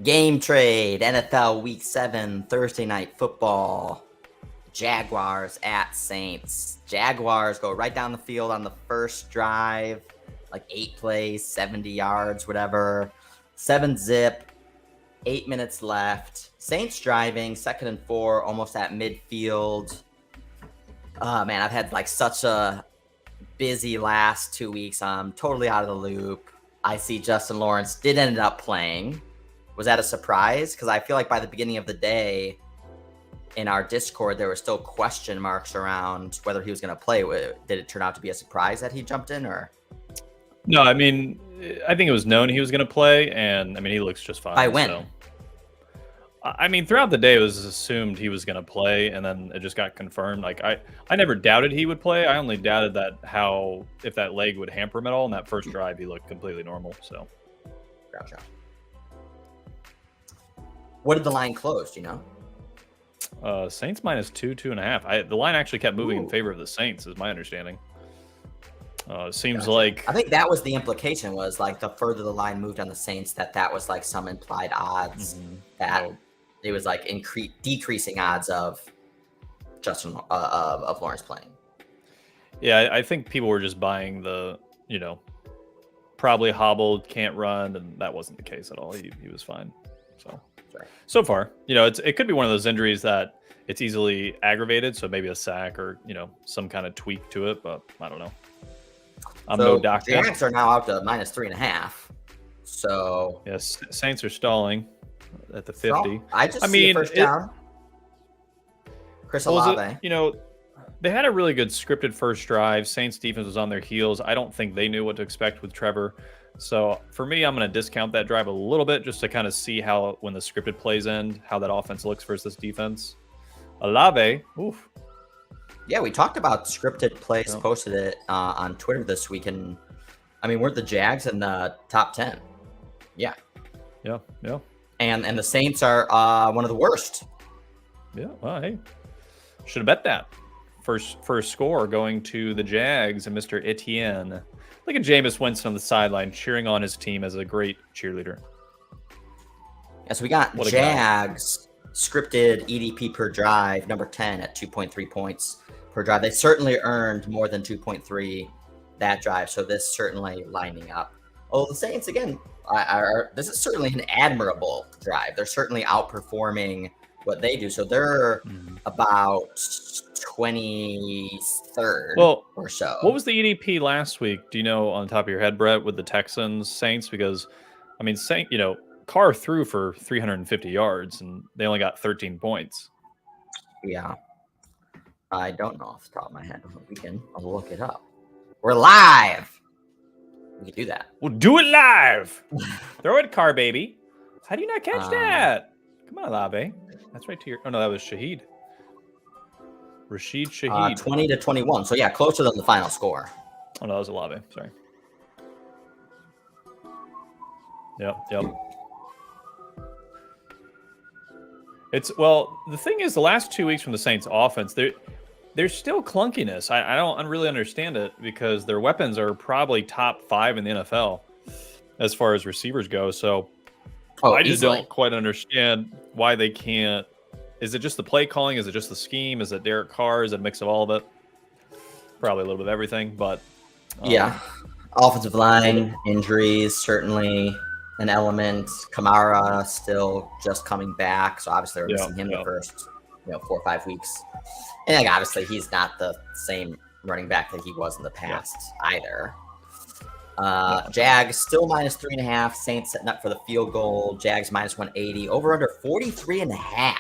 Game trade, NFL Week 7, Thursday Night Football. Jaguars at Saints. Jaguars go right down the field on the first drive, like 8 plays, 70 yards, whatever. 7-zip, 8 minutes left. Saints driving, 2nd and 4, almost at midfield. Oh, man, I've had like such a busy last 2 weeks. I'm totally out of the loop. I see Justin Lawrence did end up playing. Was that a surprise? Because I feel like by the beginning of the day in our Discord, there were still question marks around whether he was going to play. Did it turn out to be a surprise that he jumped in, or? No, I mean, I think it was known he was going to play, and I mean, he looks just fine. By when? So. I mean, throughout the day, it was assumed he was going to play, and then it just got confirmed. Like, I never doubted he would play. I only doubted that if that leg would hamper him at all. In that first drive, he looked completely normal. So, gotcha. What did the line close? Do you know? Saints minus 2.5. The line actually kept moving in favor of the Saints, is my understanding. Seems like I think that was the implication, was like the further the line moved on the Saints, that was like some implied odds that it was like decreasing odds of Justin of Lawrence playing. Yeah, I think people were just buying the probably hobbled, can't run, and that wasn't the case at all. He was fine. So far, it could be one of those injuries that it's easily aggravated. So maybe a sack or some kind of tweak to it, but I don't know. I'm no doctor. Jags are now out to minus 3.5. So yes, Saints are stalling at the 50. I see a first down. Chris Olave. They had a really good scripted first drive. Saints defense was on their heels. I don't think they knew what to expect with Trevor. So for me, I'm going to discount that drive a little bit just to kind of see how, when the scripted plays end, how that offense looks versus this defense. Olave, oof. Yeah, we talked about scripted plays, posted it on Twitter this week, and I mean, weren't the Jags in the top 10? Yeah. Yeah. And the Saints are one of the worst. Yeah, well, hey, should have bet that. First score going to the Jags and Mr. Etienne. Look at Jameis Winston on the sideline cheering on his team as a great cheerleader. Yeah, so we got Jags scripted EDP per drive, number 10 at 2.3 points per drive. They certainly earned more than 2.3 that drive, so this certainly lining up. Oh, the Saints, again, this is certainly an admirable drive. They're certainly outperforming what they do. So they're about 23rd or so. What was the EDP last week? Do you know on the top of your head, Brett, with the Texans Saints? Because I mean, Carr threw for 350 yards and they only got 13 points. Yeah. I don't know off the top of my head. I'll look it up. We're live. We can do that. We'll do it live. Throw it, Carr, baby. How do you not catch that? Come on, Olave. That's right to your... Oh, no, that was Shaheed. Rashid Shaheed. 20-21. So, yeah, closer than the final score. Oh, no, that was Olave. Sorry. Yep. The thing is, the last 2 weeks from the Saints offense, there's still clunkiness. I don't really understand it because their weapons are probably top 5 in the NFL as far as receivers go. So I just don't quite understand why they can't. Is it just the play calling? Is it just the scheme? Is it Derek Carr? Is it a mix of all of it? Probably a little bit of everything, but yeah. Offensive line injuries, certainly an element. Kamara still just coming back, so obviously they're missing him the first 4 or 5 weeks. And obviously he's not the same running back that he was in the past either. Jags still minus 3.5. Saints setting up for the field goal. Jags minus 180. Over under 43.5.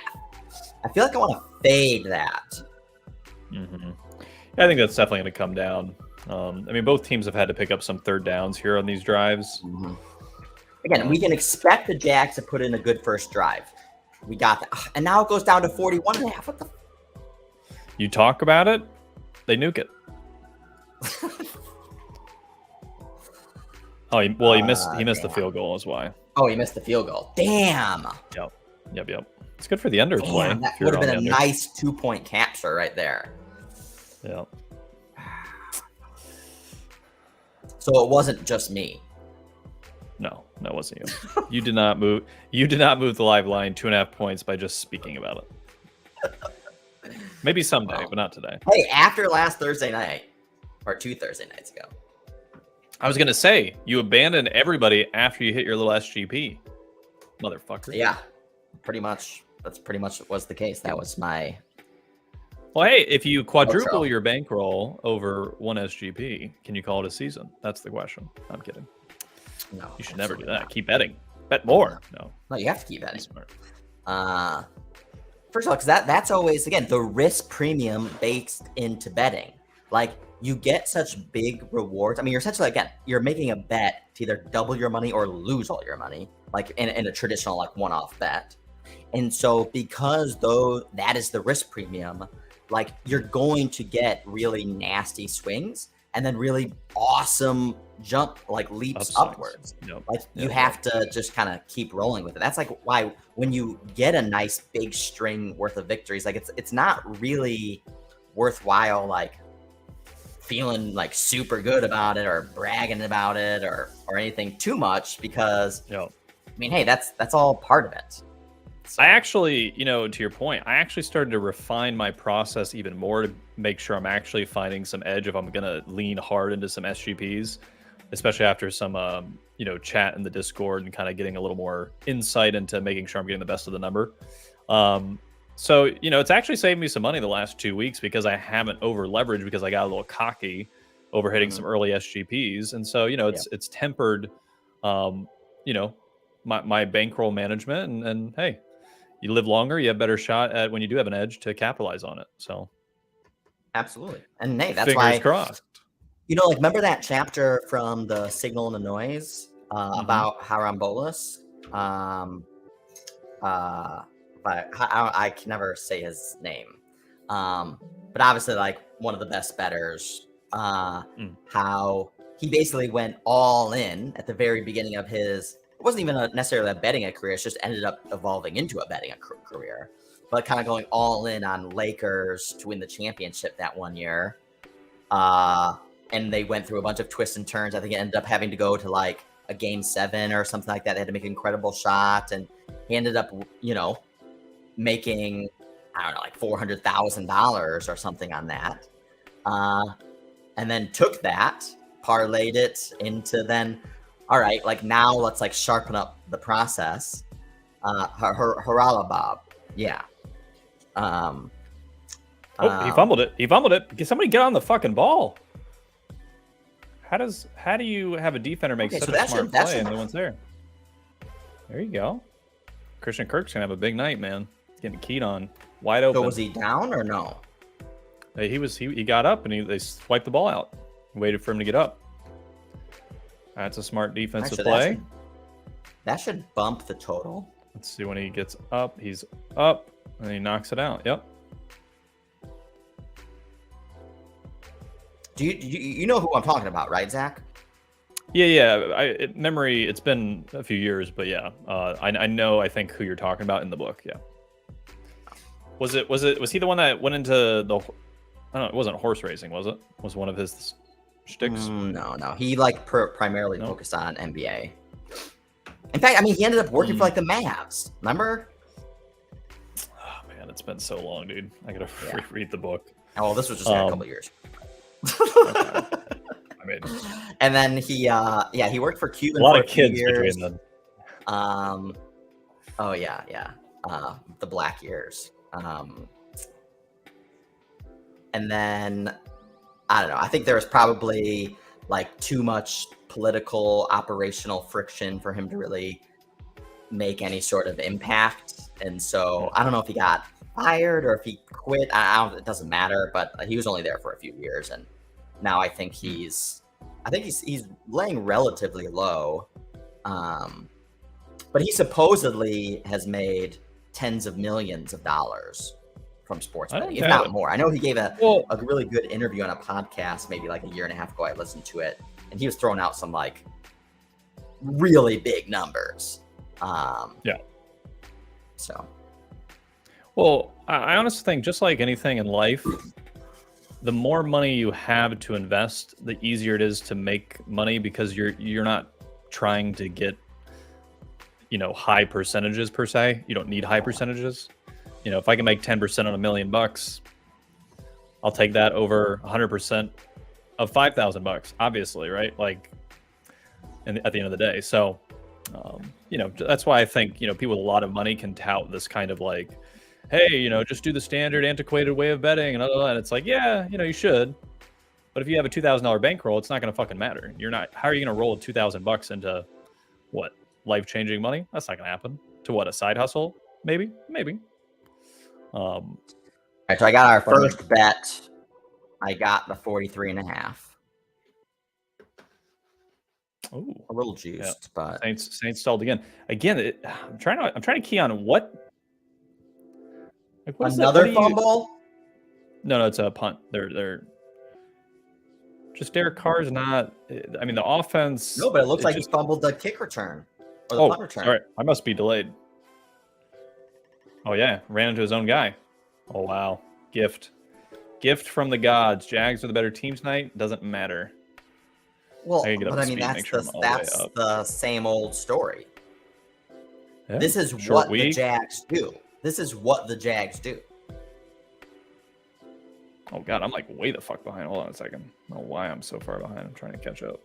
I feel like I want to fade that. I think that's definitely going to come down. I mean, both teams have had to pick up some third downs here on these drives. Again, we can expect the Jags to put in a good first drive. We got that. And now it goes down to 41.5. What the? You talk about it, they nuke it. He missed the field goal is why. Oh, he missed the field goal. Damn. Yep. It's good for the under play. That would have been a nice 2-point capture right there. Yeah. So it wasn't just me. No, that wasn't you. You did not move. You did not move the live line 2.5 points by just speaking about it. Maybe someday, but not today. Hey, after last Thursday night, or 2 Thursday nights ago. I was gonna say you abandoned everybody after you hit your little SGP, motherfucker. Yeah, pretty much. That's pretty much what was the case. That was my. Well, hey, if you quadruple your bankroll over 1 SGP, can you call it a season? That's the question. I'm kidding. No, you should never do that. Keep betting. Bet more. No, you have to keep betting. First of all, because that's always, again, the risk premium baked into betting. Like, you get such big rewards. I mean, you're essentially, again, you're making a bet to either double your money or lose all your money, like in a traditional, like, one-off bet. And so because though that is the risk premium, like, you're going to get really nasty swings and then really awesome jump, like leaps upwards. Like you have to just kind of keep rolling with it. That's like why when you get a nice big string worth of victories, like it's not really worthwhile, like feeling like super good about it or bragging about it or anything too much, because I mean, hey, that's all part of it. I actually, to your point, I actually started to refine my process even more to make sure I'm actually finding some edge if I'm going to lean hard into some SGPs, especially after some, chat in the Discord and kind of getting a little more insight into making sure I'm getting the best of the number. So, it's actually saved me some money the last 2 weeks because I haven't over leveraged because I got a little cocky over hitting some early SGPs. And so, it's tempered, my bankroll management and hey, you live longer, you have better shot at when you do have an edge to capitalize on it. So absolutely. And hey, that's fingers why crossed. Like remember that chapter from the Signal and the Noise about Harambolas? But I can never say his name. But obviously, like one of the best bettors, how he basically went all in at the very beginning of his. It wasn't even necessarily a betting career. It just ended up evolving into a betting career, but kind of going all in on Lakers to win the championship that one year. And they went through a bunch of twists and turns. I think it ended up having to go to like a game 7 or something like that. They had to make an incredible shot, and he ended up, making, I don't know, like $400,000 or something on that. And then took that, parlayed it into then, all right, like now let's like sharpen up the process. Harala Bob. Yeah. He fumbled it. He fumbled it. Can somebody get on the fucking ball? How do you have a defender make such a smart play and no one's there? There you go. Christian Kirk's gonna have a big night, man. He's getting keyed on, wide open. So was he down or no? He got up and they swiped the ball out. Waited for him to get up. That's a smart defensive play. That should bump the total. Let's see when he gets up. He's up and he knocks it out. Yep. Do you know who I'm talking about, right, Zach? Yeah. Memory. It's been a few years, but yeah, I know. I think who you're talking about in the book. Yeah. Was he the one that went into the? I don't know. It wasn't horse racing, was it? Was one of his shticks? No. He like primarily focused on NBA. In fact, I mean, he ended up working for like the Mavs. Remember? Oh man, it's been so long, dude. I gotta reread the book. Oh, this was just a couple years. Okay. I mean, and then he worked for Cuban a lot for of kids years. between them. The black years. And then I don't know. I think there was probably like too much political operational friction for him to really make any sort of impact. And so I don't know if he got fired or if he quit. It doesn't matter, but he was only there for a few years, and now I think he's laying relatively low. But he supposedly has made tens of millions of dollars from sports betting, if not more. I know he gave a really good interview on a podcast maybe like a year and a half ago. I listened to it, and he was throwing out some like really big numbers. So. Well, I honestly think just like anything in life, the more money you have to invest, the easier it is to make money because you're not trying to get, high percentages per se. You don't need high percentages. If I can make 10% on $1 million, I'll take that over 100% of $5,000, obviously, right? Like, and at the end of the day. So, that's why I think, people with a lot of money can tout this kind of like, hey, just do the standard antiquated way of betting and all that. It's like, yeah, you should. But if you have a $2,000 bankroll, it's not going to fucking matter. How are you going to roll $2,000 into what? Life-changing money? That's not going to happen. To what? A side hustle? Maybe. All right, so I got our first bet. I got the 43.5. Oh, a little juiced, but Saints stalled again. I'm trying to key on what. Like, what another fumble? No, it's a punt. They're just Derek Carr's not. I mean, the offense. No, but it looks like he fumbled the kick return or the punt return. All right, I must be delayed. Oh yeah, ran into his own guy. Oh wow, gift from the gods. Jags are the better team tonight. Doesn't matter. Well, but I mean, that's the same old story. Yeah, this is what the Jags do. This is what the Jags do. Oh, God, I'm like way the fuck behind. Hold on a second. I don't know why I'm so far behind. I'm trying to catch up.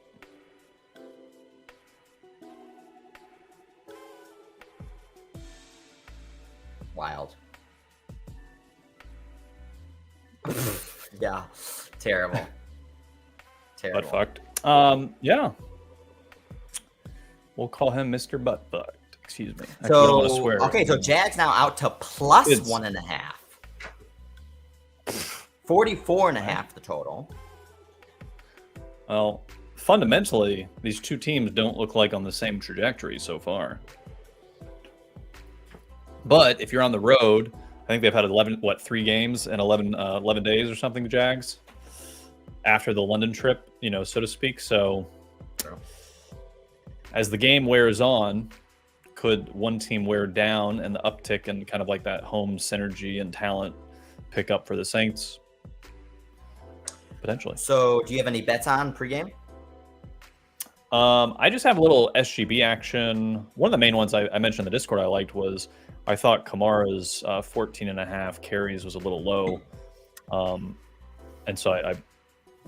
Wild. Yeah, terrible. Terrible. Butt fucked. Yeah. We'll call him Mr. Butt fucked. Excuse me. I don't want to swear. Okay, so Jags now out to plus 1.5. 44.5 the total. Well, fundamentally, these two teams don't look like on the same trajectory so far. But if you're on the road, I think they've had 3 games in 11 days or something, the Jags, after the London trip, so to speak. So as the game wears on, could one team wear down and the uptick and kind of like that home synergy and talent pick up for the Saints? Potentially. So do you have any bets on pregame? I just have a little SGB action. One of the main ones I mentioned in the Discord I liked was I thought Kamara's 14.5 carries was a little low. And so I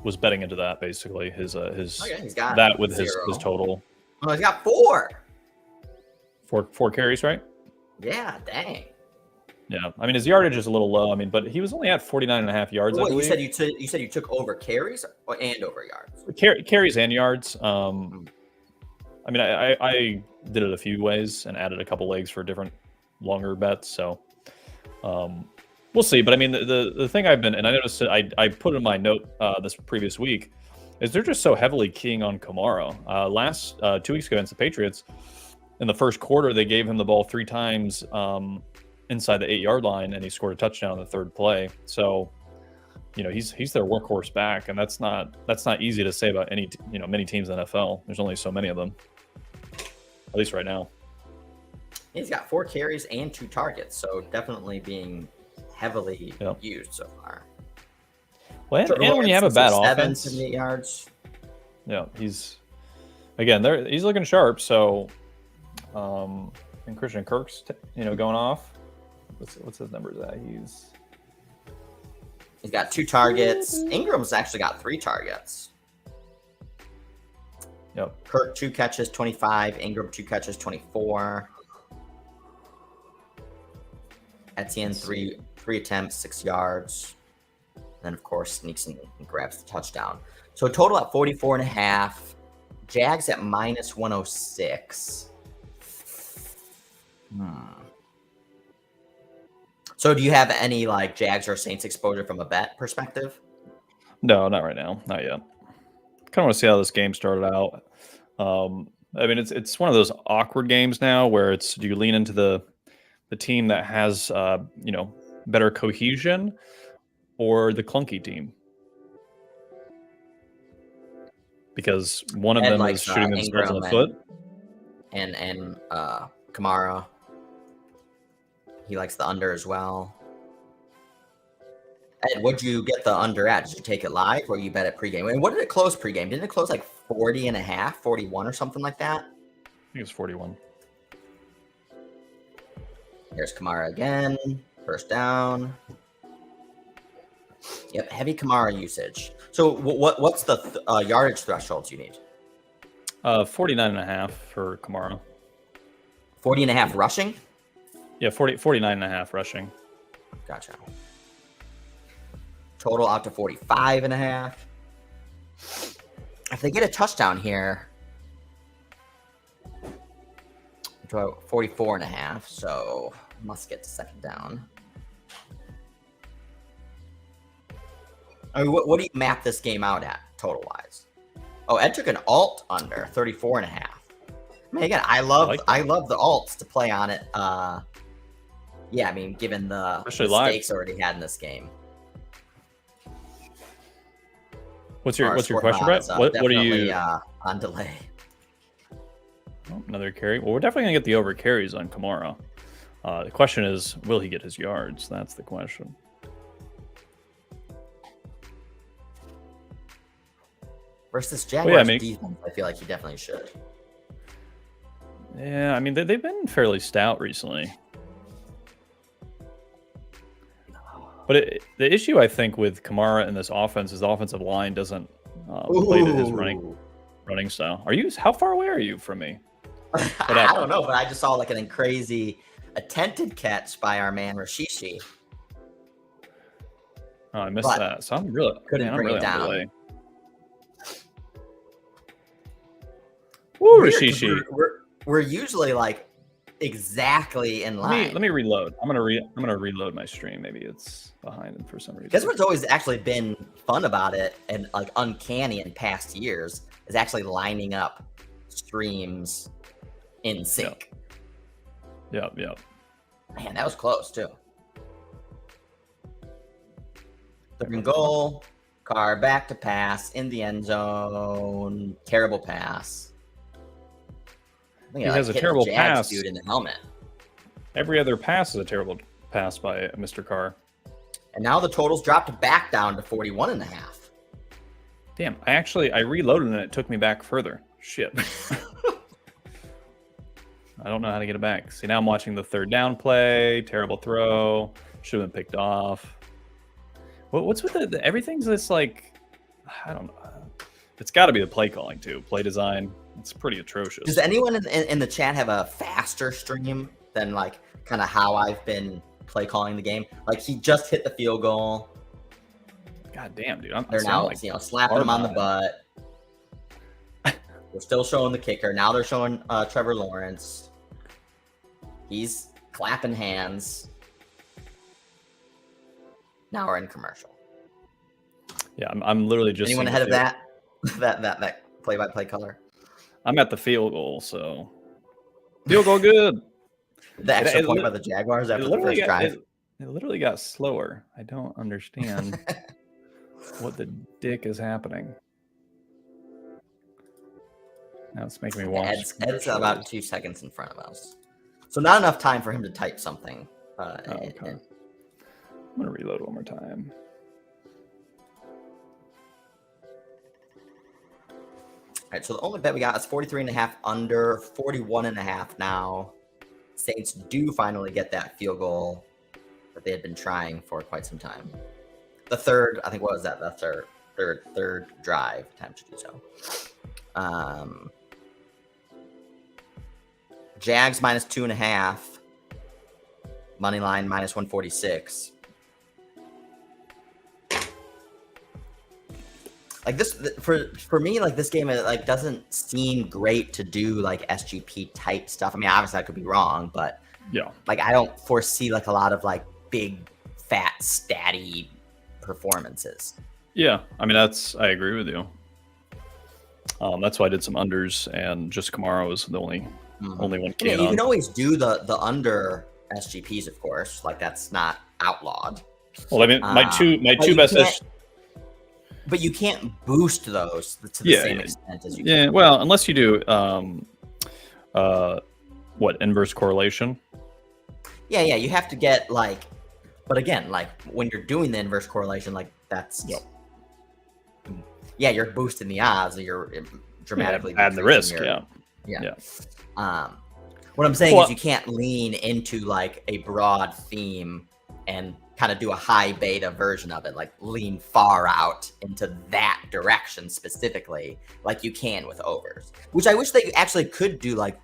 was betting into that basically. He's got that with his total. Oh, he's got 4. Four carries, right? Yeah, dang. Yeah, I mean his yardage is a little low. I mean, but he was only at 49.5 yards. Wait, you said you took over carries and over yards. Carries and yards. I mean, I did it a few ways and added a couple legs for different longer bets. So we'll see. But I mean, the thing I've been, and I noticed that I put in my note this previous week, is they're just so heavily keying on Kamara. Last 2 weeks ago against the Patriots, in the first quarter, they gave him the ball 3 times inside the 8-yard line, and he scored a touchdown on the 3rd play. So, he's their workhorse back, and that's not easy to say about any many teams in the NFL. There's only so many of them, at least right now. He's got 4 carries and 2 targets, so definitely being heavily used so far. Well, and when you have a bad offense, 7 yards. Yeah, he's he's looking sharp. So, and Christian Kirk's going off. What's his numbers at? He's got 2 targets. Ingram's actually got 3 targets. Yep. Kirk 2 catches, 25. Ingram 2 catches, 24. Etienne 3 attempts, 6 yards. Then of course sneaks in and grabs the touchdown. So total at 44.5. Jags at minus 106. So do you have any like Jags or Saints exposure from a bet perspective? No, not right now. Not yet. Kind of want to see how this game started out. I mean, it's one of those awkward games now where do you lean into the team that has better cohesion or the clunky team? Because one of them is shooting themselves in the foot. And Kamara. He likes the under as well. Ed, would you get the under at? Did you take it live or you bet it pregame? And what did it close pregame? Didn't it close like 40.5, 41 or something like that? I think it's 41. Here's Kamara again. First down. Yep, heavy Kamara usage. So what's the yardage thresholds you need? 49.5 for Kamara. 40.5 rushing? Yeah, 49.5 rushing. Gotcha. Total out to 45.5. If they get a touchdown here, 44.5, so must get to second down. I mean, what do you map this game out at total wise? Oh, Ed took an alt under 34.5. I mean, again, I love the alts to play on it. Yeah, I mean, given the mistakes already had in this game. What's your question, Brett? What are you on delay? Oh, another carry. Well, we're definitely gonna get the over carries on Kamara. The question is, will he get his yards? That's the question. Versus Jaguars defense, I feel like he definitely should. Yeah, I mean they've been fairly stout recently. But the issue I think with Kamara in this offense is the offensive line doesn't play to his running style. How far away are you from me? I don't know, but I just saw like a crazy attempted catch by our man Rashishi. Oh, I missed that. So I'm really it down. Delay. Woo, Rashishi. We're usually like exactly in line. Let me reload. I'm gonna reload my stream. Maybe it's behind for some reason. That's what's always actually been fun about it and like uncanny in past years is actually lining up streams in sync. Yep. Man, that was close too. Third and goal. Carr back to pass in the end zone. Terrible pass. He has a terrible pass. Dude in the helmet. Every other pass is a terrible pass by Mr. Carr. And now the totals dropped back down to 41.5. Damn, I reloaded and it took me back further. Shit. I don't know how to get it back. See, now I'm watching the third down play. Terrible throw. Should have been picked off. What's with everything's this like, I don't know. It's got to be the play calling too. Play design. It's pretty atrocious. Does anyone in the chat have a faster stream than like kind of how I've been play calling the game? Like he just hit the field goal. God damn, dude. They're now like, slapping him on the butt. We're still showing the kicker. Now they're showing Trevor Lawrence. He's clapping hands. Now we're in commercial. Yeah, I'm literally just. Anyone ahead of that play-by-play color? I'm at the field goal, so field goal good. The extra point by the Jaguars after the first drive. It literally got slower. I don't understand what the dick is happening. Now it's making me watch. Ed's about 2 seconds in front of us, so not enough time for him to type something. Okay. I'm gonna reload one more time. All right, so the only bet we got is 43.5 under, 41.5 now. Saints do finally get that field goal that they had been trying for quite some time. The third, I think, what was that? The third drive attempt to do so. Jags minus 2.5. Money line minus 146. Like this for me, like this game, it like doesn't seem great to do like SGP type stuff. I mean, obviously I could be wrong, but yeah, like I don't foresee like a lot of like big, fat, statty performances. Yeah, I mean I agree with you. That's why I did some unders, and just Kamara was the only one. Yeah, you can always do the under SGPs, of course. Like that's not outlawed. Well, I mean, my two best. But you can't boost those to the same extent as you can. Yeah, well, unless you do inverse correlation. Yeah, you have to get like But again, like when you're doing the inverse correlation, like that's Yep. yeah, you're boosting the odds, or you're dramatically adding the decreasing risk. yeah. Yeah. What I'm saying Well, is you can't lean into like a broad theme and kind of do a high beta version of it, like lean far out into that direction specifically, like you can with overs. Which I wish they actually could do, like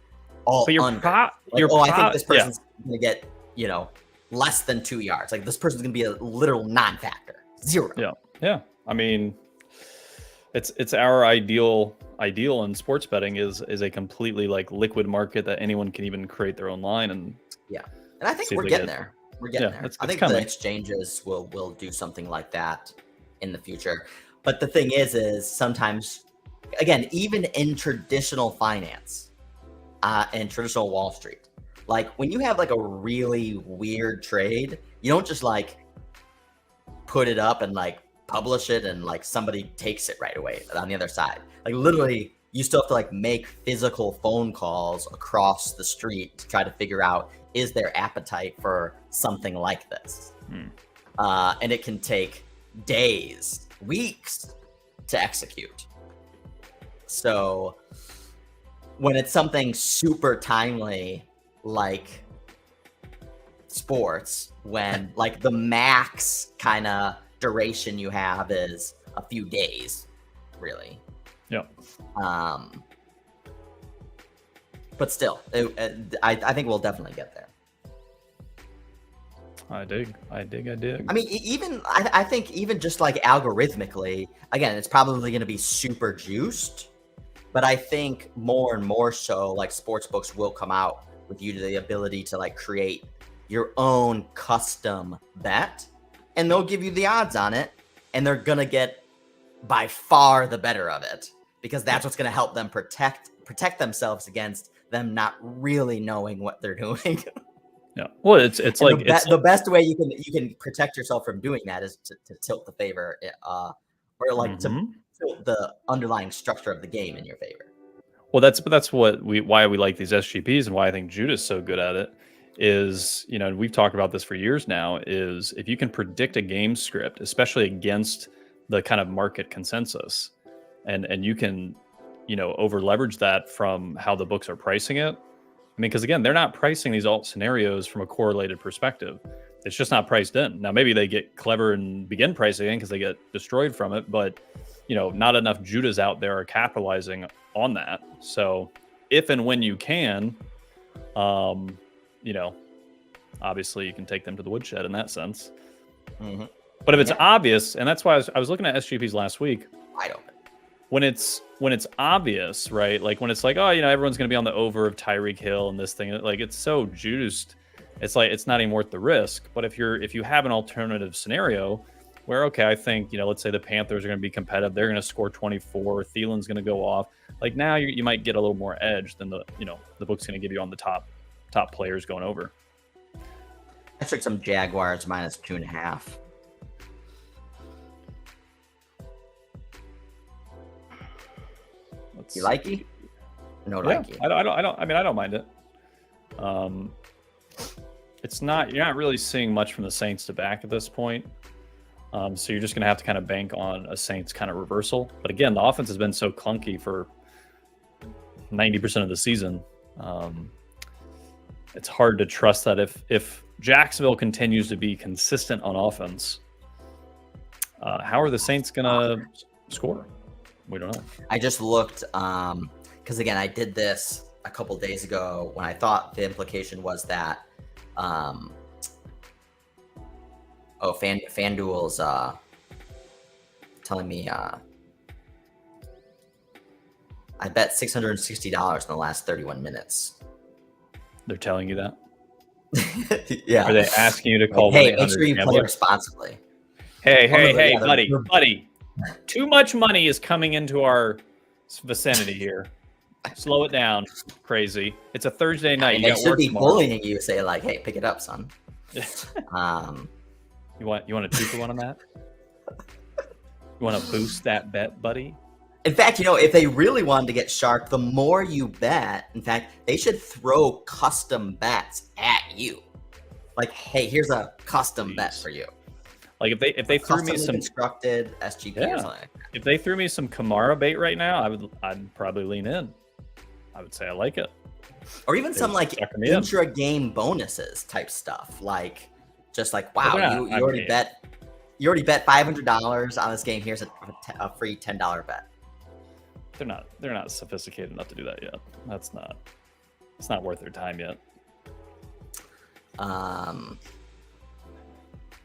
all but under. I think this yeah. person's gonna get, you know, less than 2 yards. Like this person's gonna be a literal non-factor, 0. Yeah. I mean, it's our ideal in sports betting is a completely like liquid market that anyone can even create their own line and yeah. And I think see if we're they getting get- there. We're getting there. it's I think coming. the exchanges will do something like that in the future. But the thing is sometimes, again, even in traditional finance and traditional Wall Street, like when you have like a really weird trade, you don't just like put it up and like publish it and like somebody takes it right away on the other side. Like literally, you still have to like make physical phone calls across the street to try to figure out, is there appetite for something like this? And it can take days, weeks to execute. So when it's something super timely like sports, when like the max kind of duration you have is a few days, really. Yeah. But still, I think we'll definitely get there. I dig. I mean, I think even just like algorithmically, again, it's probably going to be super juiced. But I think more and more so, like sports books will come out with you the ability to like create your own custom bet, and they'll give you the odds on it, and they're gonna get by far the better of it, because that's what's gonna help them protect themselves against them not really knowing what they're doing. Yeah. Well, it's like the best way you can protect yourself from doing that is to tilt the favor, or like to tilt the underlying structure of the game in your favor. Well, that's why we like these SGPs, and why I think Judah's so good at it is, you know, we've talked about this for years now, is if you can predict a game script, especially against the kind of market consensus, and you can, you know, over leverage that from how the books are pricing it. I mean, because again, they're not pricing these alt scenarios from a correlated perspective. It's just not priced in. Now, maybe they get clever and begin pricing in because they get destroyed from it, but you know, not enough Judahs out there are capitalizing on that. So if and when you can, you know, obviously you can take them to the woodshed in that sense. But if it's obvious, and that's why I was looking at SGPs last week. Wide open. When it's obvious, right? Like when it's like, oh, you know, everyone's going to be on the over of Tyreek Hill and this thing, like it's so juiced. It's like, it's not even worth the risk. But if you have an alternative scenario where, okay, I think, you know, let's say the Panthers are going to be competitive. They're going to score 24. Thielen's going to go off. Like now you might get a little more edge than the book's going to give you on the top players going over. I took some Jaguars minus 2.5. You like it? No, yeah, like it. I don't mind it. It's not, you're not really seeing much from the Saints to back at this point. So you're just going to have to kind of bank on a Saints kind of reversal. But again, the offense has been so clunky for 90% of the season. It's hard to trust that if Jacksonville continues to be consistent on offense, how are the Saints going to score? We don't know. I just looked, because again, I did this a couple days ago when I thought the implication was that, FanDuel's telling me I bet $660 in the last 31 minutes. They're telling you that? Yeah. Are they asking you to call? Hey, make sure you play responsibly. Hey, buddy. Too much money is coming into our vicinity here. Slow it down, crazy. It's a Thursday night. They should be bullying you. Say like, "Hey, pick it up, son." You want a 2-for-1 on that? You want to boost that bet, buddy? In fact, you know, if they really wanted to get sharp, the more you bet, in fact, they should throw custom bets at you. Like, hey, here's a custom bet for you. Like if they threw me some constructed SGP or something. If they threw me some Kamara bait right now, I'd probably lean in. I would say I like it. Or even some like intra game bonuses type stuff. Like just like, wow, you already bet $500 on this game. Here's a free $10 bet. They're not sophisticated enough to do that yet. It's not worth their time yet.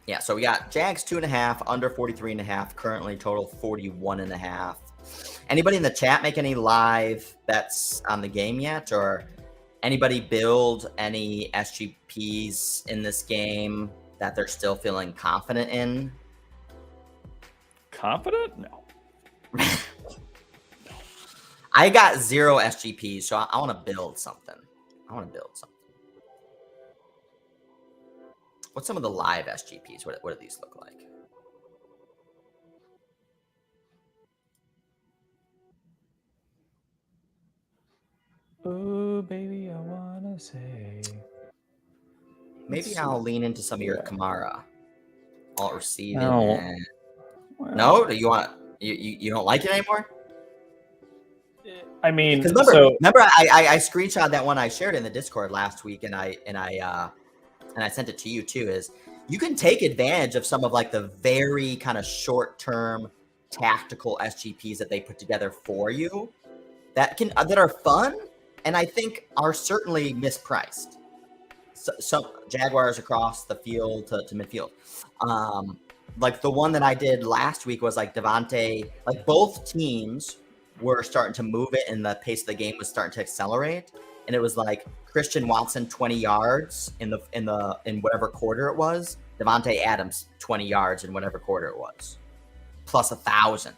Yeah, so we got Jags 2.5, under 43.5, currently total 41.5. Anybody in the chat make any live bets on the game yet, or anybody build any SGPs in this game that they're still feeling confident in? Confident? No. I got 0 SGPs, so I want to build something. What's some of the live SGPs? What do these look like? Oh, baby, I wanna say. Maybe I'll lean into some of your Kamara. Alt receiving. No. No? Do you want you don't like it anymore? I mean, remember, I screenshot that one I shared in the Discord last week, and I sent it to you too. Is you can take advantage of some of like the very kind of short-term tactical SGPs that they put together for you that are fun and I think are certainly mispriced. So, some Jaguars across the field to midfield. Like the one that I did last week was like Devontae. Like both teams were starting to move it, and the pace of the game was starting to accelerate. And it was like Christian Watson 20 yards in whatever quarter it was. Devontae Adams 20 yards in whatever quarter it was, plus 1,000.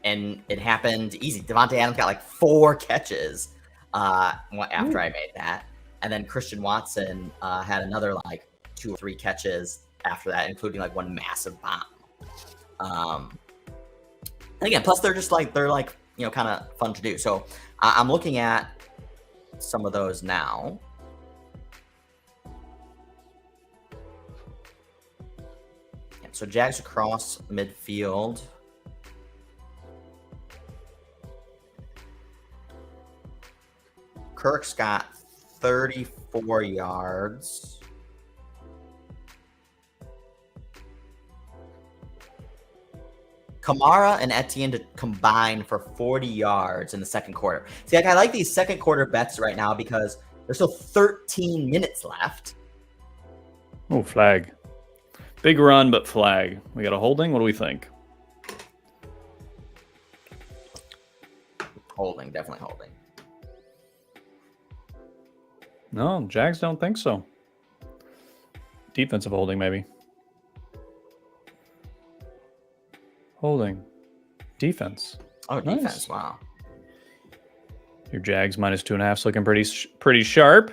And it happened easy. Devontae Adams got like 4 catches after I made that, and then Christian Watson had another like 2 or 3 catches after that, including like one massive bomb. And again, plus they're kind of fun to do. So I'm looking at some of those now. Yeah, so Jags across midfield. Kirk's got 34 yards. Kamara and Etienne to combine for 40 yards in the second quarter. See, like, I like these second quarter bets right now because there's still 13 minutes left. Oh, flag. Big run, but flag. We got a holding? What do we think? Holding, definitely holding. No, Jags don't think so. Defensive holding, maybe. Holding. Defense. Oh, nice. Defense. Wow. Your Jags minus 2.5 looking pretty sharp.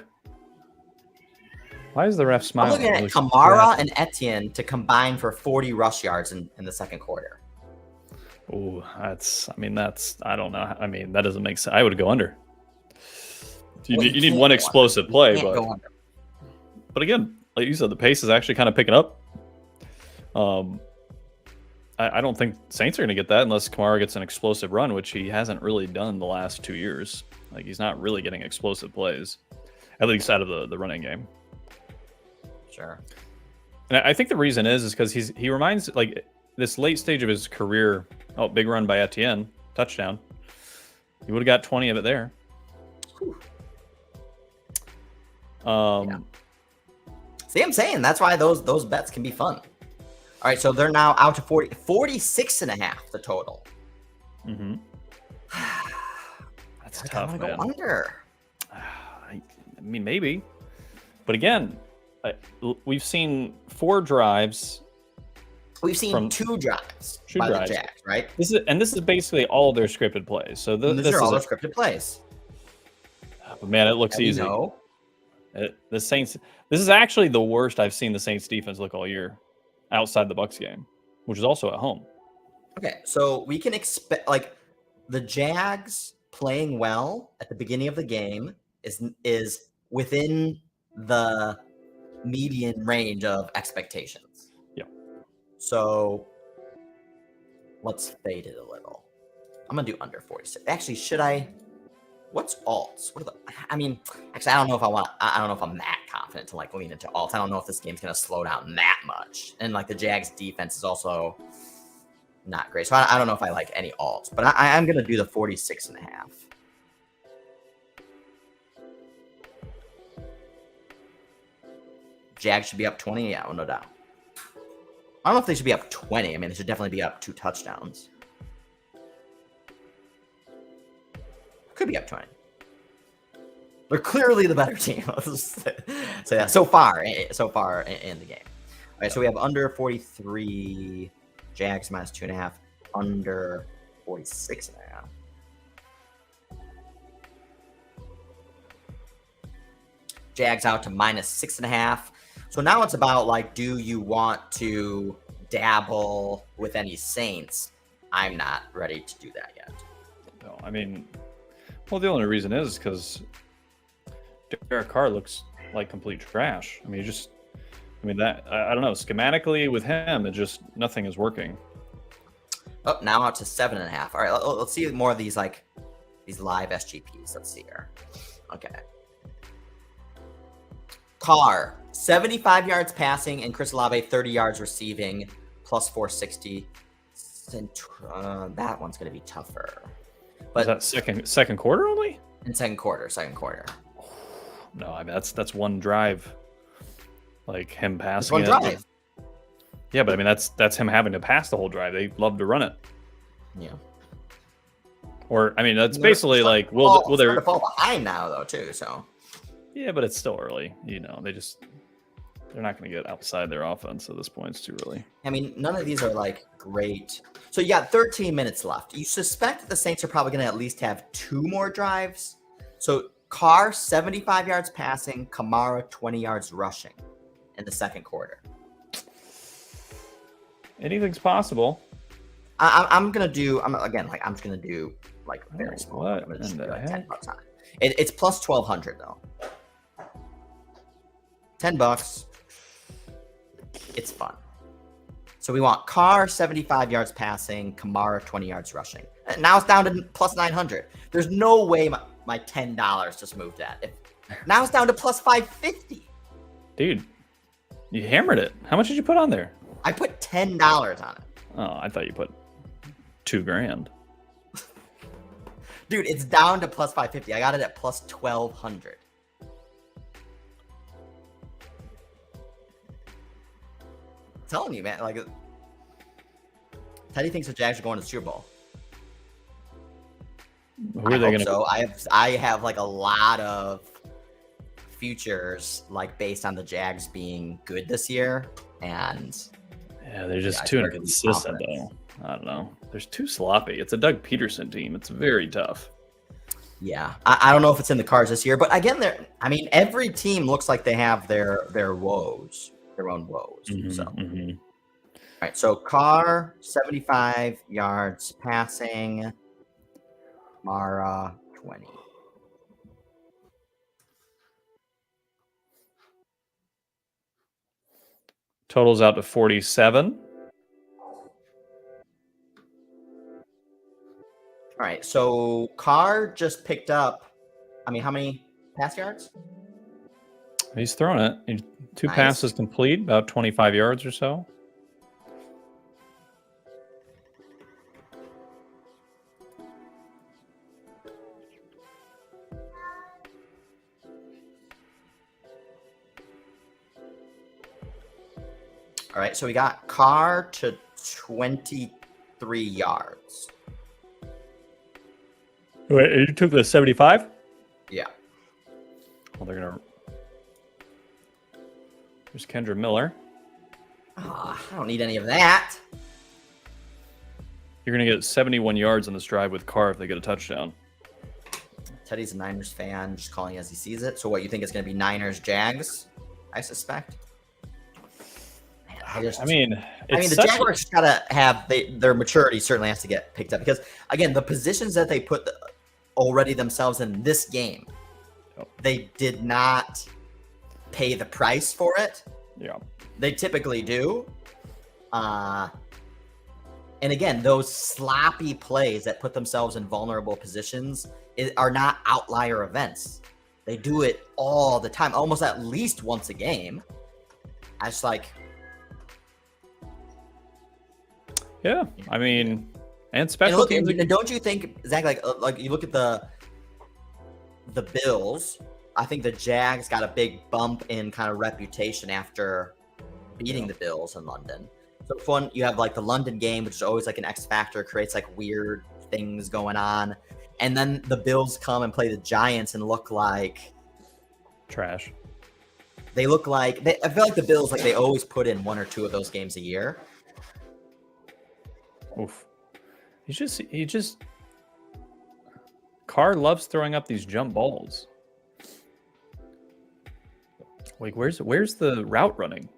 Why is the ref smiling? I'm looking at Kamara and Etienne to combine for 40 rush yards in the second quarter. Oh, I don't know. I mean, that doesn't make sense. I would go under. You need one explosive play, but again, like you said, the pace is actually kind of picking up. I don't think Saints are going to get that unless Kamara gets an explosive run, which he hasn't really done the last 2 years. Like, he's not really getting explosive plays, at least out of the running game. Sure. And I think the reason is because he reminds, like, this late stage of his career. Oh, big run by Etienne, touchdown. He would have got 20 of it there. Yeah. See, I'm saying that's why those bets can be fun. All right, so they're now out to 46.5 the total. Mm-hmm. That's like, tough, I'm man. gonna go under. I mean, maybe, but again, we've seen 4 drives. We've seen 2 drives by the Jags, right? This is basically all their scripted plays. So these are all their scripted plays. But man, it looks easy. The Saints. This is actually the worst I've seen the Saints defense look all year, outside the Bucs game, which is also at home. Okay, so we can expect like the Jags playing well at the beginning of the game is within the median range of expectations. Yeah. So let's fade it a little. I'm gonna do under 46. Actually, should I? What's alts? What are the? I mean, actually, I don't know if I want. I don't know if I'm that confident to like lean into alts. I don't know if this game's gonna slow down that much. And like the Jags defense is also not great. So I don't know if I like any alts, but I'm gonna do the 46.5. Jags should be up 20. Yeah, well, no doubt. I don't know if they should be up 20. I mean, they should definitely be up 2 touchdowns. Could be up 20. They're clearly the better team. Let's just say that so far in the game. All right, so we have under 43, Jags -2.5, under 46.5. Jags out to -6.5. So now it's about like, do you want to dabble with any Saints? I'm not ready to do that yet. No, I mean, well, the only reason is because Derek Carr looks like complete trash. I mean, that I don't know. Schematically with him, it just nothing is working. Oh, now out to 7.5. All right, let's see more of these live SGPs. Let's see here. Okay. Carr, 75 yards passing, and Chris Olave 30 yards receiving, plus 460. That one's going to be tougher. But is that second quarter only? In second quarter. No, I mean that's one drive. Like him passing one drive. Yeah, but I mean that's him having to pass the whole drive. They love to run it. Yeah. Or I mean that's basically like will they fall behind now though too, so. Yeah, but it's still early. You know, they're not going to get outside their offense at this point. It's too early. I mean, none of these are like great. So you got 13 minutes left. You suspect that the Saints are probably going to at least have 2 more drives. So Carr, 75 yards passing, Kamara, 20 yards rushing in the second quarter. Anything's possible. I'm just going to do like very small. What? I'm going to just do like heck? $10 on it. It's plus 1,200 though. $10. It's fun. So we want Carr 75 yards passing, Kamara 20 yards rushing. And now it's down to plus 900. There's no way my $10 just moved that. Now it's down to plus 550. Dude, you hammered it. How much did you put on there? I put $10 on it. Oh, I thought you put $2,000. Dude, it's down to plus 550. I got it at plus 1,200. I'm telling you, man. Like, Teddy thinks the Jags are going to the Super Bowl. Who are they going to? So I have like a lot of futures like based on the Jags being good this year, and yeah, they're just too inconsistent though. I don't know. They're too sloppy. It's a Doug Peterson team. It's very tough. Yeah, I don't know if it's in the cards this year, but again, every team looks like they have their woes, their own woes. So, all right. So Carr 75 yards passing, Mara 20. Totals out to 47. All right, so Carr just picked up, how many pass yards? He's throwing it. 2 Nice. passes complete, about 25 yards or so. All right, so we got Carr to 23 yards. Wait, you took the 75? Yeah. Well, they're going to... There's Kendra Miller. I don't need any of that. You're going to get 71 yards on this drive with Carr if they get a touchdown. Teddy's a Niners fan, just calling as he sees it. So what, you think it's going to be Niners-Jags, I suspect? Man, the Jaguars just got to have... their maturity certainly has to get picked up. Because, again, the positions that they put already themselves in this game, they did not pay the price for it. Yeah. They typically do. And again, those sloppy plays that put themselves in vulnerable positions are not outlier events. They do it all the time, almost at least once a game. I just like... Yeah, I mean, and special teams. And don't you think, Zach, like you look at the Bills, I think the Jags got a big bump in kind of reputation after beating the Bills in London. So fun, you have like the London game, which is always like an X factor, creates like weird things going on. And then the Bills come and play the Giants and look like trash. They look like I feel like the Bills, like they always put in 1 or 2 of those games a year. Oof. He just Carr loves throwing up these jump balls. Like where's the route running?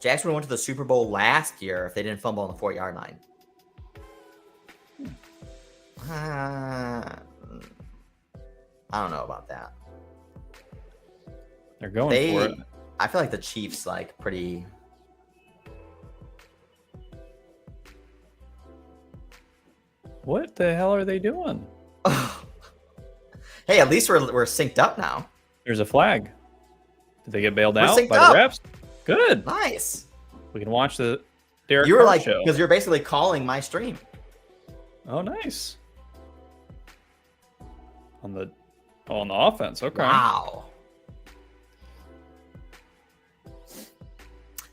Jags would have went to the Super Bowl last year if they didn't fumble on the 4-yard line. I don't know about that. They're going for it. I feel like the Chiefs like pretty. What the hell are they doing? Hey, at least we're synced up now. There's a flag. Did they get bailed out by up. the refs? Good. Nice. We can watch the Derek You were Carr like, show. because you're basically calling my stream. Oh, nice. On the offense. Okay. Wow.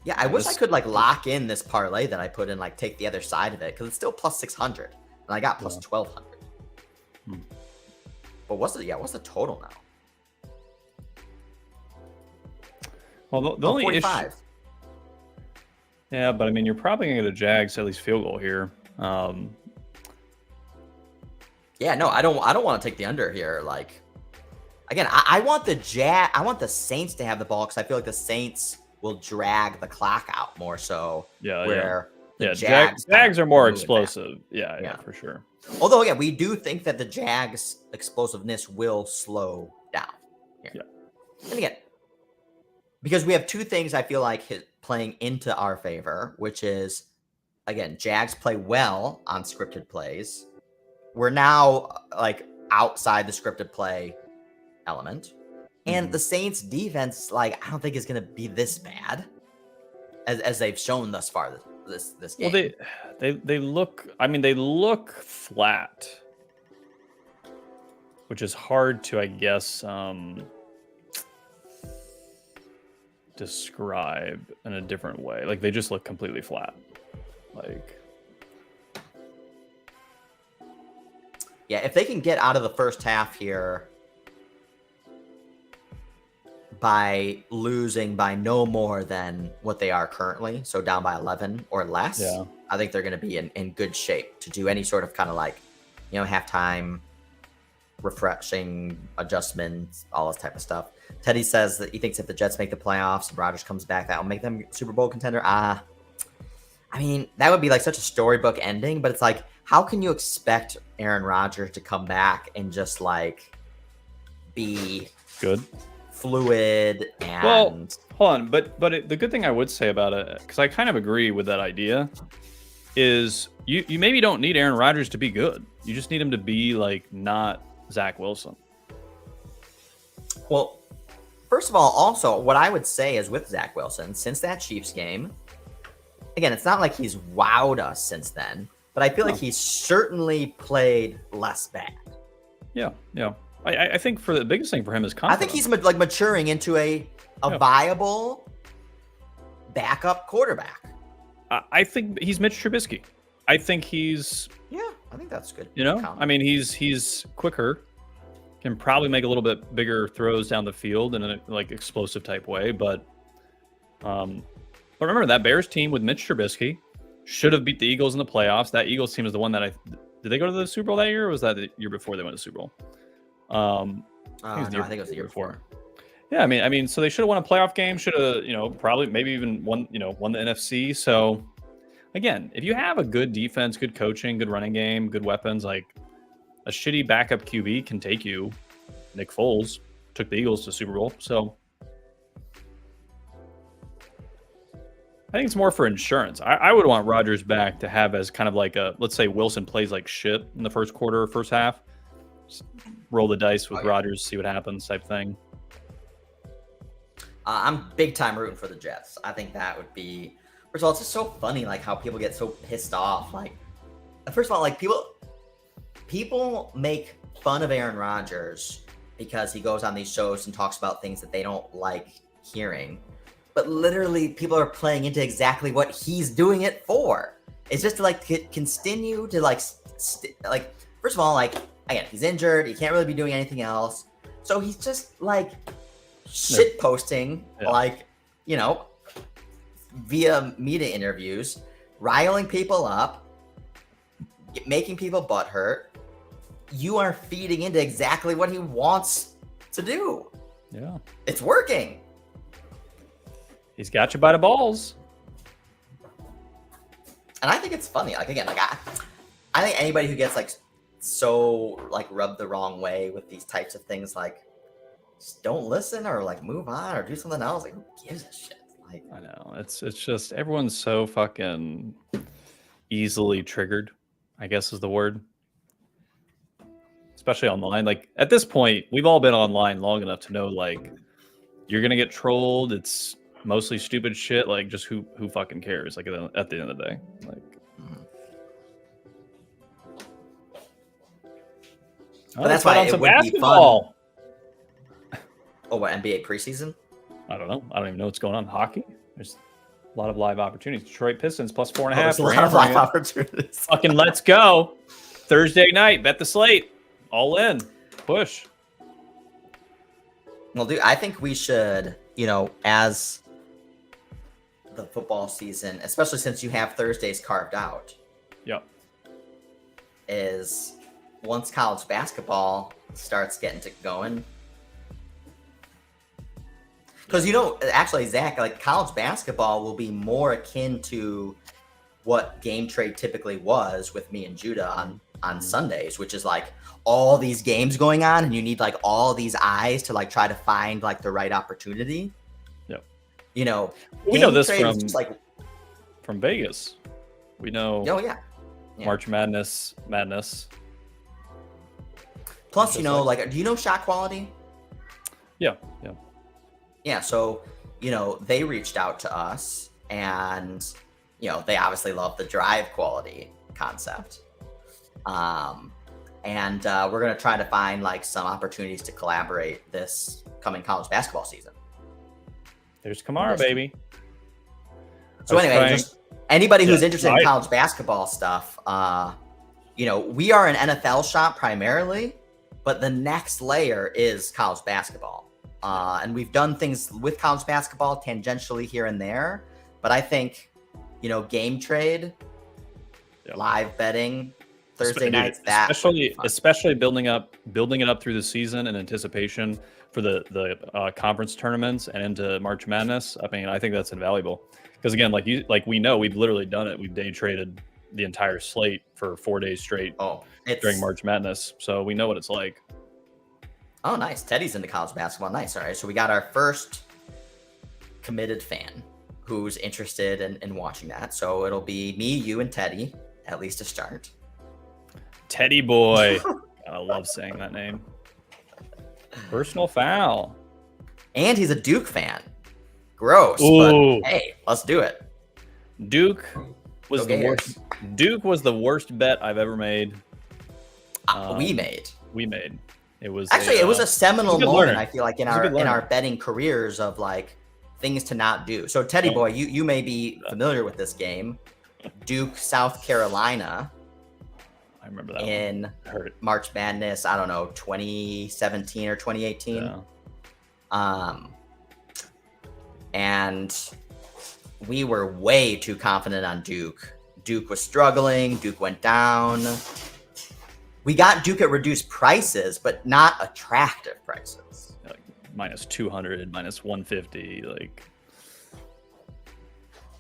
Yeah, I wish I could like lock in this parlay that I put in, like take the other side of it, because it's still plus 600, and I got plus 1200. But what's the total now? Well, the only 45. issue. Yeah, but I mean, you're probably gonna get a Jags at least field goal here. Yeah, no, I don't want to take the under here. Like, again, I want the Saints to have the ball, because I feel like the Saints will drag the clock out more so. Yeah. Jags are more explosive. Yeah, for sure. Although, again, we do think that the Jags' explosiveness will slow down here. Yeah. And again, because we have two things I feel like playing into our favor, which is, again, Jags play well on scripted plays. We're now like outside the scripted play element. And the Saints defense, like, I don't think is going to be this bad as they've shown thus far this game. Well, they look, I mean, they look flat, which is hard to, I guess, describe in a different way. Like, they just look completely flat. Like, yeah, if they can get out of the first half here by losing by no more than what they are currently, so down by 11 or less, I think they're going to be in good shape to do any sort of kind of like, halftime refreshing adjustments, all this type of stuff. Teddy says that he thinks if the Jets make the playoffs and Rodgers comes back, that will make them Super Bowl contender. I mean, that would be like such a storybook ending, but it's like, how can you expect Aaron Rodgers to come back and just like be good, fluid and... Well, hold on, but the good thing I would say about it, because I kind of agree with that idea, is you maybe don't need Aaron Rodgers to be good. You just need him to be like not Zach Wilson. Well, first of all, also what I would say is with Zach Wilson, since that Chiefs game, again, it's not like he's wowed us since then, but I feel like he's certainly played less bad. Yeah. I think for the biggest thing for him is confidence. I think he's like maturing into a viable backup quarterback. I think he's Mitch Trubisky. I think he's... Yeah, I think that's good. I mean, he's quicker, can probably make a little bit bigger throws down the field in a like explosive type way, but remember that Bears team with Mitch Trubisky should have beat the Eagles in the playoffs. That Eagles team is the one that did they go to the Super Bowl that year, or was that the year before they went to the Super Bowl? I think it was the year before. Yeah, I mean, so they should have won a playoff game. Should have, probably maybe even won the NFC. So again, if you have a good defense, good coaching, good running game, good weapons, like a shitty backup QB can take you. Nick Foles took the Eagles to Super Bowl. So I think it's more for insurance. I would want Rodgers back to have as kind of like a, let's say Wilson plays like shit in the first quarter or first half. Just roll the dice with Rodgers, see what happens type thing. I'm big time rooting for the Jets. I think that would be. First of all, it's just so funny, like how people get so pissed off. Like, first of all, like people make fun of Aaron Rodgers because he goes on these shows and talks about things that they don't like hearing. But literally, people are playing into exactly what he's doing it for. It's just to like continue to like first of all, like again, he's injured. He can't really be doing anything else. So he's just like shit posting, like, you know, via media interviews, riling people up, making people butthurt. You are feeding into exactly what he wants to do. Yeah, it's working. He's got you by the balls. And I think it's funny. Like, again, like I think anybody who gets like so like rubbed the wrong way with these types of things, like just don't listen or like move on or do something else. Like, who gives a shit? Like, I know it's just everyone's so fucking easily triggered, I guess is the word. Especially online. Like at this point, we've all been online long enough to know like you're gonna get trolled. It's mostly stupid shit. Like just who fucking cares? Like at the end of the day, like. But that's why it would basketball. Be fun. Oh, what, NBA preseason? I don't know. I don't even know what's going on. Hockey? There's a lot of live opportunities. Detroit Pistons plus 4.5. There's a lot of live opportunities. Fucking let's go. Thursday night. Bet the slate. All in. Push. Well, dude, I think we should, you know, as the football season, especially since you have Thursdays carved out. Yep. Is once college basketball starts getting to going. Because, you know, actually, Zach, like college basketball will be more akin to what GameTRADE typically was with me and Judah on Sundays, which is like all these games going on and you need like all these eyes to like try to find like the right opportunity. Yep. You know, we know this from Vegas. We know. Oh, yeah. March Madness. Plus, you know, like, do you know Shot Quality? Yeah. Yeah, so, you know, they reached out to us and, you know, they obviously love the drive quality concept. And we're going to try to find, like, some opportunities to collaborate this coming college basketball season. There's Kamara, baby. So anyway, just anybody who's interested in college basketball stuff, you know, we are an NFL shop primarily, but the next layer is college basketball. And we've done things with college basketball tangentially here and there. But I think, you know, GameTRADE, live betting, Thursday nights, especially building it up through the season in anticipation for the conference tournaments and into March Madness. I mean, I think that's invaluable. Because again, like we know, we've literally done it. We've day traded the entire slate for 4 days straight during March Madness. So we know what it's like. Oh, nice. Teddy's into college basketball. Nice. All right. So we got our first committed fan who's interested in watching that. So it'll be me, you, and Teddy, at least to start. Teddy boy. I love saying that name. Personal foul. And he's a Duke fan. Gross. Ooh. But hey, let's do it. Duke was the worst. Duke was the worst bet I've ever made. We made. It was actually it was a seminal moment. I feel like in our betting careers of like things to not do. So Teddy boy, you may be familiar with this game, Duke, South Carolina. I remember that in March Madness. I don't know, 2017 or 2018. Yeah. And we were way too confident on Duke. Duke was struggling. Duke went down. We got Duke at reduced prices, but not attractive prices. Like minus 200, minus 150, like.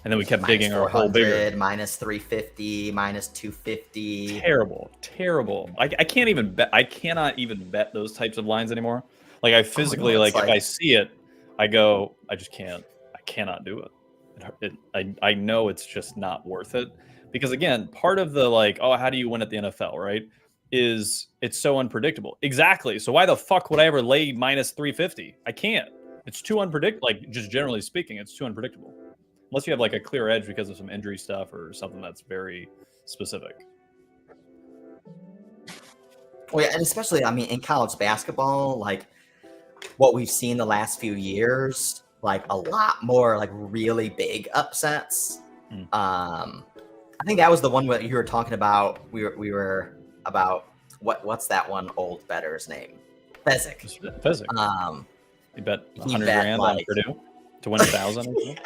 And then we kept digging our hole bigger. Minus 350, minus 250. Terrible. I can't even bet. I cannot even bet those types of lines anymore. Like I physically, if I see it, I go, I just can't. I cannot do it. I know it's just not worth it because again, part of the like, oh, how do you win at the NFL, right? Is it's so unpredictable. Exactly. So why the fuck would I ever lay minus 350? I can't. It's too unpredictable. Like just generally speaking, it's too unpredictable. Unless you have like a clear edge because of some injury stuff or something that's very specific. Well, yeah, and especially, I mean, in college basketball, like what we've seen the last few years, like a lot more like really big upsets. I think that was the one that you were talking about. We were about what's that one old bettor's name? Fezzik. You bet 100 grand on Purdue to win 1,000 or something?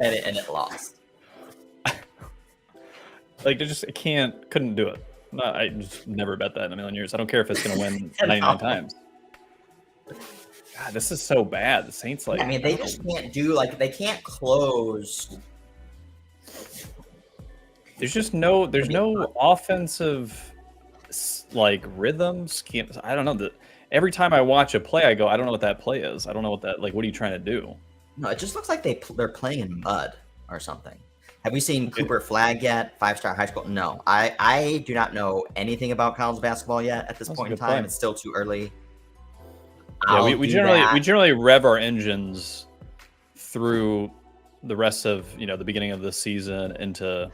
and it lost. Like it couldn't do it. No, I just never bet that in a million years. I don't care if it's going to win 99 times. God, this is so bad. The Saints, like, I mean, they just can't do like they can't close. There's no offensive like rhythm scheme. I don't know. Every time I watch a play, I go, I don't know what that play is. I don't know what that like. What are you trying to do? No, it just looks like they're playing in mud or something. Have we seen Cooper Flagg yet? 5-star high school? No, I do not know anything about college basketball yet at this point in time. It's still too early. Yeah, we generally rev our engines through the rest of the beginning of the season into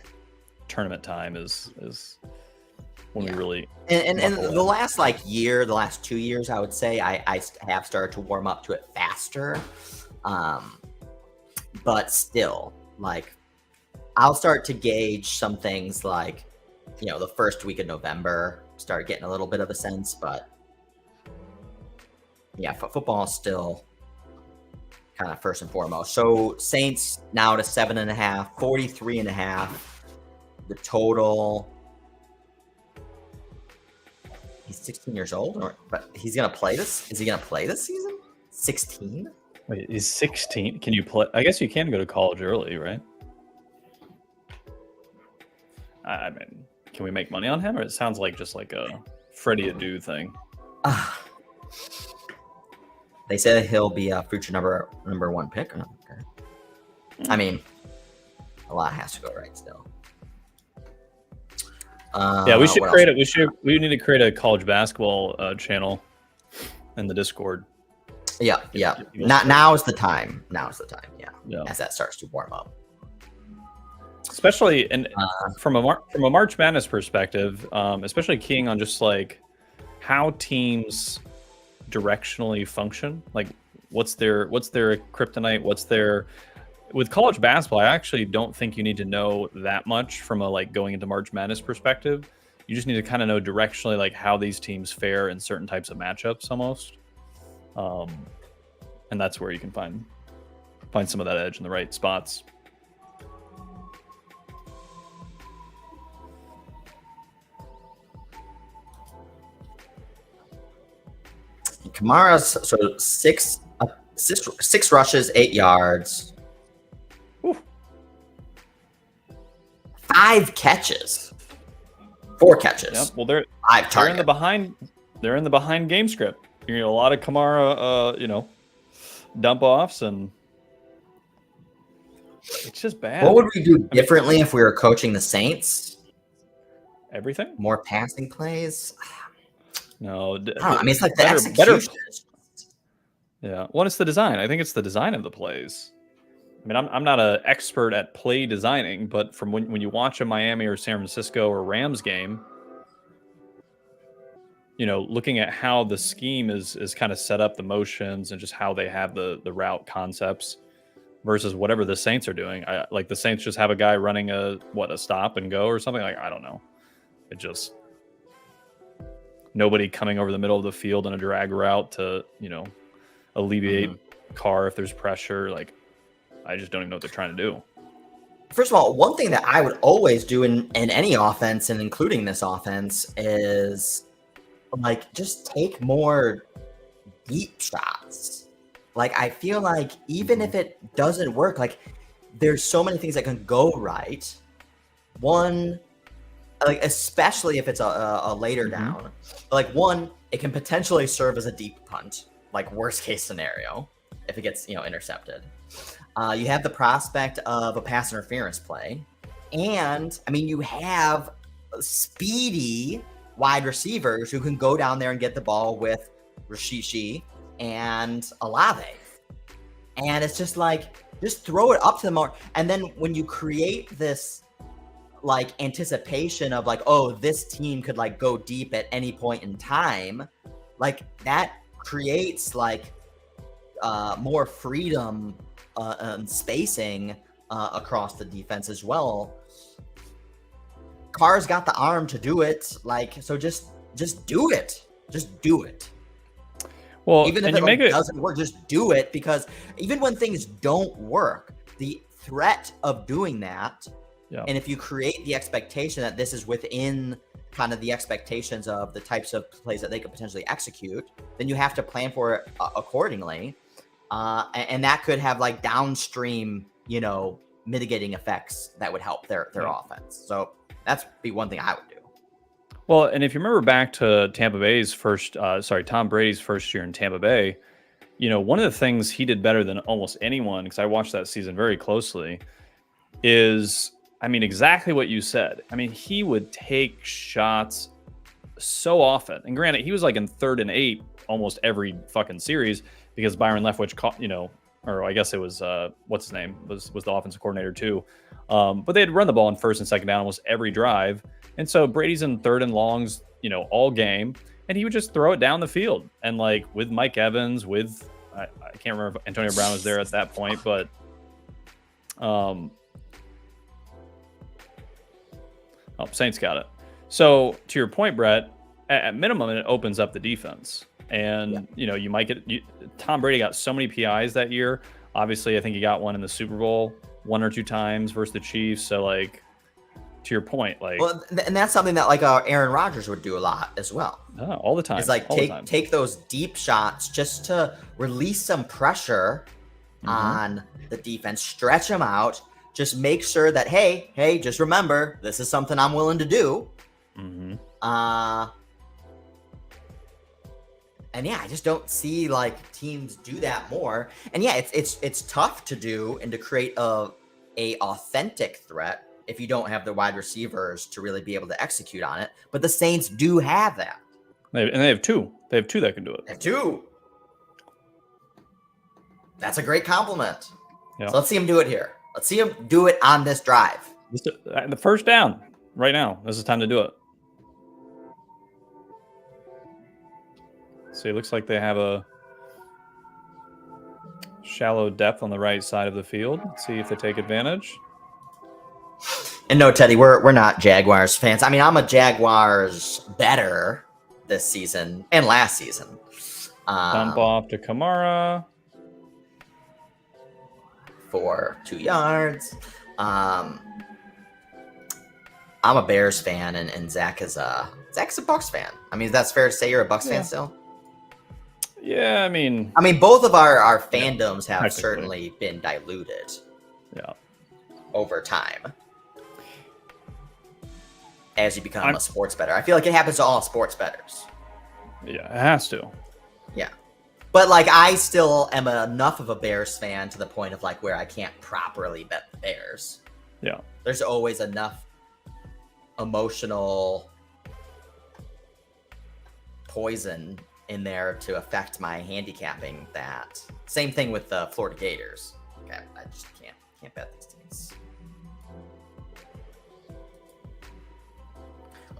tournament time is when we really and the last like year, the last 2 years, I would say I have started to warm up to it faster, but still like I'll start to gauge some things like the first week of November, start getting a little bit of a sense, but yeah, football is still kind of first and foremost. So Saints now to 7.5, 43.5. The total. He's 16 years old, but he's gonna play this. Is he gonna play this season? 16? Wait, he's 16. Can you play? I guess you can go to college early, right? I mean, can we make money on him, or it sounds like just like a Freddie Adu thing? They said he'll be a future number 1 pick. Okay. I mean, a lot has to go right still. Yeah, we should we need to create a college basketball channel in the Discord. Yeah. Now is the time. Yeah. As that starts to warm up. Especially from a March Madness perspective, especially keying on just like how teams directionally function, like what's their kryptonite, with college basketball. I actually don't think you need to know that much from a like going into March Madness perspective. You just need to kind of know directionally like how these teams fare in certain types of matchups almost, and that's where you can find some of that edge in the right spots. Kamara's so six rushes, 8 yards. Ooh. 5 catches. 4 catches. Yep. Well, they're in the behind game script. You're gonna get a lot of Kamara, dump offs, and it's just bad. What would we do differently if we were coaching the Saints? Everything? More passing plays? No. I mean, it's like the execution. Yeah. Well, it's the design. I think it's the design of the plays. I mean, I'm not an expert at play designing, but from when you watch a Miami or San Francisco or Rams game, looking at how the scheme is kind of set up, the motions, and just how they have the route concepts versus whatever the Saints are doing. Like the Saints just have a guy running a stop and go or something. Like, I don't know. It just nobody coming over the middle of the field in a drag route to, alleviate Carr if there's pressure. Like, I just don't even know what they're trying to do. First of all, one thing that I would always do in any offense, and including this offense, is like just take more deep shots. Like, I feel like even if it doesn't work, like there's so many things that can go right. One, like especially if it's a later down, like one, it can potentially serve as a deep punt, like worst case scenario, if it gets intercepted. You have the prospect of a pass interference play. And, I mean, you have speedy wide receivers who can go down there and get the ball with Rashishi and Olave. And it's just like, just throw it up to them more. And then when you create this like anticipation of like, oh, this team could like go deep at any point in time, like that creates like more freedom and spacing across the defense as well. Carr's got the arm to do it, like, so just do it. Just do it. Well, even if it doesn't work, just do it, because even when things don't work, the threat of doing that, and if you create the expectation that this is within kind of the expectations of the types of plays that they could potentially execute, then you have to plan for it accordingly. And that could have like downstream, mitigating effects that would help their offense. So that's be one thing I would do. Well, and if you remember back to Tom Brady's first year in Tampa Bay, one of the things he did better than almost anyone, because I watched that season very closely, is, exactly what you said. He would take shots so often. And granted, he was like in 3rd and 8 almost every fucking series because Byron Leftwich caught, or I guess it was, what's his name, was the offensive coordinator too. But they had run the ball in 1st and 2nd down almost every drive. And so Brady's in 3rd and longs, all game. And he would just throw it down the field. And like with Mike Evans, with, I can't remember if Antonio Brown was there at that point, but Saints got it. So to your point, Brett, at minimum, it opens up the defense. And, you might get Tom Brady got so many PIs that year. Obviously, I think he got one in the Super Bowl 1 or 2 times versus the Chiefs. So, like, to your point, like, well, and that's something that like Aaron Rodgers would do a lot as well. All the time. It's like take those deep shots just to release some pressure on the defense, stretch them out, just make sure that hey, just remember this is something I'm willing to do. And yeah, I just don't see like teams do that more. And yeah, it's tough to do and to create a authentic threat if you don't have the wide receivers to really be able to execute on it. But the Saints do have that. And they have 2. They have 2 that can do it. They have 2. That's a great compliment. Yeah. So let's see him do it here. Let's see him do it on this drive. The first down right now. This is time to do it. See, it looks like they have a shallow depth on the right side of the field. Let's see if they take advantage. And no, Teddy, we're not Jaguars fans. I'm a Jaguars better this season and last season. Dump off to Kamara for 2 yards. I'm a Bears fan, and Zach is a Bucs fan. That's fair to say you're a Bucs fan still? Yeah, both of our fandoms have certainly been diluted. Yeah. Over time. As you become a sports bettor. I feel like it happens to all sports bettors. Yeah, it has to. Yeah. But like I still am enough of a Bears fan to the point of like where I can't properly bet the Bears. Yeah. There's always enough emotional poison in there to affect my handicapping that. Same thing with the Florida Gators. Okay, I just can't bet these teams.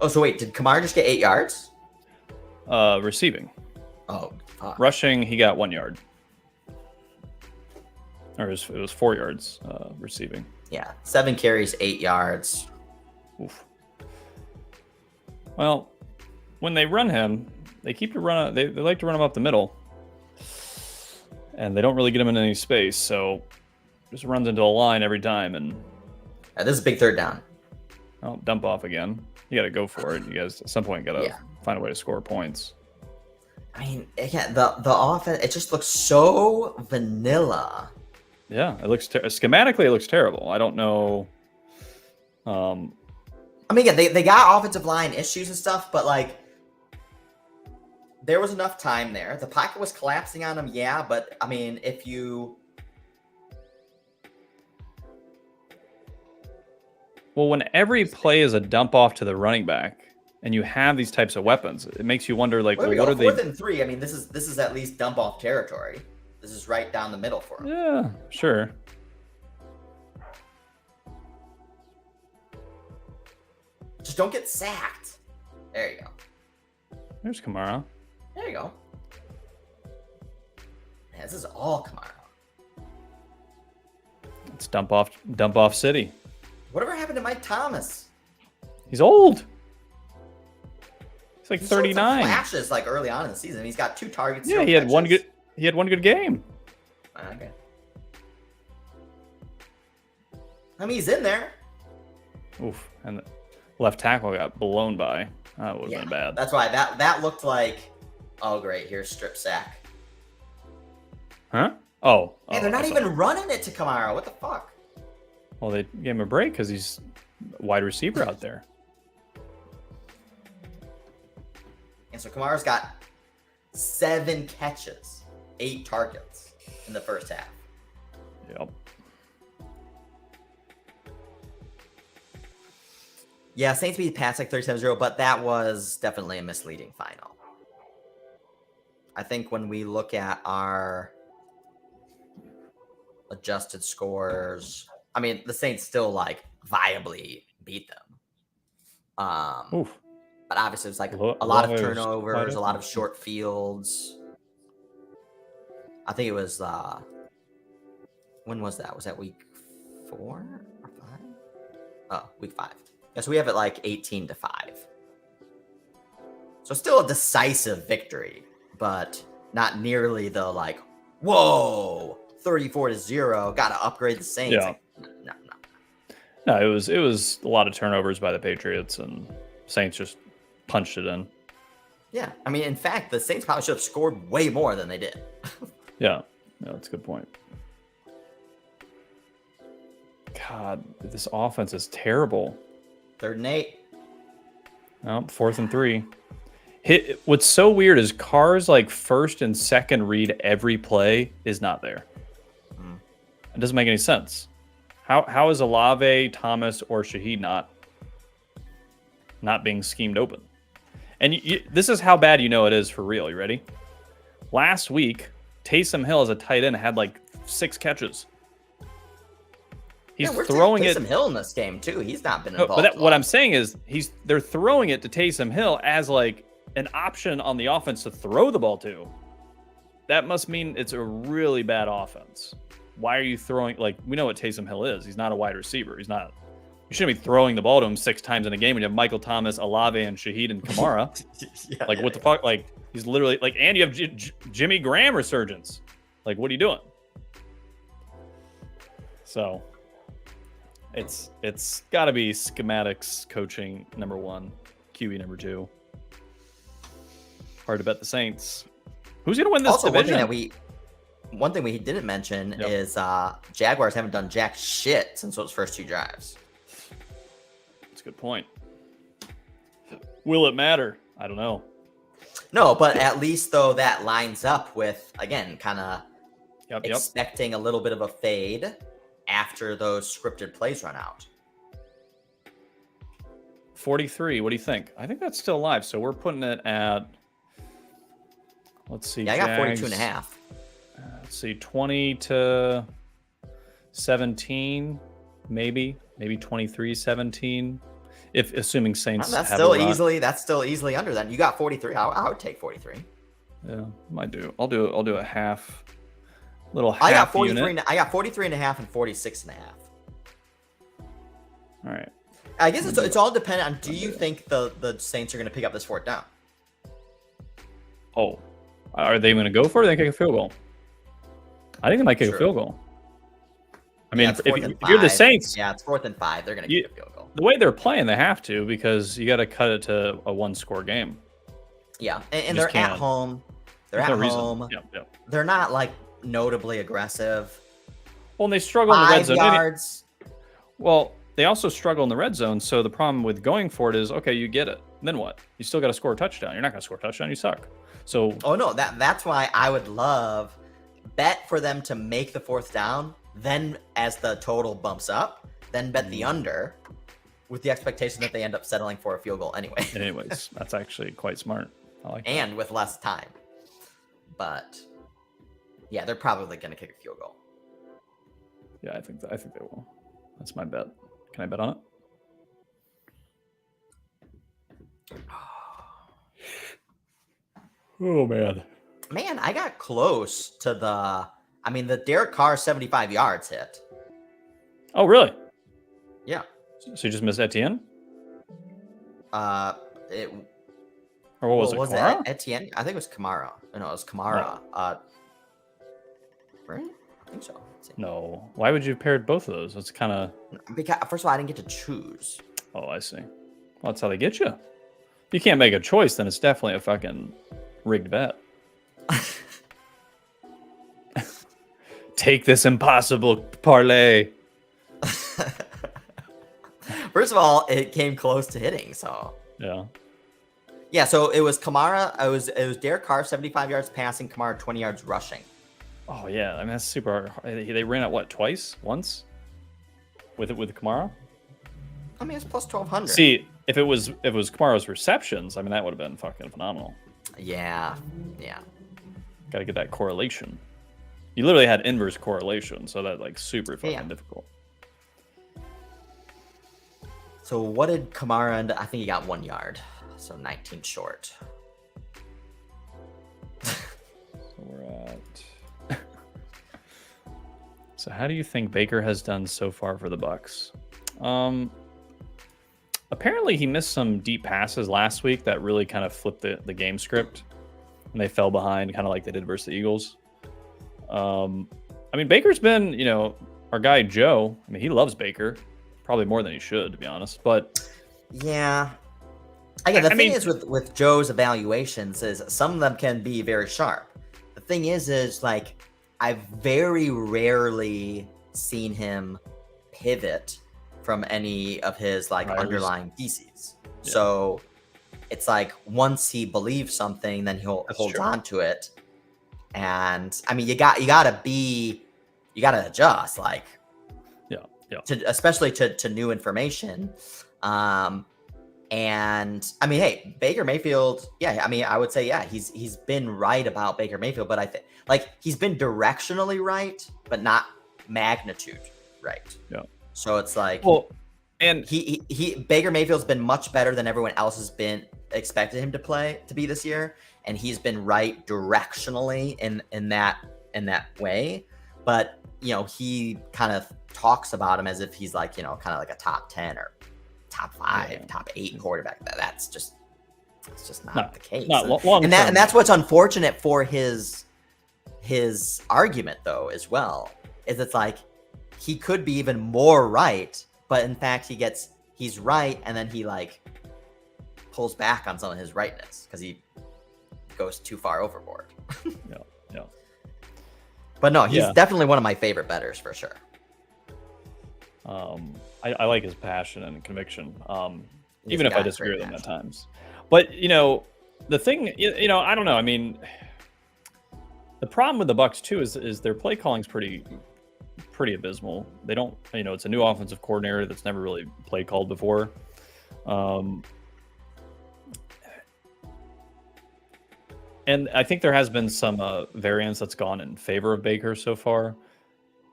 Oh, so wait, did Kamara just get 8 yards? Receiving. Oh, fuck. Rushing, he got 1 yard. Or it was 4 yards receiving. Yeah, 7 carries, 8 yards. Oof. Well, when they run him, they keep to run. They like to run him up the middle, and they don't really get him in any space. So just runs into a line every time. And this is a big 3rd down. Oh, dump off again. You got to go for it. You guys at some point got to find a way to score points. Again, the offense, it just looks so vanilla. Yeah, it looks schematically it looks terrible. I don't know. Again, they got offensive line issues and stuff, but like there was enough time there. The pocket was collapsing on him, but if you Well, when every play is a dump off to the running back, and you have these types of weapons, it makes you wonder, like, Well, well, what are they? 4th and 3. I mean, this is at least dump off territory. This is right down the middle for him. Yeah, sure. Just don't get sacked. There you go. There's Kamara. There you go. Man, this is all Kamara. It's dump off city. Whatever happened to Mike Thomas? He's old. He's like He showed some 39. flashes like early on in the season. He's got 2 targets. Yeah, no he had one catches. good game. Okay. I mean, he's in there. Oof, and the left tackle got blown by. That would have been bad. That's why that looked like, oh great, here's strip sack. Huh? Oh. And they're not even running it to Kamara. What the fuck? Well, they gave him a break because he's a wide receiver out there. And so Kamara's got 7 catches, 8 targets in the first half. Yep. Yeah, Saints beat Pats like 37-0, but that was definitely a misleading final. I think when we look at our adjusted scores, I mean, the Saints still like viably beat them. Oof. But obviously it was like a Well, lot of it was turnovers, quite a lot of short fields. I think it was when was that? Was that week 4 or 5? Oh, week 5. Yeah, so we have it like 18-5. So still a decisive victory, but not nearly the like, whoa, 34-0, got to upgrade the Saints. Yeah. Like, no. No, it was a lot of turnovers by the Patriots, and Saints just punched it in. Yeah, I mean, in fact, the Saints probably should have scored way more than they did. Yeah, that's a good point. God, this offense is terrible. 3rd and 8. Oh, 4th and 3. What's so weird is Carr's like first and second read every play is not there. It doesn't make any sense. How is Olave, Thomas, or Shaheed not being schemed open? And this is how bad you know it is for real. You ready? Last week, Taysom Hill as a tight end had like 6 catches. He's throwing it. Taysom Hill in this game too. He's not been No, involved. but what I'm saying is they're throwing it to Taysom Hill as like an option on the offense to throw the ball to. That must mean it's a really bad offense. Why are you throwing, like, we know what Taysom Hill is. He's not a wide receiver. You shouldn't be throwing the ball to him 6 times in a game when you have Michael Thomas, Olave, and Shaheed and Kamara. What the fuck? Like, he's literally, like, and you have Jimmy Graham resurgence. Like, what are you doing? So, it's got to be schematics coaching number 1, QE number 2. Hard to bet the Saints. Who's going to win this also, division? One thing we didn't mention is Jaguars haven't done jack shit since those first 2 drives. That's a good point. Will it matter? I don't know. No, but at least though that lines up with, again, kind of expecting a little bit of a fade after those scripted plays run out. 43. What do you think? I think that's still alive. So we're putting it at, let's see. Yeah, I got 42.5. Let's see, 20-17, maybe 23-17. If assuming Saints That's have still a run. still easily under that. You got 43. I would take 43. Yeah, might do. I'll do a half, little half I got 43. unit. I got 43.5 and 46.5. All right. I guess it's all dependent on, do you think the Saints are going to pick up this 4th down? Oh, are they going to go for it? They kick a field goal. I think they might kick a field goal. I mean, if you're the Saints, it's 4th and 5. They're going to kick a field goal. The way they're playing, they have to, because you got to cut it to a 1-score game. Yeah, and they're at home. They're at home. Yep. They're not like notably aggressive. Well, and they struggle in the red zone. 5 yards. Well, they also struggle in the red zone. So the problem with going for it is, okay, you get it. Then what? You still got to score a touchdown. You're not going to score a touchdown. You suck. So. Oh no, that's why I would love bet for them to make the 4th down. Then as the total bumps up, then bet the under. with the expectation that they end up settling for a field goal anyway. Anyways, that's actually quite smart. I like that. And with less time. But yeah, they're probably going to kick a field goal. Yeah, I think they will. That's my bet. Can I bet on it? Oh man. Man, I got close to the Derek Carr 75 yards hit. Oh, really? Yeah. So you just missed Etienne? Or what was it? Was Kamara? it Etienne? I think it was Kamara. No, it was Kamara. Right? I think so. Let's see. No. Why would you have paired both of those? It's kind of. Because first of all, I didn't get to choose. Oh, I see. Well, that's how they get you. If you can't make a choice, then it's definitely a fucking rigged bet. Take this impossible parlay. First of all, it came close to hitting, so Yeah. yeah. So it was Kamara. It was Derek Carr 75 yards passing, Kamara 20 yards rushing. Oh yeah, I mean that's super hard. They ran it what, twice? Once? With Kamara? I mean, it's plus 1,200. See, if it was Kamara's receptions, I mean that would have been fucking phenomenal. Yeah. Got to get that correlation. You literally had inverse correlation, so that like super fucking difficult. So what did Kamara end? I think he got 1 yard, so 19 short. So we're at. So how do you think Baker has done so far for the Bucks? Apparently he missed some deep passes last week that really kind of flipped the game script, and they fell behind, kind of like they did versus the Eagles. I mean, Baker's been, our guy Joe. I mean, he loves Baker, probably more than he should, to be honest. But yeah, again, the thing is with Joe's evaluations is some of them can be very sharp. The thing is like I've very rarely seen him pivot from any of his like underlying theses. Yeah. So it's like once he believes something, then he'll hold on to it. And I mean, you gotta adjust, like, especially to new information. And I mean, hey, Baker Mayfield, yeah, I mean, I would say, yeah, he's been right about Baker Mayfield, but I think like he's been directionally right, but not magnitude right. Yeah. So it's like, well, and he Baker Mayfield's been much better than everyone else has been expected him to be this year, and he's been right directionally in that way. But he kind of talks about him as if he's like kind of like a top 10 or top 5, top 8 quarterback. It's just not the case. And that's what's unfortunate for his argument though as well, is it's like he could be even more right, but in fact he's right, and then he like pulls back on some of his rightness because he goes too far overboard. Yeah. But no, he's definitely one of my favorite bettors for sure. I like his passion and conviction, even if I disagree with him at times. But the thing, I don't know. I mean, the problem with the Bucks too is their play calling's pretty abysmal. They don't, it's a new offensive coordinator that's never really play called before. And I think there has been some variance that's gone in favor of Baker so far.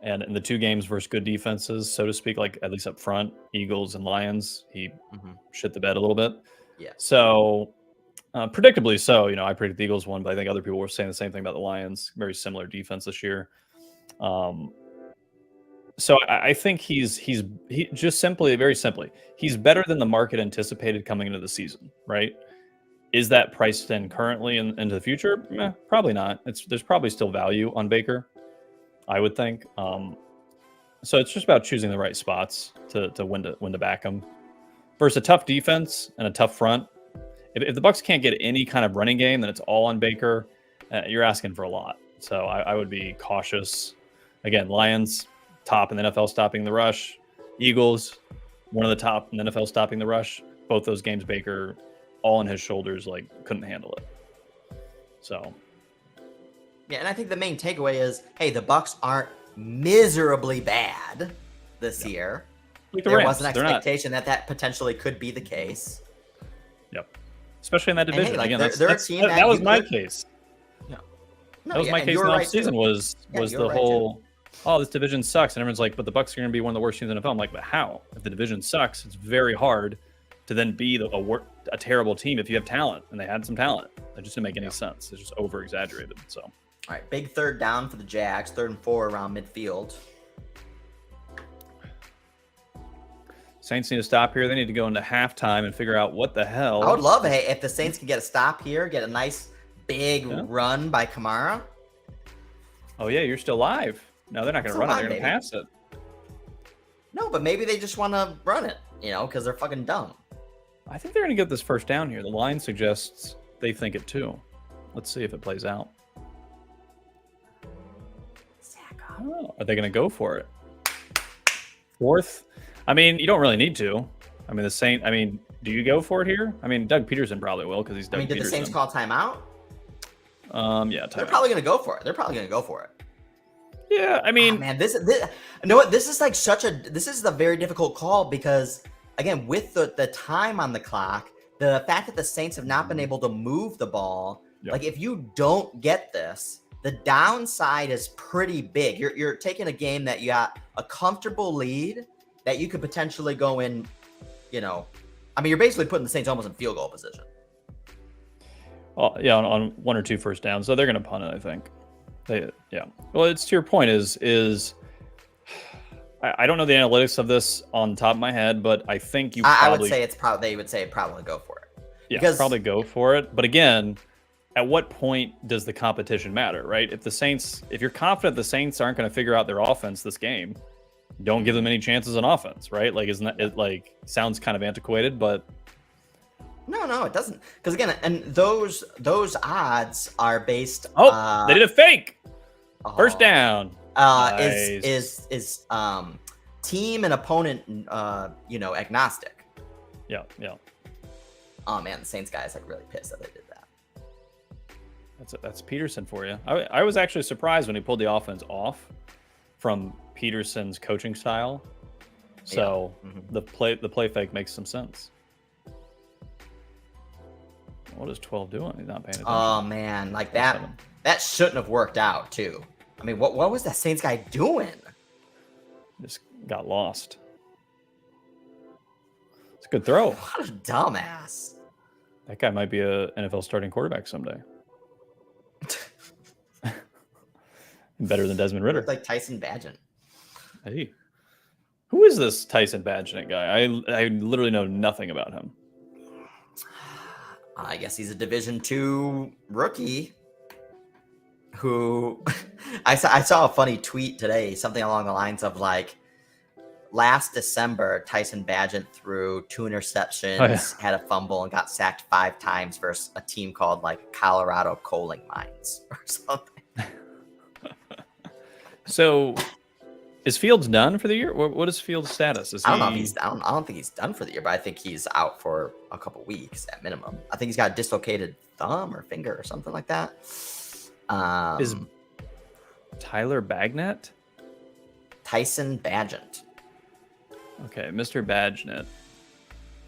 And in the 2 games versus good defenses, so to speak, like at least up front, Eagles and Lions, he shit the bed a little bit. Yeah. So predictably so, I predicted the Eagles won, but I think other people were saying the same thing about the Lions. Very similar defense this year. So I think he just very simply, he's better than the market anticipated coming into the season, right? Is that priced in currently into the future? Probably not. There's probably still value on Baker, I would think. So it's just about choosing the right spots to when to back him. Versus a tough defense and a tough front. If the Bucks can't get any kind of running game, then it's all on Baker. You're asking for a lot. So I would be cautious. Again, Lions, top in the NFL stopping the rush. Eagles, one of the top in the NFL stopping the rush. Both those games, Baker, all on his shoulders, like couldn't handle it. So yeah, and I think the main takeaway is, hey, the Bucks aren't miserably bad this year. Like the there Rams. was an They're not. expectation that potentially could be the case. Yep. Especially in that And division. hey, like, Again, they're a team that was you my could- case. No, That was yeah, my and case you in were the right, offseason too. was Yeah, you the were right, whole, oh, this division sucks. And everyone's like, but the Bucs are going to be one of the worst teams in the NFL. I'm like, but how? If the division sucks, it's very hard to then be a terrible team if you have talent. And they had some talent. It just didn't make any sense. It's just over-exaggerated. So, All right, big third down for the Jags. 3rd and 4 around midfield. Saints need to stop here. They need to go into halftime and figure out what the hell. I would love if the Saints could get a stop here, get a nice big run by Kamara. Oh, yeah, you're still live. No, they're not going to run it. They're going to pass it. No, but maybe they just want to run it, because they're fucking dumb. I think they're going to get this first down here. The line suggests they think it too. Let's see if it plays out. Oh, are they going to go for it? 4th? I mean, you don't really need to. I mean, do you go for it here? I mean, Doug Peterson probably will because he's Doug Peterson. Did the Saints call timeout? Yeah, They're probably going to go for it. Yeah, I mean, man, this you know what? This is like this is a very difficult call because again, with the time on the clock, the fact that the Saints have not been able to move the ball, like if you don't get this, the downside is pretty big. You're taking a game that you got a comfortable lead that you could potentially go in, you're basically putting the Saints almost in field goal position. Oh, yeah, on 1 or 2 first downs. So they're going to punt it, I think. Well, it's to your point is I don't know the analytics of this on top of my head, but I think I would say they would say probably go for it. Yeah, probably go for it. But again, at what point does the competition matter, right? If you're confident the Saints aren't going to figure out their offense this game, don't give them any chances on offense, right? Like, isn't that it? Like, sounds kind of antiquated, but no, it doesn't. Because again, and those odds are based. They did a fake. First down. Nice. Is team and opponent agnostic. Yeah. Oh man, the Saints guy is like really pissed that they did that. That's Peterson for you. I was actually surprised when he pulled the offense off from Peterson's coaching style. So the play fake makes some sense. What is 12 doing? He's not paying attention. Oh man, like that shouldn't have worked out too. I mean, what was that Saints guy doing? Just got lost. It's a good throw. What a dumbass. That guy might be a NFL starting quarterback someday. Better than Desmond Ritter. Like Tyson Bagent. Hey. Who is this Tyson Bagent guy? I literally know nothing about him. I guess he's a Division II rookie who I saw a funny tweet today, something along the lines of like, last December, Tyson Bagent threw 2 interceptions, had a fumble, and got sacked 5 times versus a team called like Colorado Coaling Mines or something. So, is Fields done for the year? What is Fields' status? I don't know if he's. I don't think he's done for the year, but I think he's out for a couple weeks at minimum. I think he's got a dislocated thumb or finger or something like that. Is Tyler Bagnet? Tyson Bagent. Okay, Mr. Bagnet.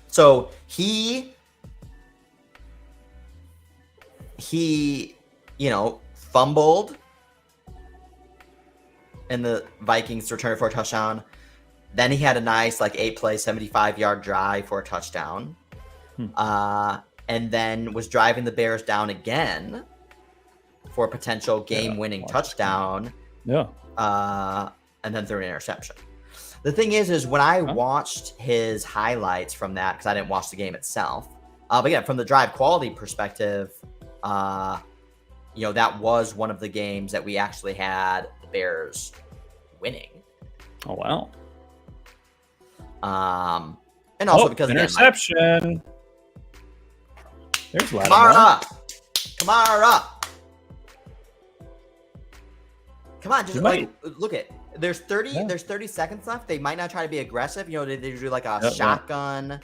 So he fumbled in the Vikings return for a touchdown. Then he had a nice 8-play, 75-yard drive for a touchdown. And then was driving the Bears down again for a potential game-winning touchdown. Yeah. And then threw an interception. The thing is when I watched his highlights from that, because I didn't watch the game itself, but again, from the drive quality perspective, that was one of the games that we actually had the Bears winning. Oh, wow. And also because interception. There's Kamara. Come on, just look at. There's 30 seconds left. They might not try to be aggressive. They do like a shotgun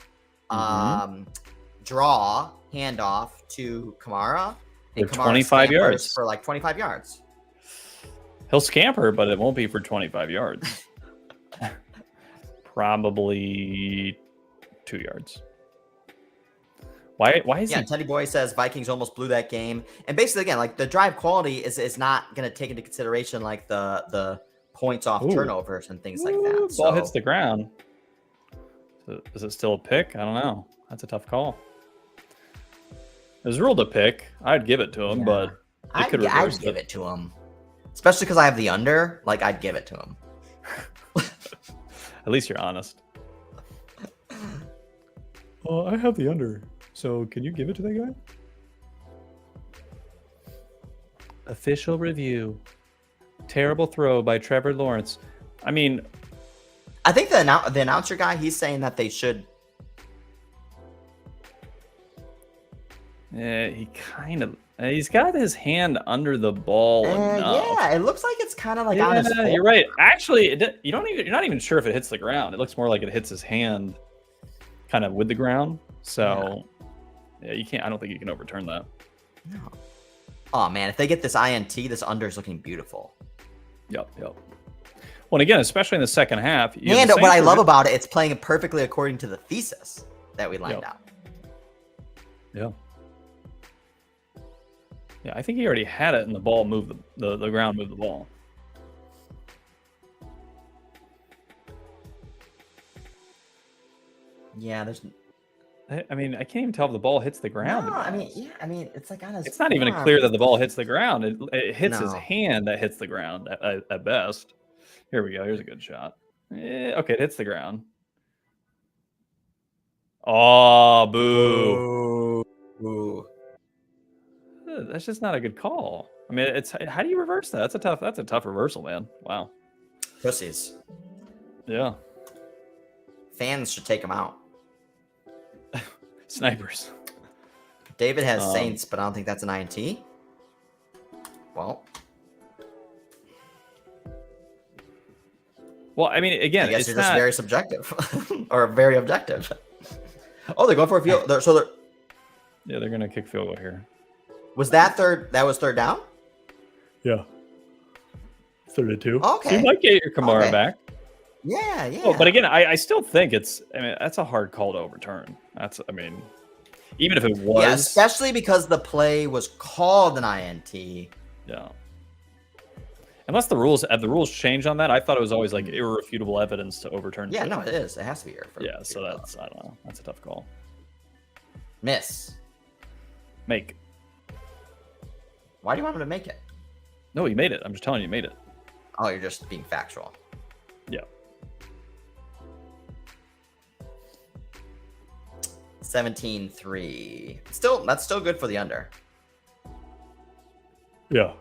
draw handoff to Kamara. And Kamara 25 yards for 25 yards. He'll scamper, but it won't be for 25 yards. probably 2 yards. Why is Yeah, he? Teddy Boy says Vikings almost blew that game. And basically, again, like the drive quality is not going to take into consideration like the points off Ooh. turnovers and things like Ooh, that. ball So hits the ground. So is it still a pick? I don't know. That's a tough call. It was ruled a pick. I'd give it to him, Yeah. but I'd reverse give it to him, especially because I have the under. Like I'd give it to him. At least you're honest. Well, I have the under. So can you give it to that guy? Official review. Terrible throw by Trevor Lawrence. I mean, I think the announcer guy, he's saying that they should. he kind of he's got his hand under the ball enough. Yeah, it looks like it's kind of like on his Yeah, you're right. Actually, you're not even sure if it hits the ground. It looks more like it hits his hand, kind of with the ground. So, yeah, you can't. I don't think you can overturn that. No. Oh man, if they get this INT, this under is looking beautiful. Yep. Well, and again, especially in the second half. And what I love about it, it's playing perfectly according to the thesis that we lined out. Yeah. Yeah, I think he already had it, and the ball moved the ground moved the ball. Yeah, there's. I mean, I can't even tell if the ball hits the ground. No, I mean, yeah, I mean, it's like on his. It's not even clear that the ball hits the ground. It hits his No. hand that hits the ground at best. Here we go. Here's a good shot. Okay, it hits the ground. Oh, boo! Ooh. That's just not a good call. I mean, it's how do you reverse that? That's a tough reversal, man. Wow. Pussies. Yeah. Fans should take them out. Snipers. David has Saints, but I don't think that's an INT. Well, I mean, again, I guess it's you're not just very subjective or very objective. Oh, they're going for a field. Yeah, they're gonna kick field goal here. Was that third? That was third down. Yeah. 32. Okay. So you might get your Kamara back. Yeah. Oh, but again, I still think I mean, that's a hard call to overturn. I mean, even if it was. Yeah, especially because the play was called an INT. Yeah. Unless the rules change on that, I thought it was always like irrefutable evidence to overturn. Yeah, no, it is. It has to be irrefutable. Yeah, so that's, I don't know. That's a tough call. Miss. Make. Why do you want him to make it? No, you made it. I'm just telling you, you made it. Oh, you're just being factual. Yeah. 17-3. That's still good for the under. Yeah.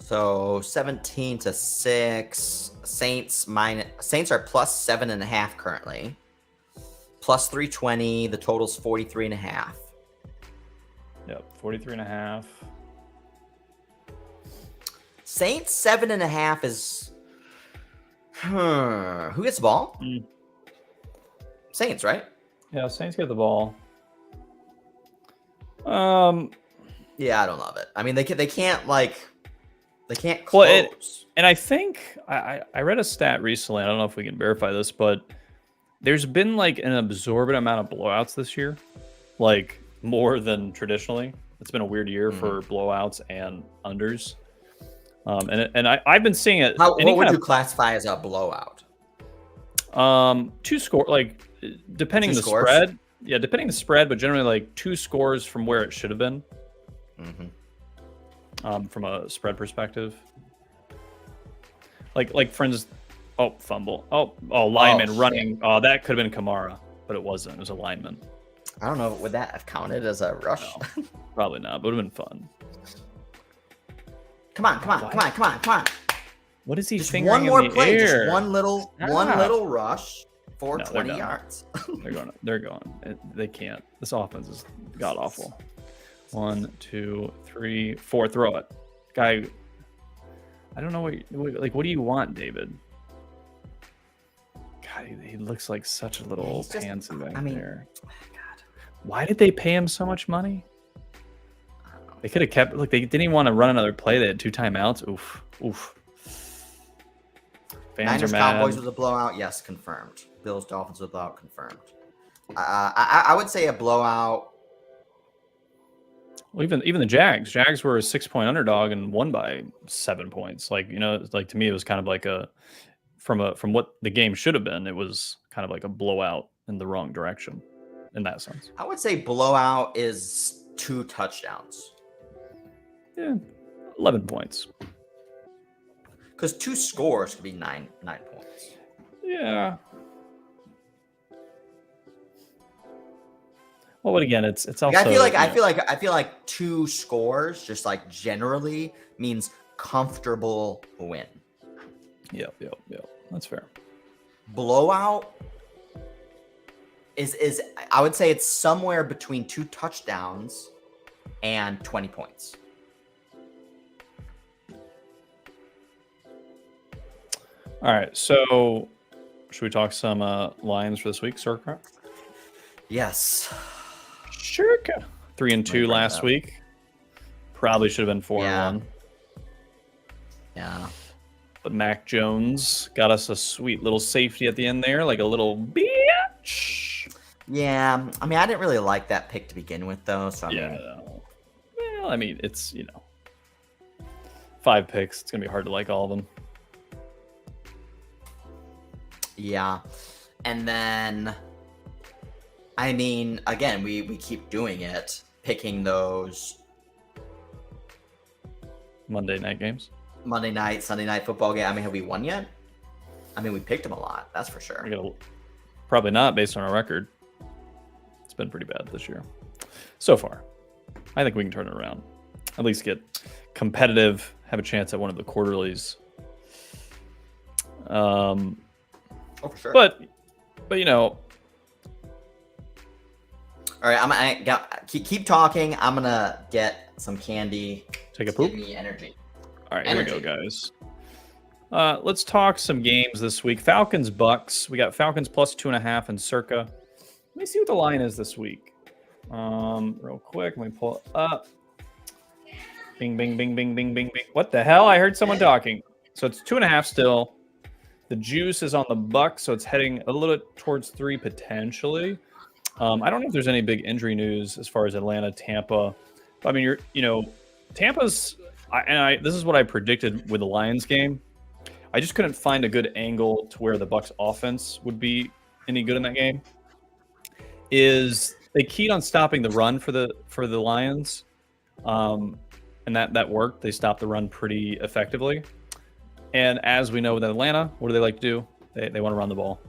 So 17-6. Saints are plus 7.5 currently. Plus 320. The total's 43.5. Yep, 43.5. Saints 7.5 is. Who gets the ball? Saints, right? Yeah, Saints get the ball. Yeah, I don't love it. I mean, they can't close. And I think I read a stat recently. I don't know if we can verify this, but there's been like an absorbent amount of blowouts this year, like more than traditionally. It's been a weird year for blowouts and unders. And I've been seeing it. What would you classify as a blowout? Two score, like depending the spread. Yeah, depending the spread, but generally like 2 scores from where it should have been. From a spread perspective. Like for instance, fumble. Lineman running. That could have been Kamara, but it wasn't. It was a lineman. I don't know. Would that have counted as a rush? No, probably not, but it would have been fun. Come on. What is he Just fingering one more in the play. air? Just one little rush for 20 yards. They're going. They can't. This offense is god awful. 1, 2, 3, 4. Throw it, guy. I don't know what do you want, David? God, he looks like such a little pansy back there. God. Why did they pay him so much money? They could have kept. Look, they didn't even want to run another play. They had 2 timeouts. Oof. Fans Niners are mad. Cowboys was a blowout. Yes, confirmed. Bills Dolphins was a blowout. Confirmed. I would say a blowout. Well, even the Jags. Jags were a 6-point underdog and won by 7 points. Like, to me, it was kind of like from what the game should have been. It was kind of like a blowout in the wrong direction, in that sense. I would say blowout is 2 touchdowns. Yeah, 11 points. Because 2 scores could be 9 points. Yeah. Well, but again, it's also. I feel like 2 scores just like generally means comfortable win. Yep. That's fair. Blowout is I would say it's somewhere between 2 touchdowns and 20 points. All right, so should we talk some Lions for this week, Circa? Yes. Circa. 3-2 last week. Probably should have been 4-1. Yeah. But Mac Jones got us a sweet little safety at the end there, like a little bitch. Yeah, I mean, I didn't really like that pick to begin with, though. So I mean, well, I mean, it's 5 picks. It's gonna be hard to like all of them. Yeah, and then, I mean, again, we keep doing it, picking those Monday night games. Monday night, Sunday night football game. I mean, have we won yet? I mean, we picked them a lot. That's for sure. Probably not based on our record. It's been pretty bad this year so far. I think we can turn it around. At least get competitive, have a chance at one of the quarterlies. Oh, for sure. But all right, keep talking. I'm gonna get some candy. Take a poop. Give me energy. All right, here we go, guys. Let's talk some games this week. Falcons Bucks. We got Falcons plus 2.5 and Circa. Let me see what the line is this week. Real quick, let me pull it up. Bing, bing, bing, bing, bing, bing, bing. What the hell? I heard someone talking. So it's 2.5 still. The juice is on the Bucks, so it's heading a little bit towards 3 potentially. I don't know if there's any big injury news as far as Atlanta, Tampa. I mean, Tampa's. This is what I predicted with the Lions game. I just couldn't find a good angle to where the Bucks offense would be any good in that game. Is they keyed on stopping the run for the Lions, and that worked. They stopped the run pretty effectively. And as we know with Atlanta, what do they like to do? They want to run the ball.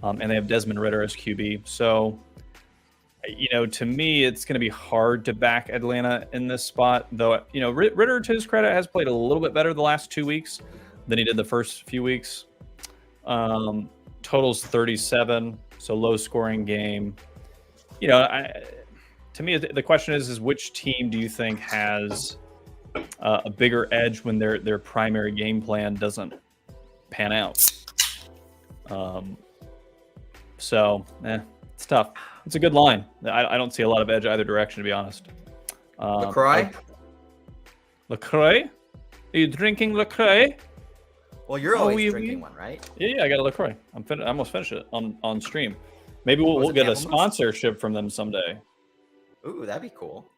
And they have Desmond Ridder as QB. So, to me, it's going to be hard to back Atlanta in this spot. Though, Ridder, to his credit, has played a little bit better the last 2 weeks than he did the first few weeks. Totals 37, so low-scoring game. To me, the question is which team do you think has a bigger edge when their primary game plan doesn't pan out? It's tough. It's a good line. I don't see a lot of edge either direction, to be honest. LaCroix? LaCroix? Are you drinking LaCroix? Well, you're always drinking one, right? Yeah, I got a LaCroix. I almost finished it on stream. Maybe we'll get a sponsorship from them someday. Ooh, that'd be cool.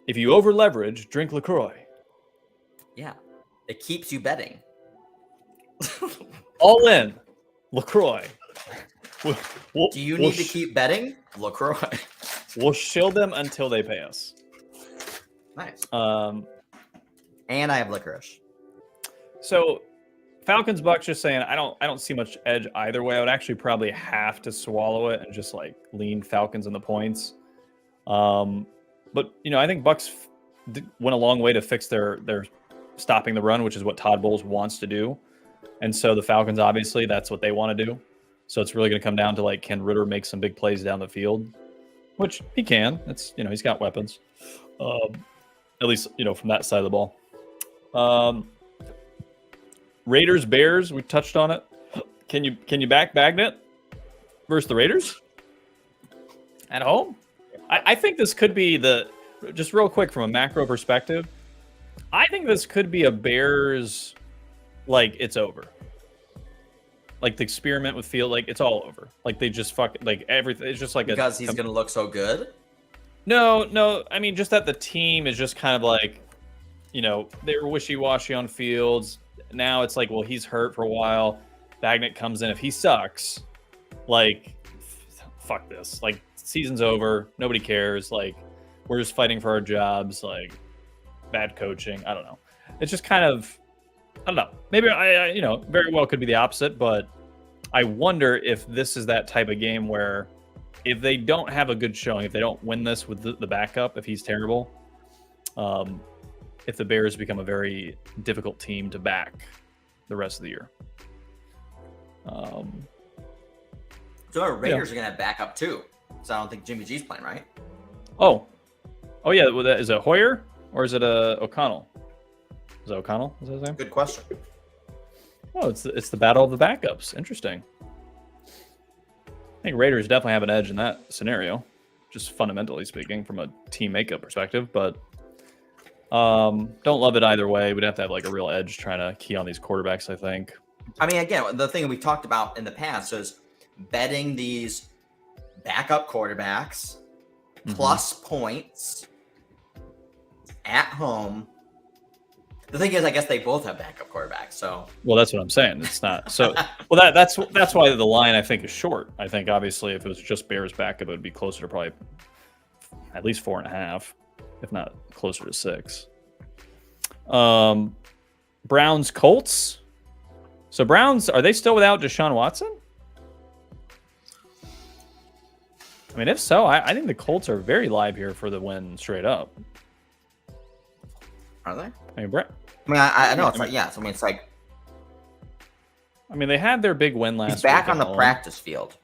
If you over leverage, drink LaCroix. Yeah, it keeps you betting. All in, LaCroix. Do you need to keep betting? LaCroix. We'll shield them until they pay us. Nice. And I have licorice. So, Falcons Bucks, just saying, I don't see much edge either way. I would actually probably have to swallow it and just lean Falcons in the points. But I think Bucks went a long way to fix their stopping the run, which is what Todd Bowles wants to do. And so the Falcons, obviously, that's what they want to do. So it's really going to come down to can Ridder make some big plays down the field, which he can. It's he's got weapons, at least from that side of the ball. Raiders, Bears, we touched on it. Can you back Bagnet versus the Raiders at home? I think this could be just real quick from a macro perspective. I think this could be a Bears, like it's over. Like the experiment with Field, like it's all over. Like they just like everything. It's just like because he's gonna look so good. No. I mean, just that the team is just kind of like, they were wishy-washy on Fields. Now it's like, well, he's hurt for a while. Bagnet comes in. If he sucks, like, fuck this. Like, season's over. Nobody cares. Like, we're just fighting for our jobs. Like, bad coaching. I don't know. It's just kind of, I don't know. Maybe I very well could be the opposite, but I wonder if this is that type of game where if they don't have a good showing, if they don't win this with the backup, if he's terrible, if the Bears become a very difficult team to back the rest of the year. So our Raiders are going to have backup too. So I don't think Jimmy G's playing, right? Oh yeah. Well, is it Hoyer or is it O'Connell? Is it O'Connell? Is that his name? Good question. Oh, it's the battle of the backups. Interesting. I think Raiders definitely have an edge in that scenario, just fundamentally speaking from a team makeup perspective. But don't love it either way. We'd have to have like a real edge trying to key on these quarterbacks, I think. I mean, again, the thing we talked about in the past is betting these backup quarterbacks plus points at home. The thing is, I guess they both have backup quarterbacks. So, well, that's what I'm saying. It's not so. Well, that's why the line I think is short. I think obviously if it was just Bears backup, it would be closer to probably at least 4.5, if not closer to 6. Browns Colts. So Browns, are they still without Deshaun Watson? I mean, if so, I think the Colts are very live here for the win straight up. Are they? I mean, I know it's like, yeah. So I mean, it's like, I mean, they had their big win last week. He's back on the practice field.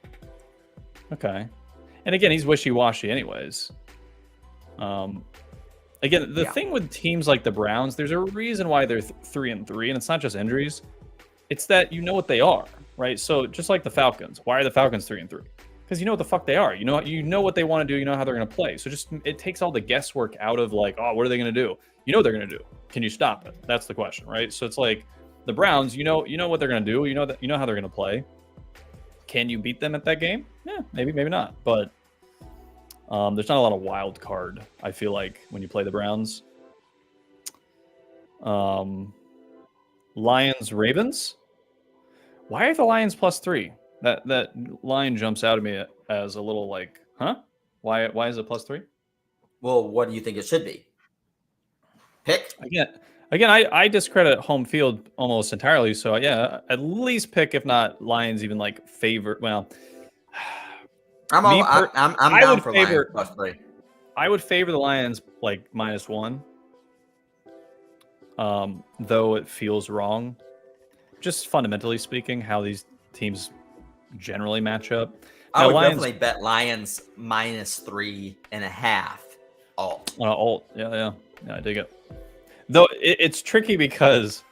Okay. And again, he's wishy-washy anyways. Again, the thing with teams like the Browns, there's a reason why they're 3-3, and it's not just injuries. It's that you know what they are, right? So just like the Falcons, why are the Falcons 3-3? Because you know what the fuck they are. You know what they want to do. You know how they're going to play. So just it takes all the guesswork out of like, oh, what are they going to do? You know what they're going to do. Can you stop it? That's the question, right? So it's like the Browns. You know what they're going to do. You know how they're going to play. Can you beat them at that game? Yeah, maybe not. But there's not a lot of wild card, I feel like, when you play the Browns. Lions Ravens. Why are the Lions +3? That line jumps out at me as a little like, huh? Why is it +3? Well, what do you think it should be? Pick? Again, I discredit home field almost entirely. So yeah, at least pick, if not Lions, even like favorite. Well, I'm down for Lions +3. I would favor the Lions like -1. Though it feels wrong, just fundamentally speaking, how these teams generally match up. I would definitely bet Lions -3.5 alt. Alt, yeah, I dig it. Though it's tricky because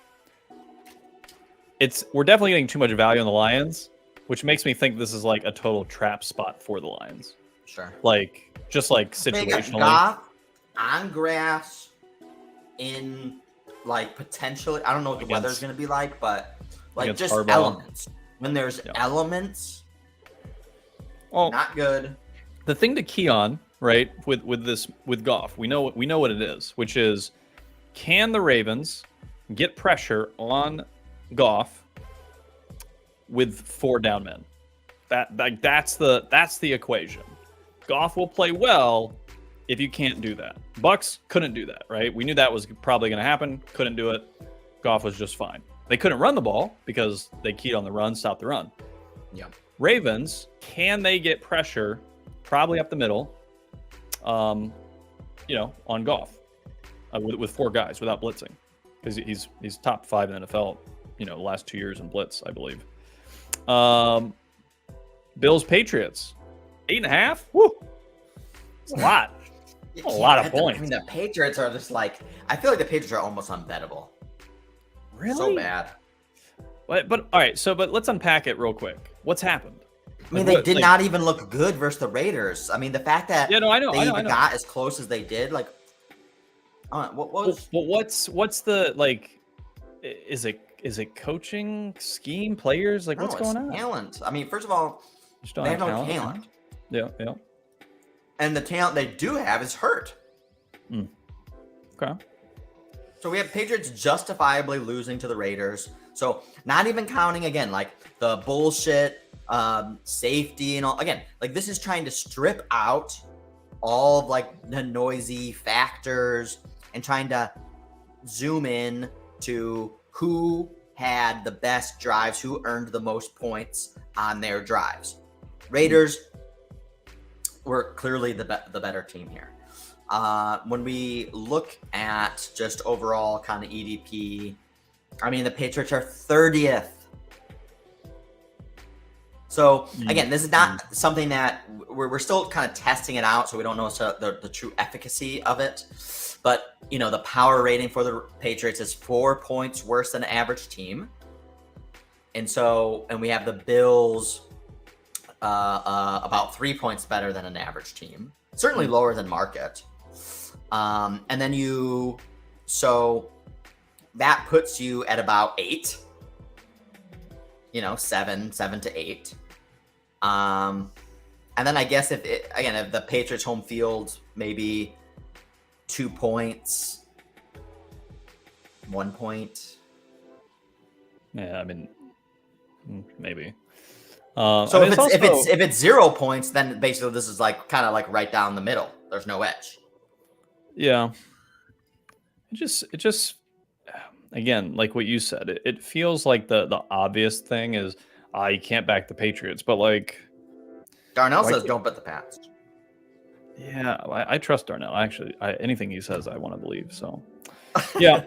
we're definitely getting too much value on the Lions, which makes me think this is like a total trap spot for the Lions. Sure. Like just like situationally. Goff on grass in like potentially, I don't know what the weather's going to be like, but like just Harbaugh. Elements. When there's elements, not good. The thing to key on, right, with Goff, we know what it is, which is, can the Ravens get pressure on Goff with 4 down men? That's the equation. Goff will play well if you can't do that. Bucks couldn't do that, right? We knew that was probably going to happen. Couldn't do it. Goff was just fine. They couldn't run the ball because they keyed on the run, stopped the run. Yeah. Ravens, can they get pressure, probably up the middle, on Goff with 4 guys without blitzing, because he's top 5 in the NFL, the last 2 years in blitz, I believe. Bills Patriots, 8.5. Woo, it's a lot. A lot of points. I mean, the Patriots are just like, I feel like the Patriots are almost unbettable. Really? So bad. But all right, but let's unpack it real quick. What's happened? I mean, they did not even look good versus the Raiders. I mean, the fact that they even got as close as they did, like, what was? But what's the like? Is it coaching scheme, players? Like, what's going on? Talent. I mean, first of all, they have no talent. Yeah. And the talent they do have is hurt. Okay. So we have Patriots justifiably losing to the Raiders. So not even counting again, like the bullshit, safety and all. Again, like this is trying to strip out all of like the noisy factors and trying to zoom in to who had the best drives, who earned the most points on their drives. Raiders were clearly the better team here. When we look at just overall kind of EDP, I mean, the Patriots are 30th. So again, this is not something that we're still kind of testing it out, so we don't know the true efficacy of it. But you know, the power rating for the Patriots is 4 points worse than an average team, and we have the Bills about 3 points better than an average team, certainly lower than market. And then so that puts you at about 8. You know, 7 to 8. And then I guess if the Patriots home field, maybe 2 points, 1 point. Yeah, I mean, maybe. So if it's 0 points, then basically this is like kind of like right down the middle. There's no edge. Yeah. It just again, like what you said, it feels like the obvious thing is you can't back the Patriots, but like Darnell says don't bet the Pats. Yeah, I trust Darnell. Actually, anything he says, I want to believe. So, yeah,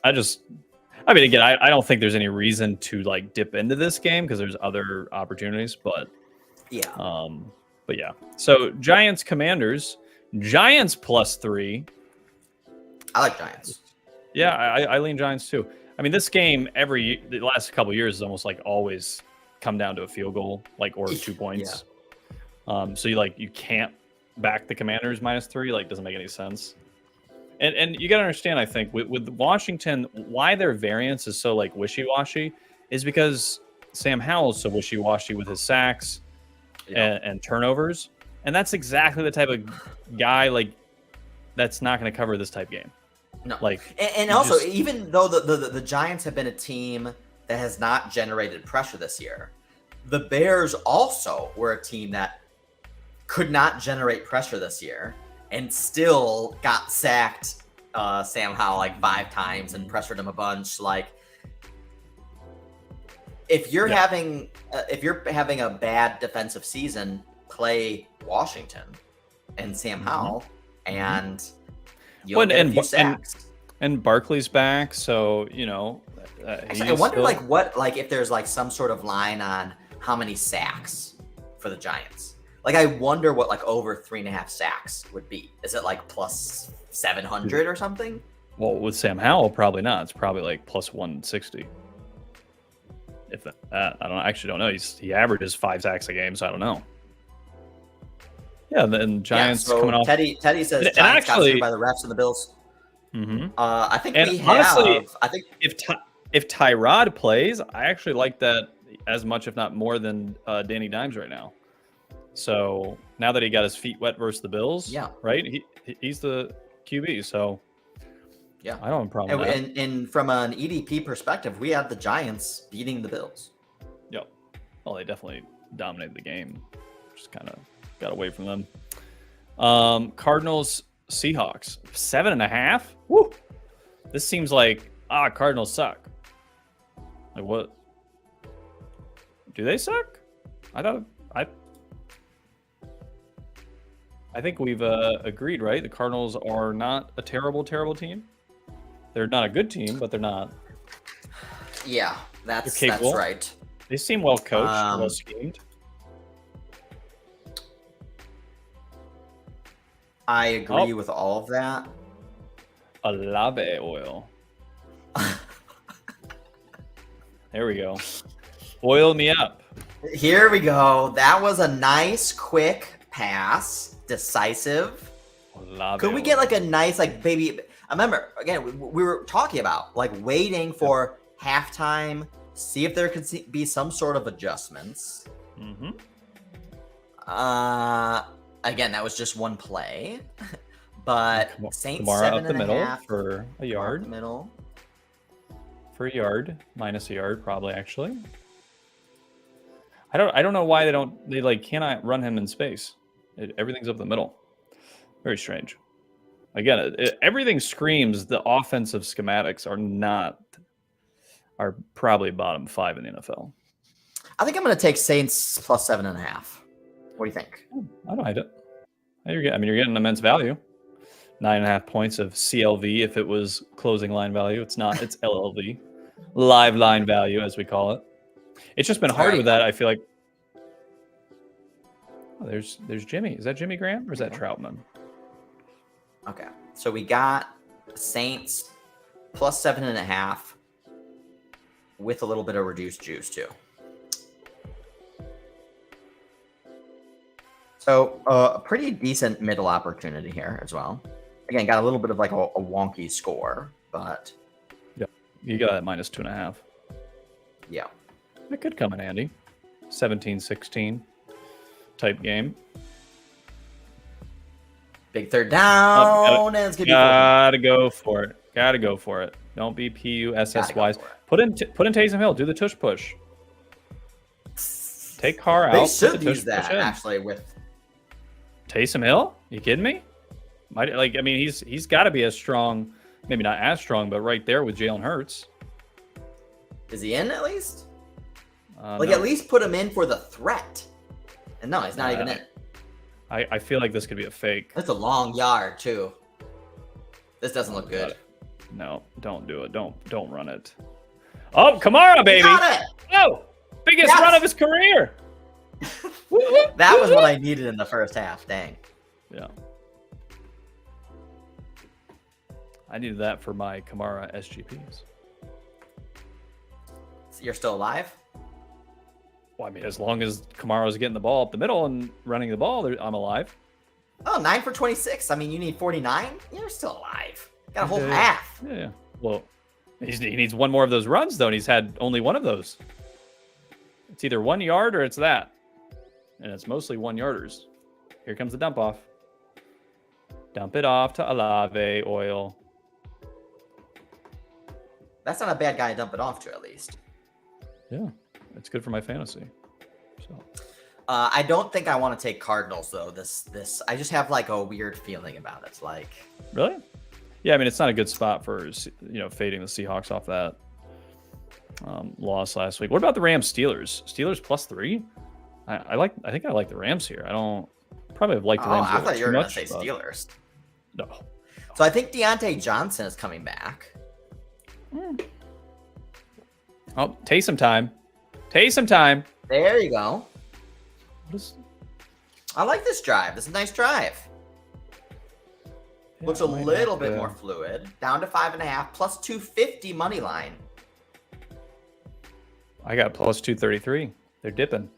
I mean, again, I don't think there's any reason to like dip into this game because there's other opportunities, but yeah. So Giants Commanders, Giants +3. I like Giants. Yeah, I lean Giants too. I mean, this game the last couple of years has almost like always come down to a field goal, like or 2 points. Yeah. So you can't back the Commanders -3, like doesn't make any sense. And you got to understand, I think, with Washington, why their variance is so like wishy-washy is because Sam Howell's so wishy-washy with his sacks and turnovers, and that's exactly the type of guy like that's not going to cover this type game. No, like and also even though the Giants have been a team that has not generated pressure this year, the Bears also were a team that could not generate pressure this year and still got sacked Sam Howell like 5 times and pressured him a bunch. Like if you're having a bad defensive season, play Washington and Sam Howell and you'll get a few sacks. And Barkley's back, so you know. Actually, I wonder if there's like some sort of line on how many sacks for the Giants. Like, I wonder what like over 3.5 sacks would be. Is it like plus 700 or something? Well, with Sam Howell, probably not. It's probably like plus 160. If that, I don't know. He averages 5 sacks a game, so I don't know. Yeah, then Giants coming off. Teddy says Giants got screwed by the refs and the Bills. Mm-hmm. I think honestly, I think if Tyrod plays, I actually like that as much, if not more, than Danny Dimes right now. So now that he got his feet wet versus the Bills, right? He's the QB, so yeah, I don't have a problem with that. And from an EDP perspective, we have the Giants beating the Bills. Yep. Well, they definitely dominated the game. Just kind of got away from them. Cardinals, Seahawks, 7.5. Woo! This seems like Cardinals suck. Like what? Do they suck? I think we've agreed, right? The Cardinals are not a terrible team. They're not a good team, but they're not. Yeah, that's right. They seem well coached, well schemed. I agree with all of that. Alave oil. There we go. Boil me up. Here we go. That was a nice, quick pass. Decisive. Could we get like a nice, like, baby? I remember, again, we were talking about like waiting for halftime, see if there could be some sort of adjustments. Mm-hmm. Again, that was just one play, but Saints Kamara 7.5 up the middle for a yard. Up the middle. For a yard, minus a yard, probably actually. I don't know why they like cannot run him in space. Everything's up the middle. Very strange. Again, everything screams the offensive schematics are probably bottom 5 in the NFL. I think I'm going to take Saints plus 7.5. What do you think? I don't hate it. You're getting immense value. 9.5 points of CLV if it was closing line value. It's not. It's LLV, live line value as we call it. It's just been hard with that. I feel like. Oh, there's Jimmy. Is that Jimmy Graham or is that Troutman? Okay, so we got Saints plus 7.5 with a little bit of reduced juice too. So a pretty decent middle opportunity here as well. Again, got a little bit of like a wonky score, but yeah, you got that minus 2.5. Yeah, it could come in handy. 17-16 type game. Big third down. Gotta go for it. Gotta go for it. Don't be PUSS-wise. Put in Taysom Hill. Do the tush push. Take Carr out. They should use that actually with Taysom Hill. You kidding me? He's got to be as strong. Maybe not as strong, but right there with Jalen Hurts. Is he in at least? No. At least put him in for the threat. And no, he's not even in. I feel like this could be a fake. That's a long yard too. This doesn't look good. No, don't do it. Don't run it. Oh, Kamara, baby! Got it! Oh, biggest run of his career. That was what I needed in the first half. Dang. Yeah. I needed that for my Kamara SGPs. So you're still alive? Well, as long as Kamara's getting the ball up the middle and running the ball, I'm alive. Oh, 9 for 26. I mean, you need 49. You're still alive. Got a whole half. Yeah. Well, he needs one more of those runs, though, and he's had only one of those. It's either 1 yard or it's that. And it's mostly 1-yarders. Here comes the dump off. Dump it off to Olave oil. That's not a bad guy to dump it off to, at least. Yeah. It's good for my fantasy. So I don't think I want to take Cardinals though. This I just have like a weird feeling about it. Like really? Yeah, it's not a good spot for fading the Seahawks off that loss last week. What about the Rams Steelers? Steelers +3. I think I like the Rams here. I don't probably have liked the Rams. I thought you were going to say but... Steelers. No. So I think Deontay Johnson is coming back. Oh, Taysom time. Taysom time. There you go. I like this drive. This is a nice drive. Yeah, looks a little bit more fluid. Down to 5.5 plus 250 money line. I got plus 233. They're dipping.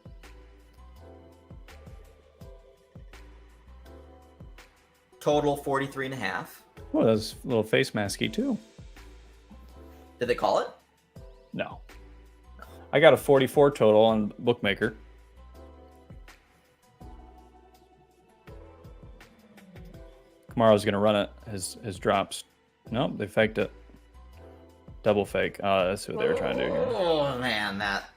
Total 43.5. Oh, that's a little face masky too. Did they call it? No. I got a 44 total on Bookmaker. Kamara's going to run it. His drops. Nope, they faked it. Double fake. Oh, that's what they were trying to do here. Oh, man, that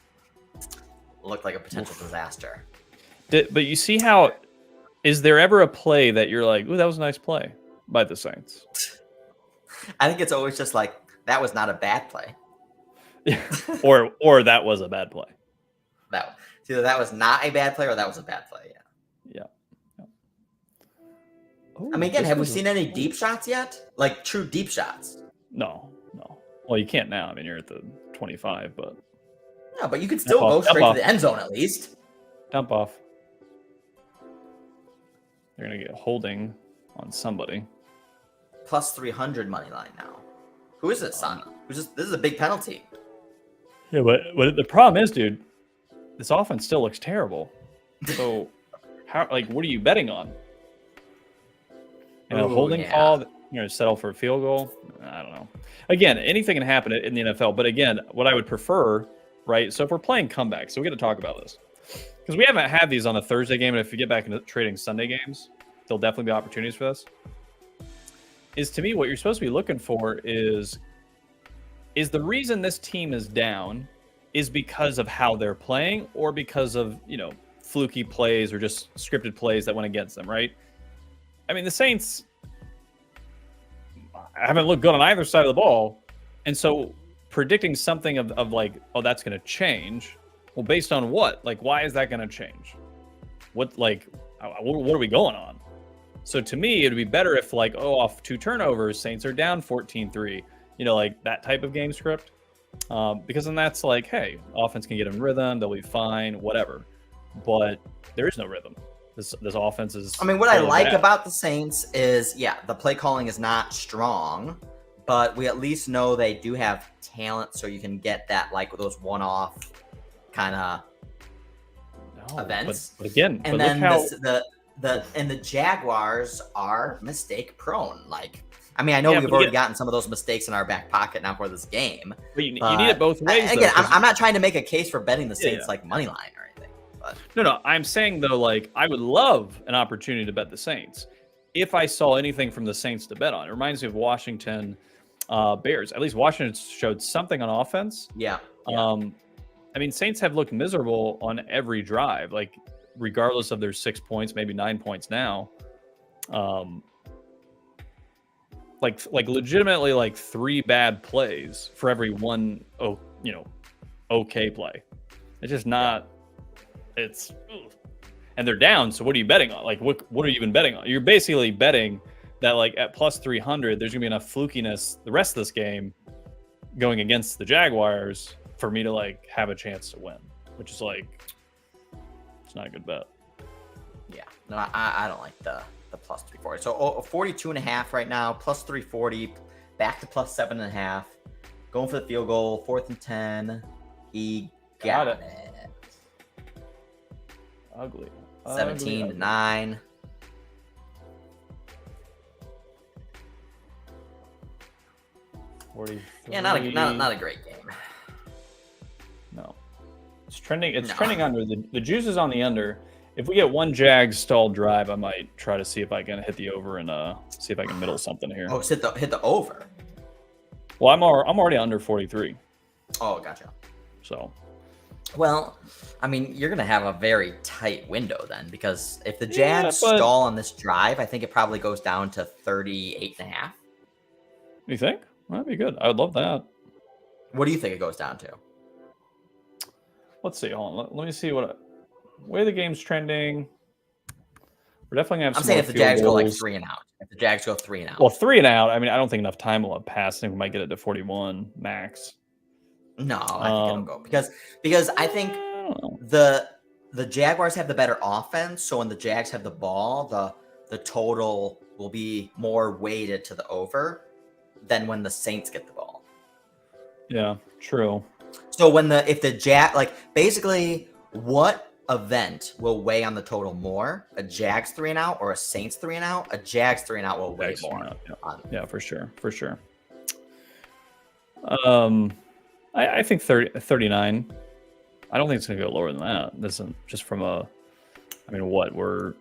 looked like a potential disaster. But you see how... Is there ever a play that you're like, ooh, that was a nice play by the Saints? I think it's always just like, that was not a bad play. or that was a bad play. Either that was not a bad play or that was a bad play. Yeah. Ooh, again, have we seen any deep shots yet? Like true deep shots? No. Well, you can't now. You're at the 25, but no, but you could still go straight to the end zone at least. Dump off. They're gonna get holding on somebody. Plus 300 money line now. Who is this, son? This is a big penalty. Yeah, but the problem is, dude, this offense still looks terrible. So, how what are you betting on? Holding call, settle for a field goal. I don't know. Again, anything can happen in the NFL. But again, what I would prefer, right? So if we're playing comebacks, so we got to talk about this because we haven't had these on a Thursday game, and if you get back into trading Sunday games, there'll definitely be opportunities for this. Is to me what you're supposed to be looking for is the reason this team is down is because of how they're playing or because of fluky plays or just scripted plays that went against them, right? I mean, the Saints haven't looked good on either side of the ball. And so predicting something of like, oh, that's going to change. Well, based on what? Like, why is that going to change? What are we going on? So to me, it'd be better if off 2 turnovers, Saints are down 14-3, like that type of game script. Because then that's like, hey, offense can get in rhythm. They'll be fine, whatever. But there is no rhythm. This offense is. I mean, what I like about the Saints is, the play calling is not strong, but we at least know they do have talent, so you can get that those one-off kind of events. But again, and then the Jaguars are mistake prone. I mean, I know we've already gotten some of those mistakes in our back pocket now for this game. But you need it both ways. Again, I'm not trying to make a case for betting the Saints money line or anything. But. No, I'm saying though, I would love an opportunity to bet the Saints if I saw anything from the Saints to bet on. It reminds me of Washington Bears. At least Washington showed something on offense. Yeah. I mean, Saints have looked miserable on every drive, regardless of their 6 points, maybe 9 points now. Legitimately 3 bad plays for every one okay play. It's just not. And they're down. So what are you betting on? What are you even betting on? You're basically betting that at plus 300, there's gonna be enough flukiness the rest of this game going against the Jaguars for me to have a chance to win, which is it's not a good bet. Yeah, no, I don't like the plus 340. So 42.5 right now, plus 340, back to plus 7.5. Going for the field goal, 4th and 10. He got it. Ugly. 17-9. Yeah, not a great game. No, it's trending. It's trending under. The juice is on the under. If we get one Jags stalled drive, I might try to see if I can hit the over and see if I can middle something here. Oh, hit the over. Well, I'm already under 43. Oh, gotcha. So. Well, I mean, you're gonna have a very tight window then, because if the Jags stall on this drive, I think it probably goes down to 38.5. You think? That'd be good. I would love that. What do you think it goes down to? Let's see. Hold on. Let me see where the game's trending. We're definitely gonna have. I'm saying if the Jags go 3 and out. If the Jags go 3 and out. Well, 3 and out. I mean, I don't think enough time will have passed. I think we might get it to 41 max. No, I think it'll go because I think the Jaguars have the better offense. So when the Jags have the ball, the total will be more weighted to the over than when the Saints get the ball. Yeah, true. So basically, what event will weigh on the total more? A Jags 3 and out or a Saints 3 and out? A Jags 3 and out will weigh more. Yeah, for sure. I think 39. I don't think it's going to go lower than that. This isn't just from we're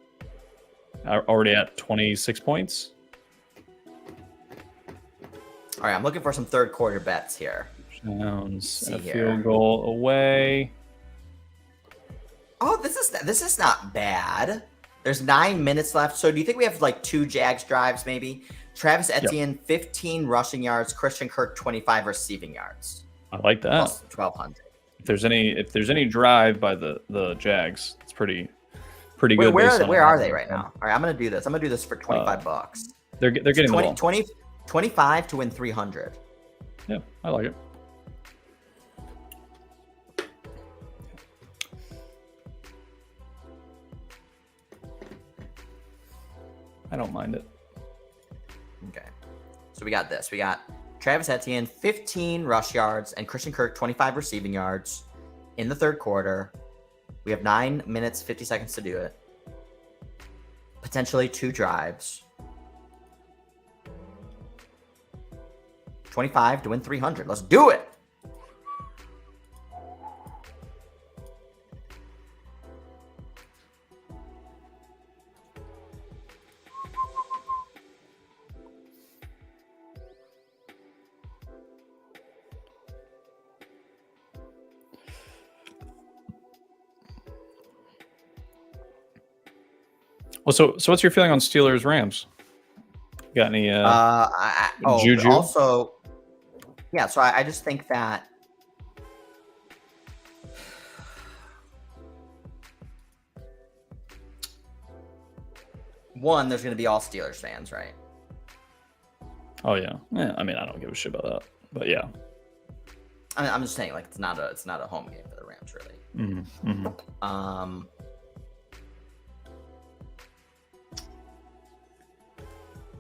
already at 26 points. All right, I'm looking for some third quarter bets here. Sounds a field goal away. Oh, this is not bad. There's 9 minutes left. So do you think we have 2 Jags drives maybe? Travis Etienne, 15 rushing yards. Christian Kirk, 25 receiving yards. I like that. Plus 1,200. If there's any drive by the Jags, it's pretty good. Where are they right now? All right, I'm gonna do this. I'm gonna do this for $25. They're getting 25 to win 300. Yeah, I like it. I don't mind it. Okay. So we got this. We got Travis Etienne, 15 rush yards, and Christian Kirk, 25 receiving yards in the third quarter. We have 9 minutes, 50 seconds to do it. Potentially 2 drives. 25 to win 300. Let's do it. Well, so what's your feeling on Steelers Rams? Got any juju? Also, yeah. So I just think that one, there's going to be all Steelers fans, right? Oh yeah. I mean, I don't give a shit about that, but yeah. I mean, I'm just saying, like, it's not a home game for the Rams, really. Mm-hmm. Mm-hmm.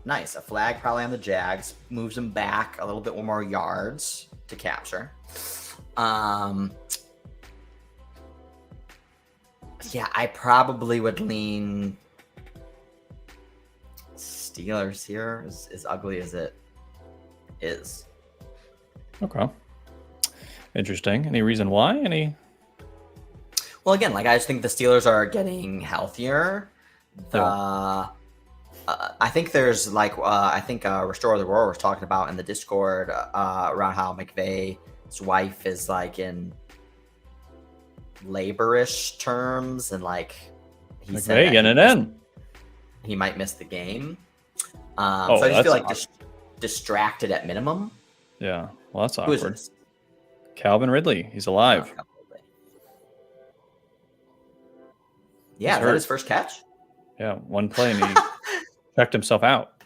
Nice. A flag probably on the Jags moves them back a little bit more yards to capture. Yeah, I probably would lean Steelers here, as ugly as it is. Okay. Interesting. Any reason why? Well, again, like, I just think the Steelers are getting healthier. I think there's like Restore the Roar was talking about in the Discord around how McVay's wife is like in laborish terms, and like he said he might miss the game. So I just feel like distracted at minimum. Yeah, well, that's Who is awkward. this? Calvin Ridley, he's alive. Yeah, is that his first catch? Yeah, one play and he checked himself out.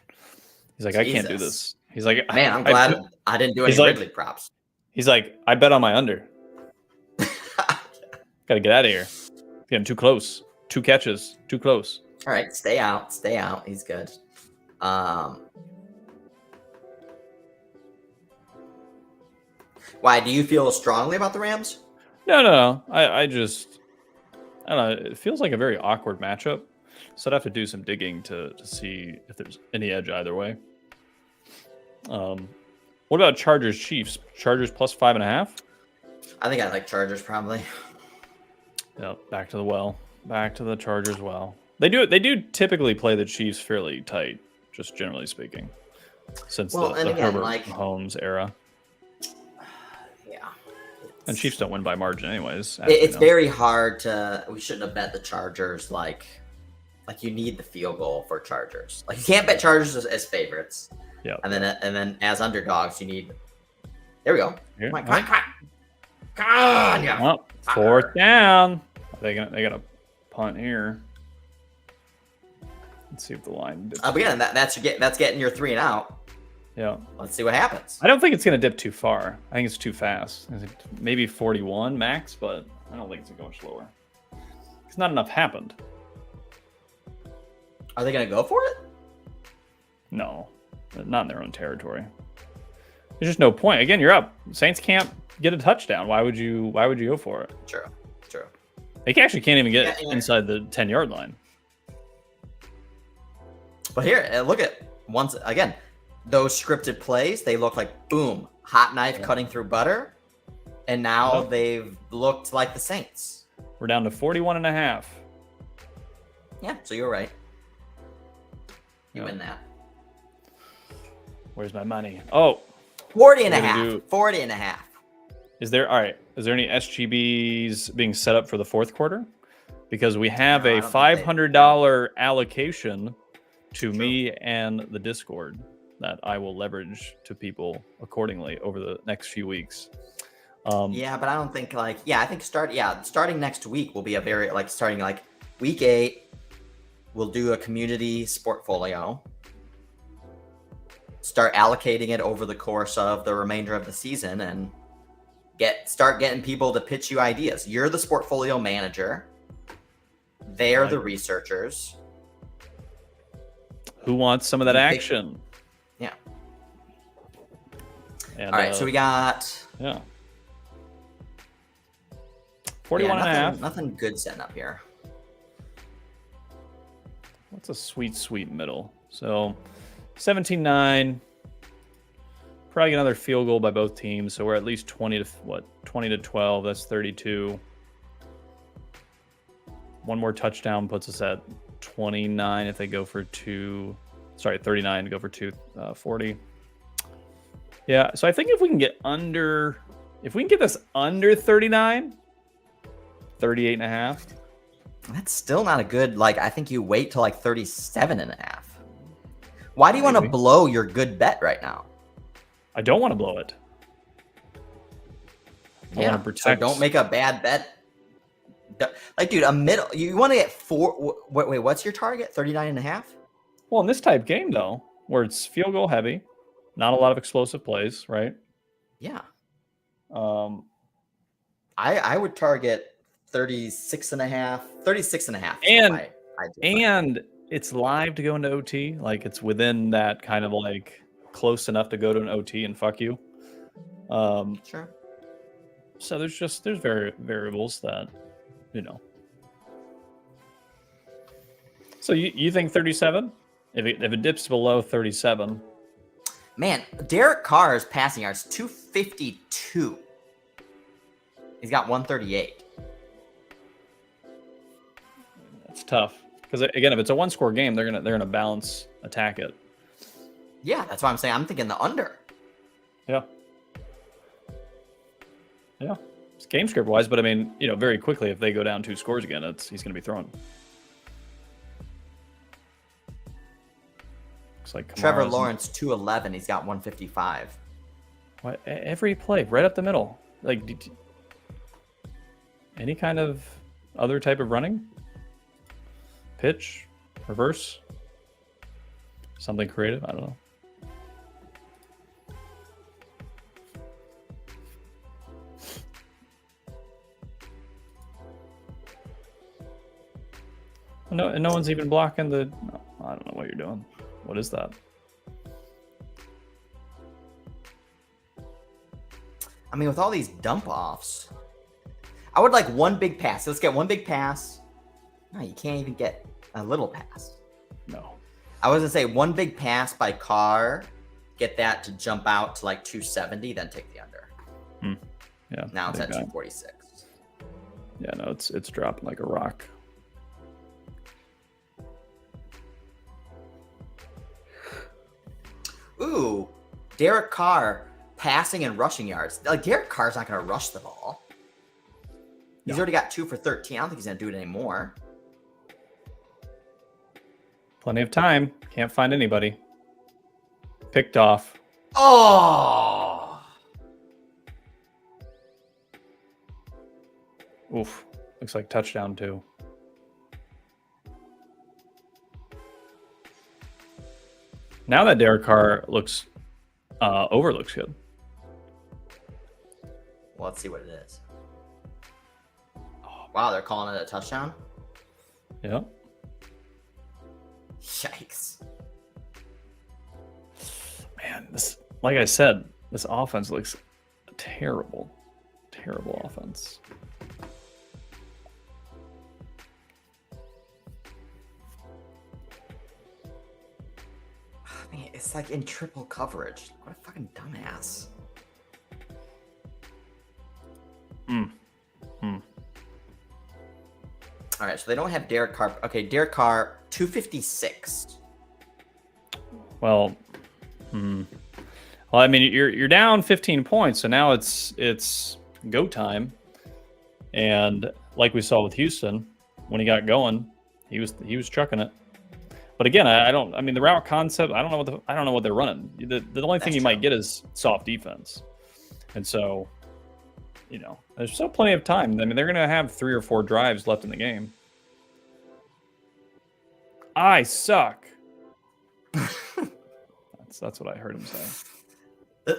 He's like, I can't do this. He's like, man, I'm glad I didn't do any Ridley props. He's like, I bet on my under. Gotta get out of here. Getting too close. 2 catches. Too close. All right, stay out. Stay out. He's good. Why do you feel strongly about the Rams? No. I don't know. It feels like a very awkward matchup. So I'd have to do some digging to see if there's any edge either way. What about Chargers Chiefs? Chargers plus 5.5? I think I like Chargers probably. Yeah, back to the well. Back to the Chargers well. They do typically play the Chiefs fairly tight, just generally speaking, since the Herbert Mahomes era. Yeah. And Chiefs don't win by margin anyways. It's very hard to... We shouldn't have bet the Chargers like you need the field goal for Chargers. Like, you can't bet Chargers as favorites. Yeah. And then as underdogs, you need... There we go. Here. Come on, yeah. Well, 4th down. They got a punt here. Let's see if the line dips. Again, that's getting your 3 and out. Yeah. Let's see what happens. I don't think it's going to dip too far. I think it's too fast. Maybe 41 max, but I don't think it's going to go much lower. Because not enough happened. Are they going to go for it? No, not in their own territory. There's just no point. Again, you're up. Saints can't get a touchdown. Why would you go for it? True. They actually can't even get inside the 10-yard line. But here, look at once again, those scripted plays. They look like boom, hot knife cutting through butter, and now they've looked like the Saints. We're down to 41.5. Yeah, so you're right. You win that. Where's my money? Oh, 40 and a half. 40 and a half. Is there any SGBs being set up for the fourth quarter? Because we have a $500 allocation to me and the Discord that I will leverage to people accordingly over the next few weeks. Yeah, but I don't think I think starting next week will be a very starting week 8. We'll do a community sportfolio. Start allocating it over the course of the remainder of the season and start getting people to pitch you ideas. You're the sportfolio manager. They're the researchers. Who wants some of that action? Yeah. And, All right, so we got 41 and a half. Nothing good setting up here. What's a sweet middle? So 17-9. Probably another field goal by both teams. So we're at least 20 to 12. That's 32. One more touchdown puts us at 29 if they go for 39 to go for 40. Yeah, so I think if we can get this under 39, 38 and a half. That's still not a good, like, I think you wait till like 37 and a half. Why do you want to blow your good bet right now? I don't want to blow it. I want to protect. So don't make a bad bet. Like, dude, you want to get wait, what's your target? 39 and a half? Well, in this type game, though, where it's field goal heavy, not a lot of explosive plays, right? Yeah. I would target 36 and a half. And it's live to go into OT. Like, it's within that kind of like close enough to go to an OT and fuck you. Sure. So there's variables that, you know. So you think 37? If it dips below 37. Man, Derek Carr's passing yards 252. He's got 138. That's tough because again, if it's a one-score game, they're gonna balance attack it. Yeah, that's why I'm saying I'm thinking the under. Yeah. It's game script wise, but I mean, you know, very quickly if they go down 2 scores again, he's gonna be thrown. Looks like Trevor Lawrence 211. He's got 155. What, every play right up the middle, like any kind of other type of running, pitch, reverse, something creative. I don't know. No one's even blocking the. I don't know what you're doing. What is that? I mean, with all these dump offs, I would like one big pass. Let's get one big pass. No, you can't even get a little pass. No. I was gonna say one big pass by Carr, get that to jump out to like 270, then take the under. Yeah. Now it's at 246. Yeah, no, it's dropping like a rock. Ooh, Derek Carr passing and rushing yards. Like, Derek Carr's not going to rush the ball. He's already got 2 for 13. I don't think he's going to do it anymore. Plenty of time. Can't find anybody. Picked off. Oh! Oof. Looks like touchdown too. Now that Derek Carr looks overlooks good. Well, let's see what it is. Oh, wow, they're calling it a touchdown? Yeah. Yikes. Man, this, like I said, this offense looks terrible. Terrible offense. Man, it's like in triple coverage. What a fucking dumbass. All right, so they don't have Derek Carr. Okay, Derek Carr, 256. Well, well, I mean, you're down 15 points, so now it's go time. And like we saw with Houston, when he got going, he was trucking it. But again, I mean, the route concept, I don't know what they're running. The only thing you might get is soft defense. And so, you know, there's still plenty of time. I mean, they're going to have 3 or 4 drives left in the game. I suck. That's what I heard him say.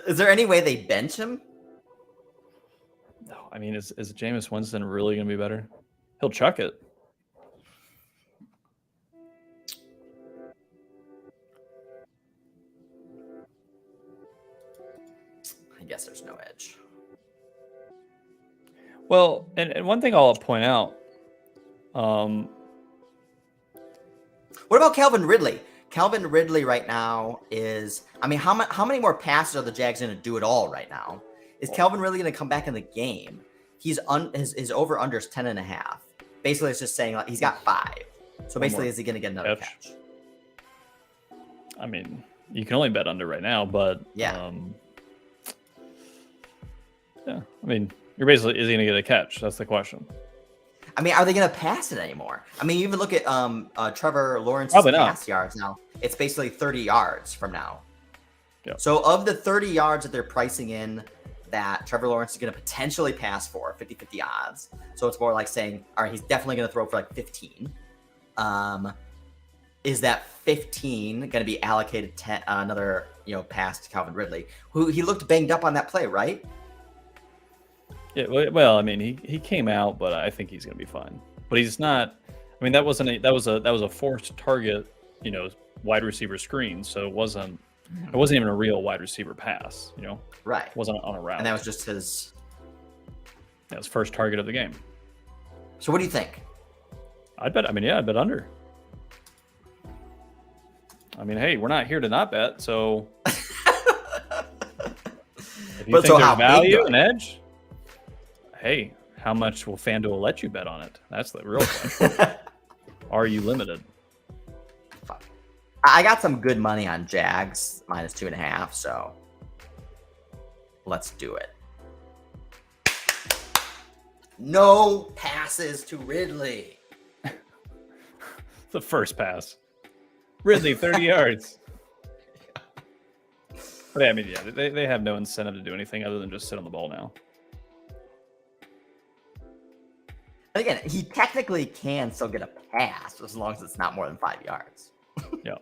Is there any way they bench him? No, I mean, is Jameis Winston really going to be better? He'll chuck it. guess there's no edge. Well, and one thing I'll point out, What about Calvin Ridley? Calvin Ridley right now is, I mean, how many more passes are the Jags going to do at all right now? Is Calvin Ridley going to come back in the game? His over-under is 10.5. Basically, it's just saying like he's got 5. So basically, is he going to get another catch? I mean, you can only bet under right now, but yeah. Yeah, I mean, you're basically, is he going to get a catch? That's the question. I mean, are they going to pass it anymore? I mean, you even look at Trevor Lawrence's pass yards now. It's basically 30 yards from now. Yep. So of the 30 yards that they're pricing in that Trevor Lawrence is going to potentially pass for, 50-50 odds. So it's more like saying, all right, he's definitely going to throw for like 15. Is that 15 going to be allocated another, pass to Calvin Ridley, who he looked banged up on that play, right? Yeah, well, I mean, he came out, but I think he's going to be fine. But he's not. I mean, that was a forced target, wide receiver screen. So it wasn't even a real wide receiver pass. Right. It wasn't on a route. And that was just his. That was first target of the game. So what do you think? I'd bet under. I mean, hey, we're not here to not bet, so. If you think there's value and edge. Hey, how much will FanDuel let you bet on it? That's the real question. Are you limited? Fuck. I got some good money on Jags -2.5, so let's do it. No passes to Ridley. The first pass. Ridley, 30 yards. But I mean, yeah, they have no incentive to do anything other than just sit on the ball now. Again, he technically can still get a pass as long as it's not more than 5 yards. Yeah.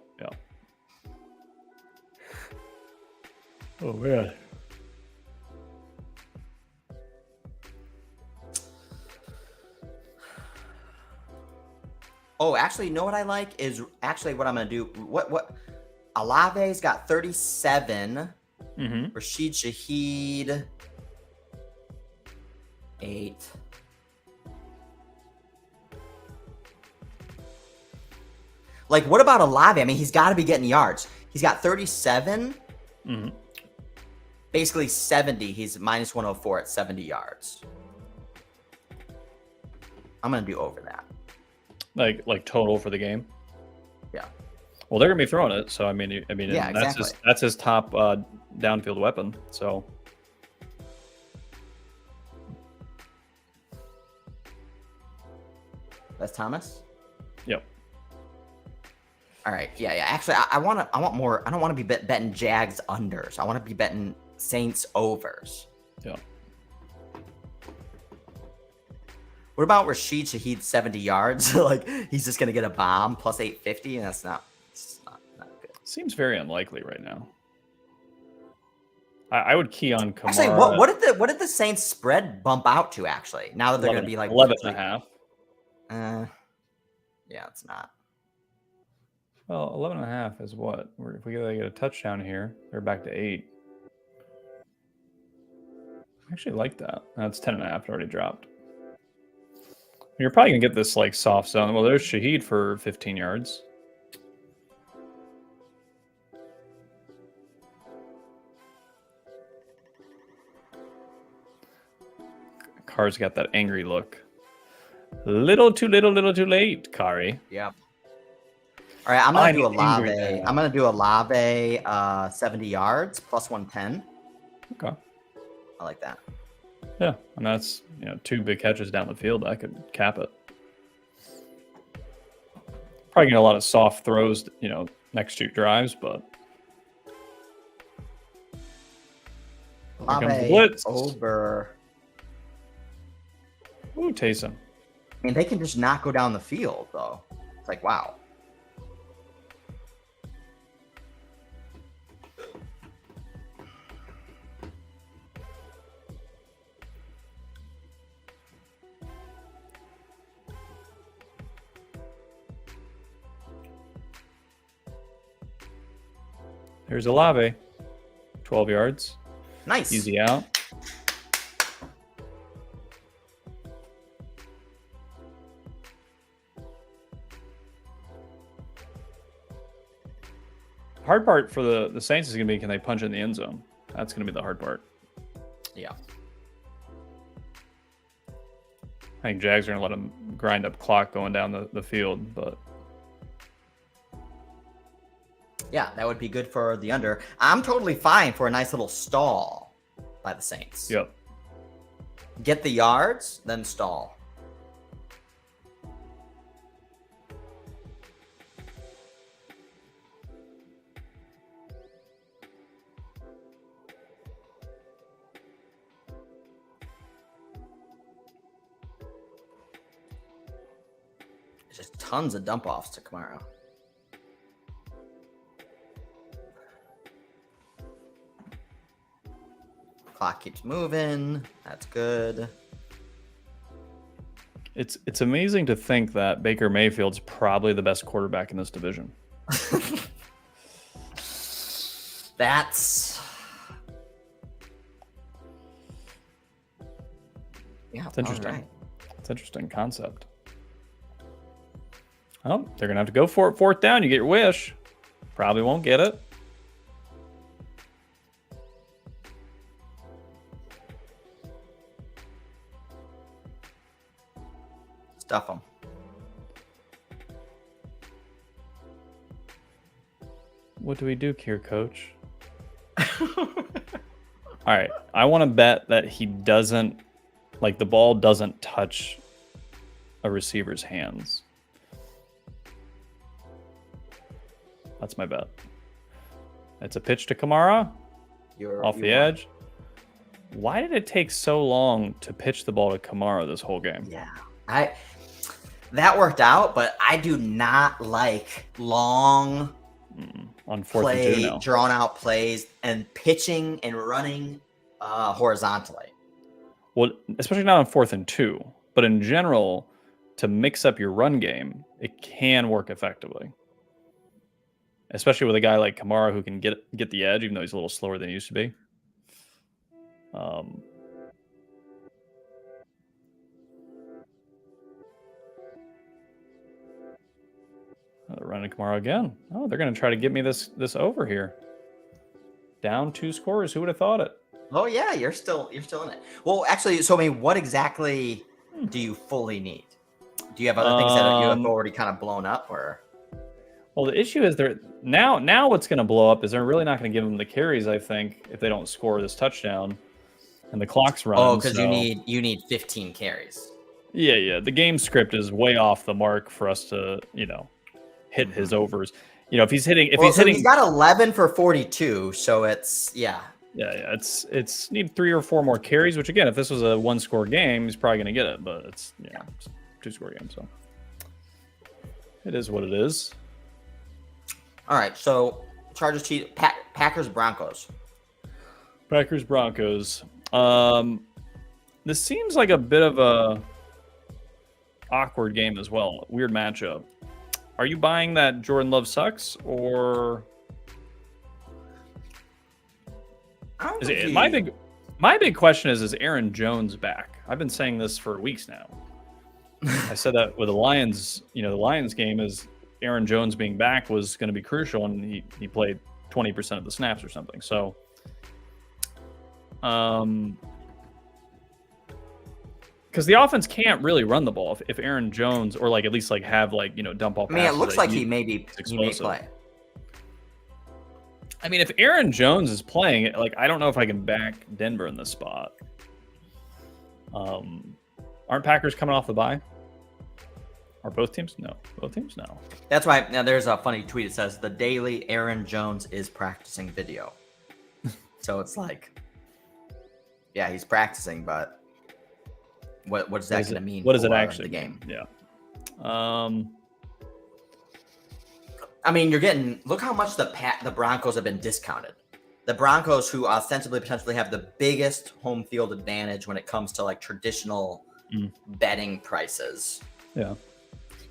Oh, man. Oh, actually, you know what I like is actually what I'm going to do. What Olave's got 37. Rashid Shaheed, 8. Like, what about Olave? I mean, he's got to be getting yards. He's got 37. Basically 70. He's -104 at 70 yards. I'm going to do over that. Like total for the game? Yeah. Well, they're going to be throwing it, so I mean, yeah, exactly. That's his top downfield weapon, so. That's Thomas? Yep. All right. Yeah. Actually, I want more. I don't want to be betting Jags unders. I want to be betting Saints overs. Yeah. What about Rashid Shaheed 70 yards? Like he's just gonna get a bomb plus 850, and that's not good. Seems very unlikely right now. I would key on Kamara. Actually, what did the Saints spread bump out to? Actually, now that they're gonna be like 11.5. Yeah, it's not. Well, 11.5 is what? If we get a touchdown here, they're back to 8. I actually like that. That's 10.5. It already dropped. You're probably gonna get this like soft zone. Well, there's Shaheed for 15 yards. Carr's got that angry look. Little too late, Kari. Yep. All right, I'm gonna do Olave. I'm gonna do Olave 70 yards plus 110. Okay. I like that. Yeah, and that's 2 big catches down the field. I could cap it. Probably get a lot of soft throws, next 2 drives, but here comes the blitz. Over. Ooh, Taysom. I mean, they can just not go down the field, though. It's like, wow. There's Olave, 12 yards. Nice. Easy out. Hard part for the Saints is going to be, can they punch in the end zone? That's going to be the hard part. Yeah. I think Jags are going to let them grind up clock going down the field, but Yeah, that would be good for the under. I'm totally fine for a nice little stall by the Saints. yep. Get the yards, then stall. There's just tons of dump offs to Kamara. Clock keeps moving. That's good. It's amazing to think that Baker Mayfield's probably the best quarterback in this division. That's yeah, It's interesting. all right. It's an interesting concept. Oh, they're going to have to go for it. Fourth down. You get your wish. Probably won't get it. Stuff them. What do we do here, coach? All right. I want to bet that he doesn't, like, the ball doesn't touch a receiver's hands. That's my bet. It's a pitch to Kamara off the edge. Why did it take so long to pitch the ball to Kamara this whole game? Yeah, that worked out, but I do not like long On fourth and 2 now. drawn out plays and pitching and running horizontally. Well, especially not on 4th and 2, but in general, to mix up your run game, it can work effectively. Especially with a guy like Kamara who can get the edge, even though he's a little slower than he used to be. They're running Kamara again. Oh, they're going to try to get me this over here. Down 2 scores. Who would have thought it? Oh yeah, you're still in it. Well, actually, so I mean, what exactly do you fully need? Do you have other things that you have already kind of blown up, or? Well, the issue is now what's going to blow up is they're really not going to give them the carries, I think, if they don't score this touchdown, and the clock's running. Oh, because you need 15 carries. Yeah. The game script is way off the mark for us to hit his overs. If he's hitting, he's got 11 for 42, so it's Yeah. It's need 3 or 4 more carries. Which again, if this was a 1-score game, he's probably going to get it. But it's it's a 2-score game, so it is what it is. All right, so Chargers, Packers, Broncos. Packers, Broncos. This seems like a bit of a awkward game as well. Weird matchup. Are you buying that Jordan Love sucks, or my big question is Aaron Jones back? I've been saying this for weeks now. I said that with the Lions. The Lions game is Aaron Jones being back was going to be crucial, and he played 20% of the snaps or something. So, because the offense can't really run the ball if Aaron Jones, or at least have dump off. I mean, it looks like he may play. I mean, if Aaron Jones is playing, I don't know if I can back Denver in this spot. Aren't Packers coming off the bye? Are both teams? No. Both teams? No. That's why. Now, there's a funny tweet. It says, the daily Aaron Jones is practicing video. So it's yeah, he's practicing, but what is that going to mean? What does it actually game? Yeah. I mean, look how much the Broncos have been discounted. The Broncos, who ostensibly potentially have the biggest home field advantage when it comes to traditional betting prices. Yeah.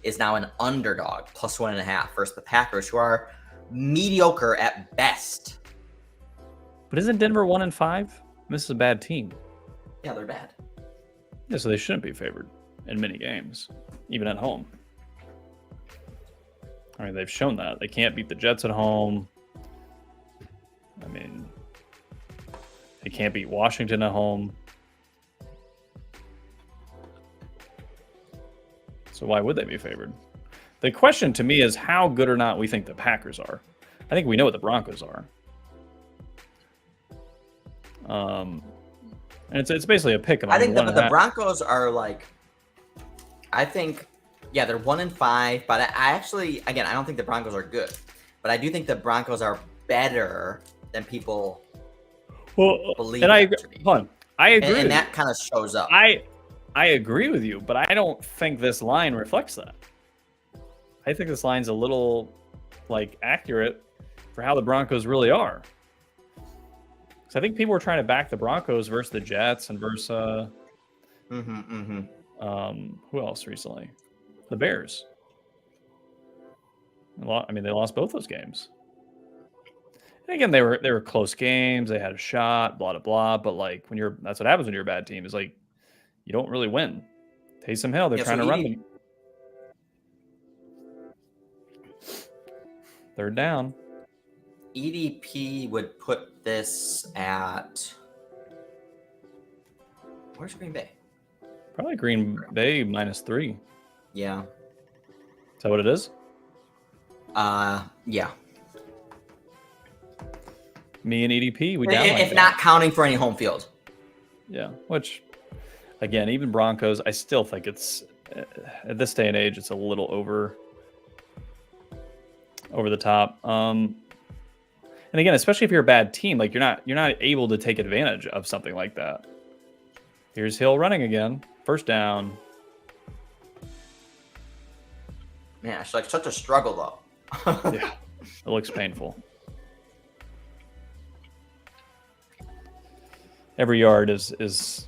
Is now an underdog, +1.5 versus the Packers, who are mediocre at best. But isn't Denver 1-5? this is a bad team. Yeah, they're bad. Yeah, so they shouldn't be favored in many games, even at home. I mean, they've shown that. They can't beat the Jets at home. I mean, they can't beat Washington at home. So why would they be favored? The question to me is how good or not we think the Packers are. I think we know what the Broncos are. And it's basically a pick. I think the Broncos are like, I think, yeah, they're 1-5, but I actually, again, I don't think the Broncos are good, but I do think the Broncos are better than people believe. And I agree, and that kind of shows up. I agree with you, but I don't think this line reflects that. I think this line's a little like accurate for how the Broncos really are. Because I think people were trying to back the Broncos versus the Jets and versus who else recently? The Bears. I mean, they lost both those games. And again, they were close games. They had a shot, blah blah blah. But like that's what happens when you're a bad team. Is like you don't really win. Taysom Hill, they're trying to run them. Third down. EDP would put this at, where's Green Bay? Probably Green Bay -3. Yeah. Is that what it is? Yeah. Me and EDP, we down. If not counting for any home field. Yeah, which, again, even Broncos, I still think it's at this day and age, it's a little over the top. And again, especially if you're a bad team, like you're not able to take advantage of something like that. Here's Hill running again, first down. Man, it's like such a struggle though. Yeah, it looks painful. Every yard is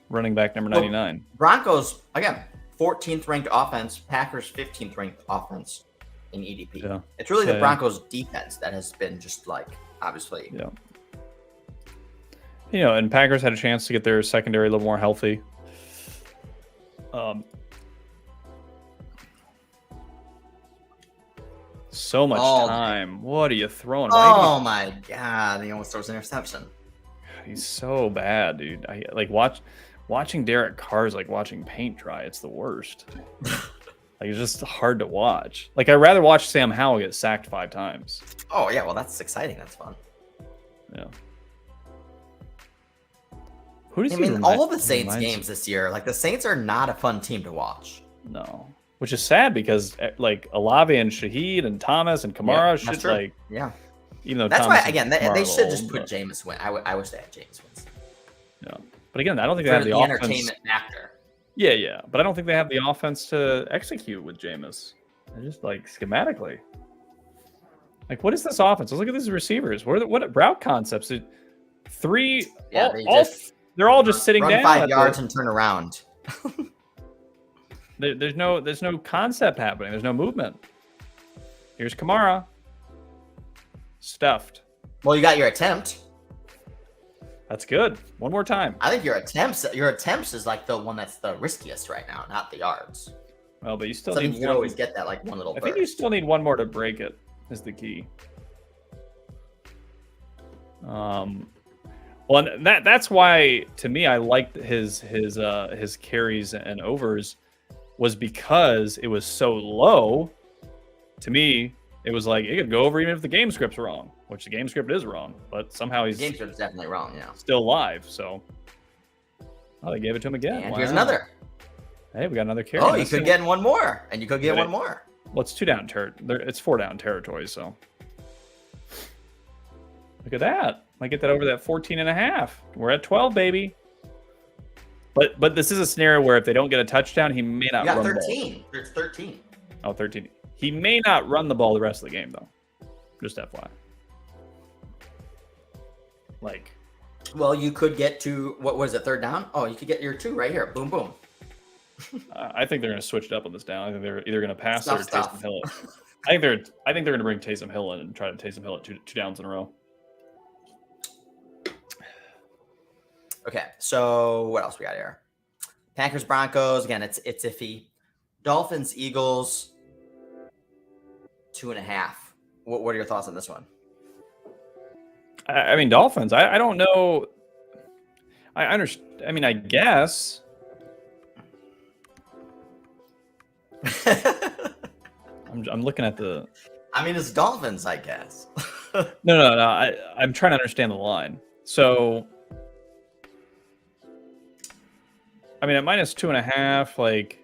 running back number 99. Broncos, again, 14th ranked offense, Packers 15th ranked offense in EDP. Yeah. It's really the Broncos defense that has been just like, obviously. Yeah. You know, and Packers had a chance to get their secondary a little more healthy. So much time. What are you throwing? Oh my God. He almost throws an interception. He's so bad, dude. I like watching Derek Carr is like watching paint dry. It's the worst. Like it's just hard to watch. Like I'd rather watch Sam Howell get sacked 5 times. Oh yeah, well that's exciting. That's fun. Yeah. Who does all of the Saints games this year, like the Saints are not a fun team to watch. No. Which is sad because like Olave and Shaheed and Thomas and Kamara should like even though that's Thomas why again they should just put Jameis win. I wish they had Jameis wins. Yeah. But again, I don't think they have the offense. Entertainment factor. Yeah. But I don't think they have the offense to execute with Jameis. They're just like schematically. Like, what is this offense? Let's look at these receivers. What route concepts? They're all just sitting down. 5 yards and turn around. There's no concept happening. There's no movement. Here's Kamara. Stuffed. Well, you got your attempt. That's good. One more time. I think your attempts is like the one that's the riskiest right now, not the yards. Well, but you still need. You always get that like one little. I think you still need one more to break it. Is the key. Well, that's why to me I liked his carries and overs was because it was so low. To me, it was like it could go over even if the game script's wrong, which the game script is wrong, but somehow the game script's definitely wrong. Yeah, still live. So, they gave it to him again. And here's another. Hey, we got another carry. Oh, you could get one more, and you could get one more. Well, it's 2 down it's 4 down territory. So, look at that. Might get that over that 14.5. We're at 12, baby. But this is a scenario where if they don't get a touchdown, he may not run 13. the ball. There's 13. Oh, 13. He may not run the ball the rest of the game, though. Just FYI. Like. Well, you could get to, what was it, 3rd down? Oh, you could get your 2 right here. Boom, boom. I think they're going to switch it up on this down. I think they're either going to pass it or Taysom Hill it. I think they're going to bring Taysom Hill in and try to Taysom Hill it 2 downs in a row. Okay, so what else we got here? Packers, Broncos. Again, it's iffy. Dolphins, Eagles, 2.5. What are your thoughts on this one? I mean, Dolphins. I don't know. I understand. I mean, I guess. I'm looking at the. I mean, it's Dolphins, I guess. No. I'm trying to understand the line. So, I mean, at -2.5, like,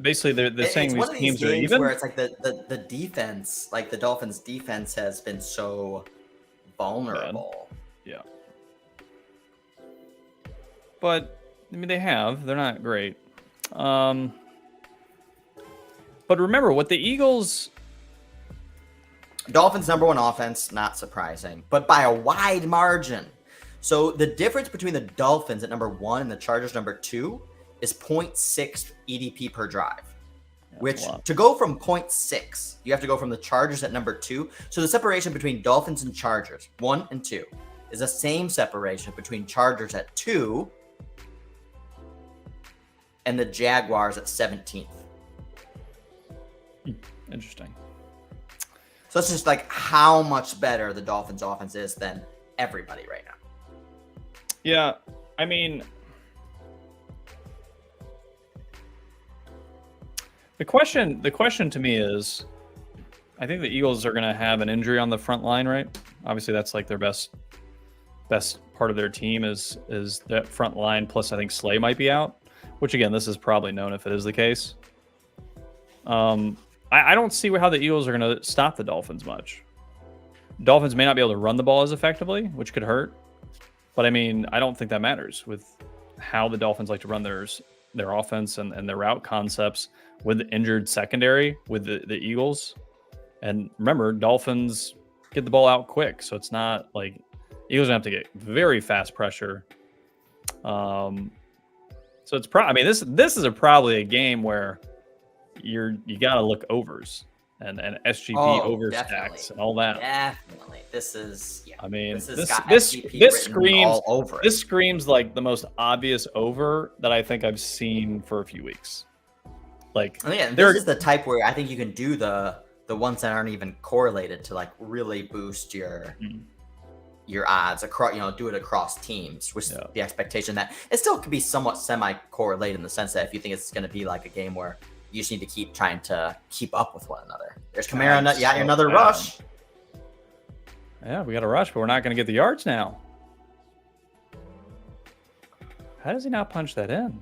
basically they're saying these teams are even. Where it's like the defense, like the Dolphins' defense, has been so vulnerable. Yeah. But I mean, they're not great. But remember what the Eagles. Dolphins' #1 offense, not surprising, but by a wide margin. So the difference between the Dolphins at #1 and the Chargers #2 is 0.6 EDP per drive. Which, to go from 0.6, you have to go from the Chargers at #2. So the separation between Dolphins and Chargers, 1 and 2, is the same separation between Chargers at 2 and the Jaguars at 17th. Interesting. So it's just like how much better the Dolphins offense is than everybody right now. Yeah, I mean, the question to me is, I think the Eagles are going to have an injury on the front line, right? Obviously, that's like their best part of their team is that front line. Plus, I think Slay might be out, which again, this is probably known if it is the case. I don't see how the Eagles are going to stop the Dolphins much. Dolphins may not be able to run the ball as effectively, which could hurt. But I mean, I don't think that matters with how the Dolphins like to run their offense and their route concepts with the injured secondary with the Eagles. And remember, Dolphins get the ball out quick, so it's not like Eagles have to get very fast pressure. So it's I mean, this is probably a game where you got to look overs and SGP over stacks and all that. Definitely, this is. Yeah, I mean, this screams all over. This screams like the most obvious over that I think I've seen for a few weeks. Like, this is the type where I think you can do the ones that aren't even correlated to like really boost your odds across. Do it across teams, which is the expectation that it still could be somewhat semi-correlated in the sense that if you think it's going to be like a game where you just need to keep trying to keep up with one another. There's Kamara, another rush. Yeah, we got a rush, but we're not going to get the yards now. How does he not punch that in?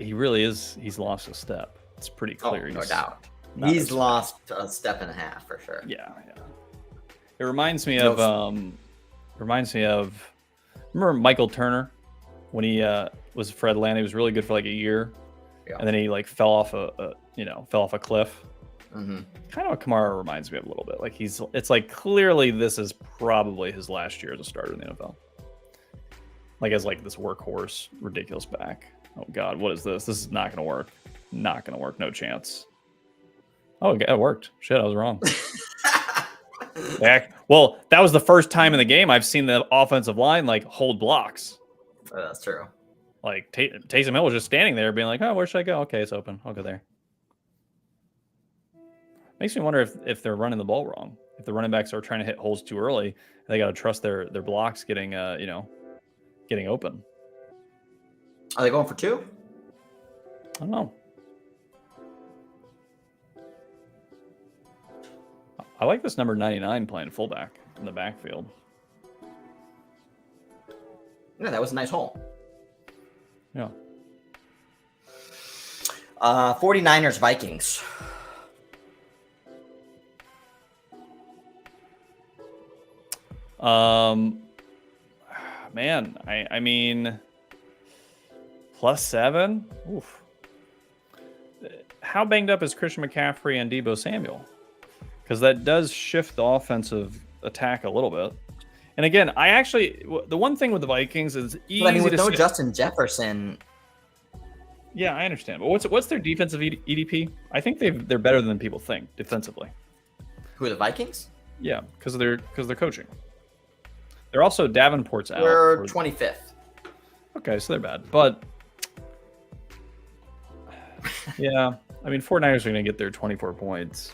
He really is. He's lost a step. It's pretty clear. No doubt. He's lost a step and a half for sure. Yeah. It reminds me of. Remember Michael Turner when he was for Atlanta? He was really good for like a year, and then he like fell off a cliff. Mm-hmm. Kind of what Kamara reminds me of a little bit. Like it's like clearly this is probably his last year as a starter in the NFL. Like as like this workhorse, ridiculous back. Oh God, what is this? This is not going to work. Not going to work. No chance. Oh, it worked. Shit, I was wrong. Well, that was the first time in the game I've seen the offensive line like hold blocks. That's true. Like Taysom Hill was just standing there being like, oh, where should I go? Okay, it's open. I'll go there. Makes me wonder if they're running the ball wrong. If the running backs are trying to hit holes too early, they got to trust their blocks getting open. Are they going for 2? I don't know. I like this number 99 playing fullback in the backfield. Yeah, that was a nice hole. Yeah. 49ers, Vikings. Man, I mean, +7. Oof. How banged up is Christian McCaffrey and Deebo Samuel? Because that does shift the offensive attack a little bit. And again, the one thing with the Vikings is easy with to no Justin Jefferson. Yeah, I understand. But what's their defensive EDP? I think they're better than people think defensively. Who are the Vikings? Yeah, because of their coaching. They're also Davenport's out. We're 25th. Okay, so they're bad. But, yeah, I mean, 49ers are going to get their 24 points.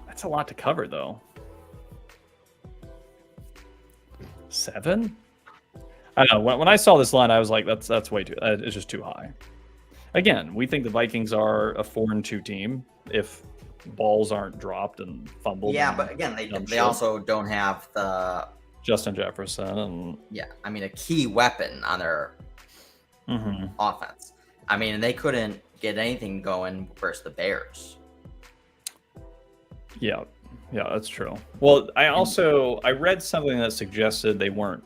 That's a lot to cover, though. 7? I don't know. When I saw this line, I was like, that's way too. It's just too high. Again, we think the Vikings are a 4-2 team if balls aren't dropped and fumbled. Yeah, and but again, they also don't have the Justin Jefferson and I mean, a key weapon on their offense. I mean, they couldn't get anything going versus the Bears. Yeah, that's true. Well, I read something that suggested they were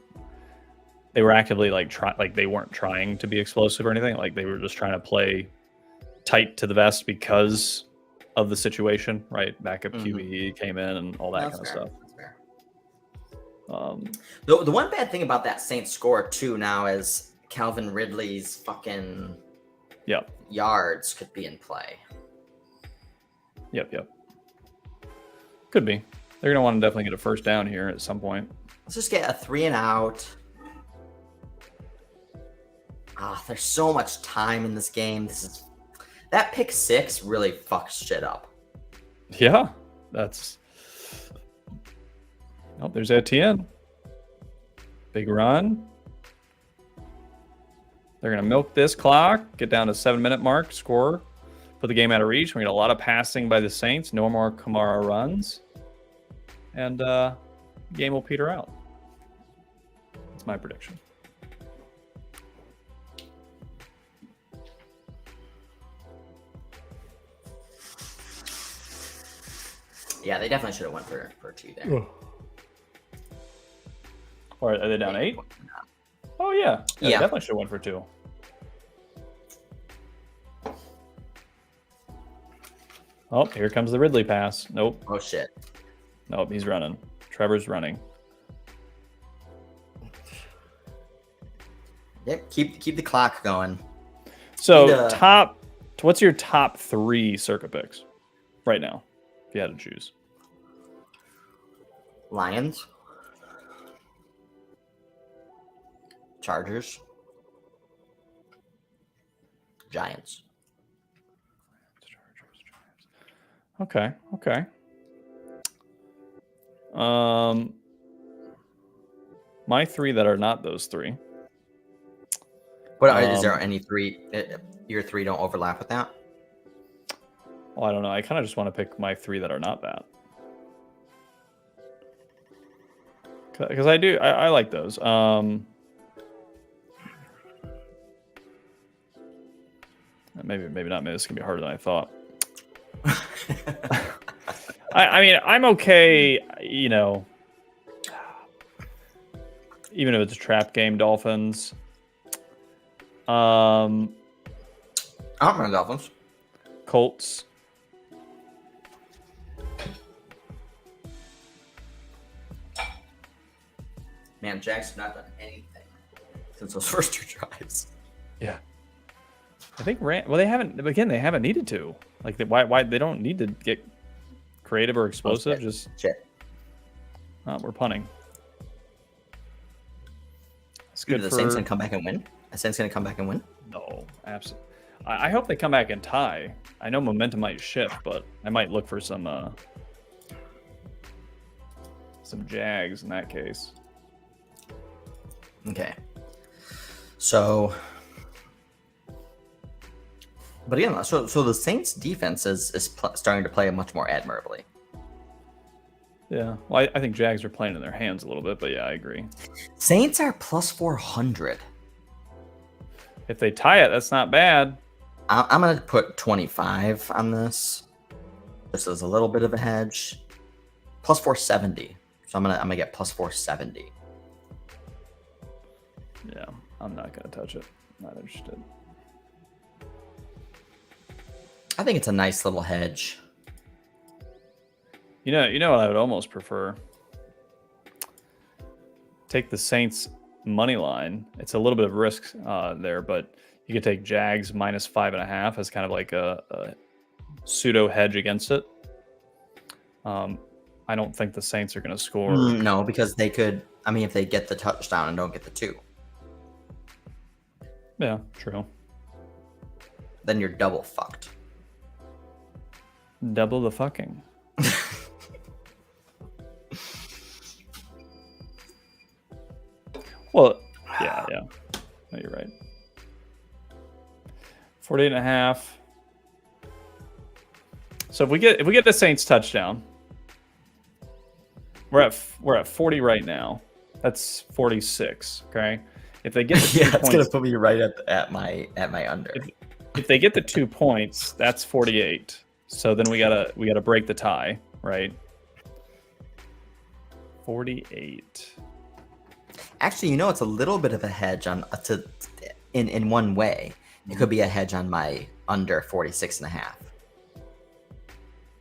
actively they weren't trying to be explosive or anything. Like they were just trying to play tight to the vest because of the situation, right? Backup QB came in and all that kind of stuff. That's fair. The one bad thing about that Saints score too now is Calvin Ridley's fucking yards could be in play. Yep. Could be. They're gonna want to definitely get a first down here at some point. Let's just get a 3 and out. There's so much time in this game. That pick 6 really fucks shit up. Yeah, that's. Oh, there's Etienne. Big run. They're gonna milk this clock, get down to 7-minute mark, score, put the game out of reach. We get a lot of passing by the Saints. No more Kamara runs, and game will peter out. That's my prediction. Yeah, they definitely should have went for 2 there. Or are they down 8? Oh yeah, they definitely should have went for 2. Oh, here comes the Ridley pass. Nope. Oh shit. Nope, he's running. Trevor's running. Yep, keep the clock going. So what's your top 3 Circa picks right now, if you had to choose? Lions, Chargers, Giants. Okay. My 3 that are not those 3. What is there any 3? Your 3 don't overlap with that? Well, I don't know. I kind of just want to pick my 3 that are not that. Because I like those. Maybe not. Maybe this can be harder than I thought. I mean, I'm okay, even if it's a trap game, Dolphins. I don't mind Dolphins. Colts. Man, Jack's not done anything since those first 2 drives. Yeah. I think they haven't. Again, they haven't needed to. Like, why they don't need to get creative or explosive. We're punting. It's good. The Saints gonna come back and win. The Saints gonna come back and win. No, absolutely. I hope they come back and tie. I know momentum might shift, but I might look for some Jags in that case. Okay. So, but again, so the Saints defense is starting to play much more admirably. Yeah. Well, I think Jags are playing in their hands a little bit, but yeah, I agree. Saints are plus 400. If they tie it, that's not bad. I'm going to put 25 on this. This is a little bit of a hedge. Plus 470. So I'm gonna get plus 470. Yeah, I'm not gonna touch it. Not interested. I think it's a nice little hedge. You know what I would almost prefer? Take the Saints money line. It's a little bit of risk there, but you could take Jags minus 5.5 as kind of like a pseudo hedge against it. I don't think the Saints are going to score. No, because they could. I mean, if they get the touchdown and don't get the 2, Yeah, true. then you're double fucked. Double the fucking. Well, yeah. No, you're right. 48.5. So if we get the Saints touchdown, we're at 40 right now. That's 46. Okay. If they get the 2 Yeah, it's points, gonna put me right at my under. if they get the 2 points, that's 48. So then we gotta break the tie, right? 48. Actually, it's a little bit of a hedge in one way. It could be a hedge on my under 46.5.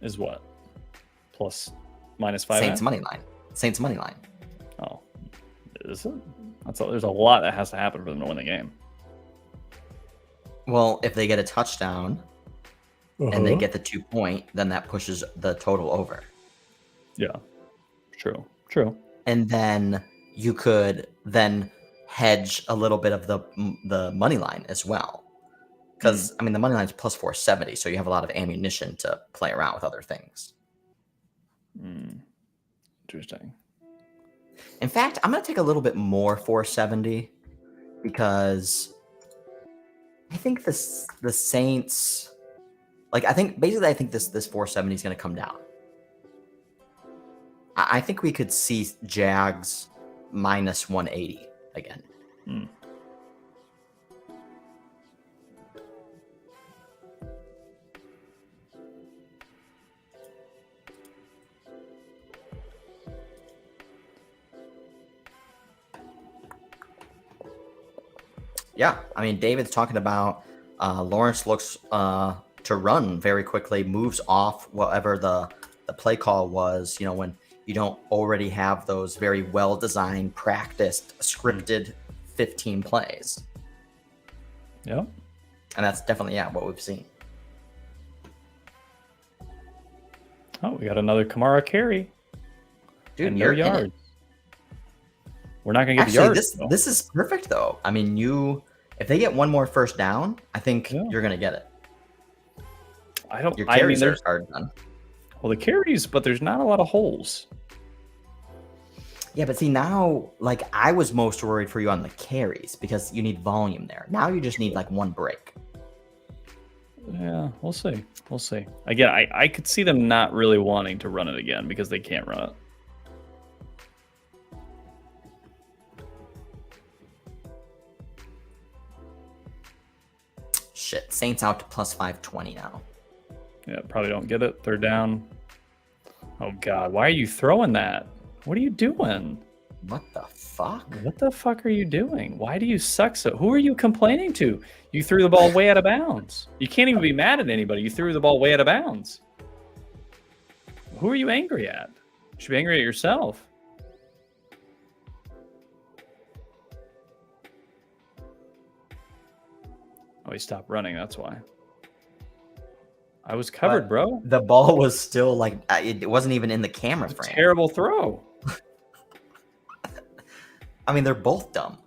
Is what? Plus minus 5. Saints money line. Saints money line. Oh, is it? There's a lot that has to happen for them to win the game. Well, if they get a touchdown and they get the 2 point, then that pushes the total over. Yeah, true. And then you could then hedge a little bit of the money line as well. Because, I mean, the money line is plus 470, so you have a lot of ammunition to play around with other things. Interesting. In fact, I'm going to take a little bit more 470 because I think the Saints, I think this 470 is going to come down. I think we could see Jags minus 180 again. Yeah, I mean, David's talking about Lawrence looks to run very quickly, moves off whatever the play call was, when you don't already have those very well-designed, practiced, scripted 15 plays. Yeah. And that's definitely, what we've seen. Oh, we got another Kamara carry. Dude, and you're no yards. We're not going to get Actually, the yards. this is perfect, though. I mean, if they get one more first down, I think you're going to get it. Your carries are done. Well, the carries, but there's not a lot of holes. Yeah, but see, now, I was most worried for you on the carries because you need volume there. Now you just need, one break. Yeah, we'll see. Again, I could see them not really wanting to run it again because they can't run it. Shit, Saints out to plus 520 now. Yeah, probably don't get it. Third down. Oh, God. Why are you throwing that? What are you doing? What the fuck? What the fuck are you doing? Why do you suck so? Who are you complaining to? You threw the ball way out of bounds. You can't even be mad at anybody. You threw the ball way out of bounds. Who are you angry at? You should be angry at yourself. Oh, he stopped running. That's why. I was covered, bro. The ball was still it wasn't even in the camera frame. Terrible throw. I mean, they're both dumb.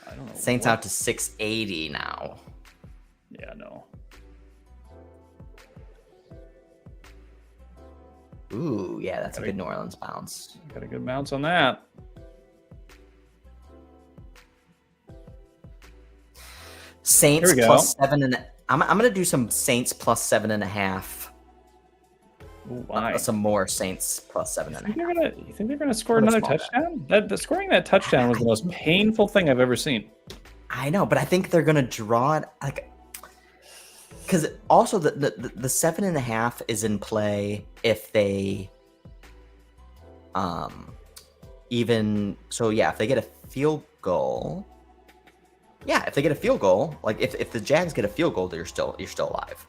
I don't know. Saints out to 680 now. Yeah, no. Ooh, yeah, that's a good New Orleans bounce. Got a good bounce on that. Saints plus 7 I'm gonna do some Saints plus 7.5. Why? Some more Saints plus 7.5. You think they're gonna score another touchdown? Scoring that touchdown was the most painful thing I've ever seen. I know, but I think they're gonna draw it because also the 7.5 is in play if they if they get a field goal. Yeah, if they get a field goal, if the Jags get a field goal, you're still alive.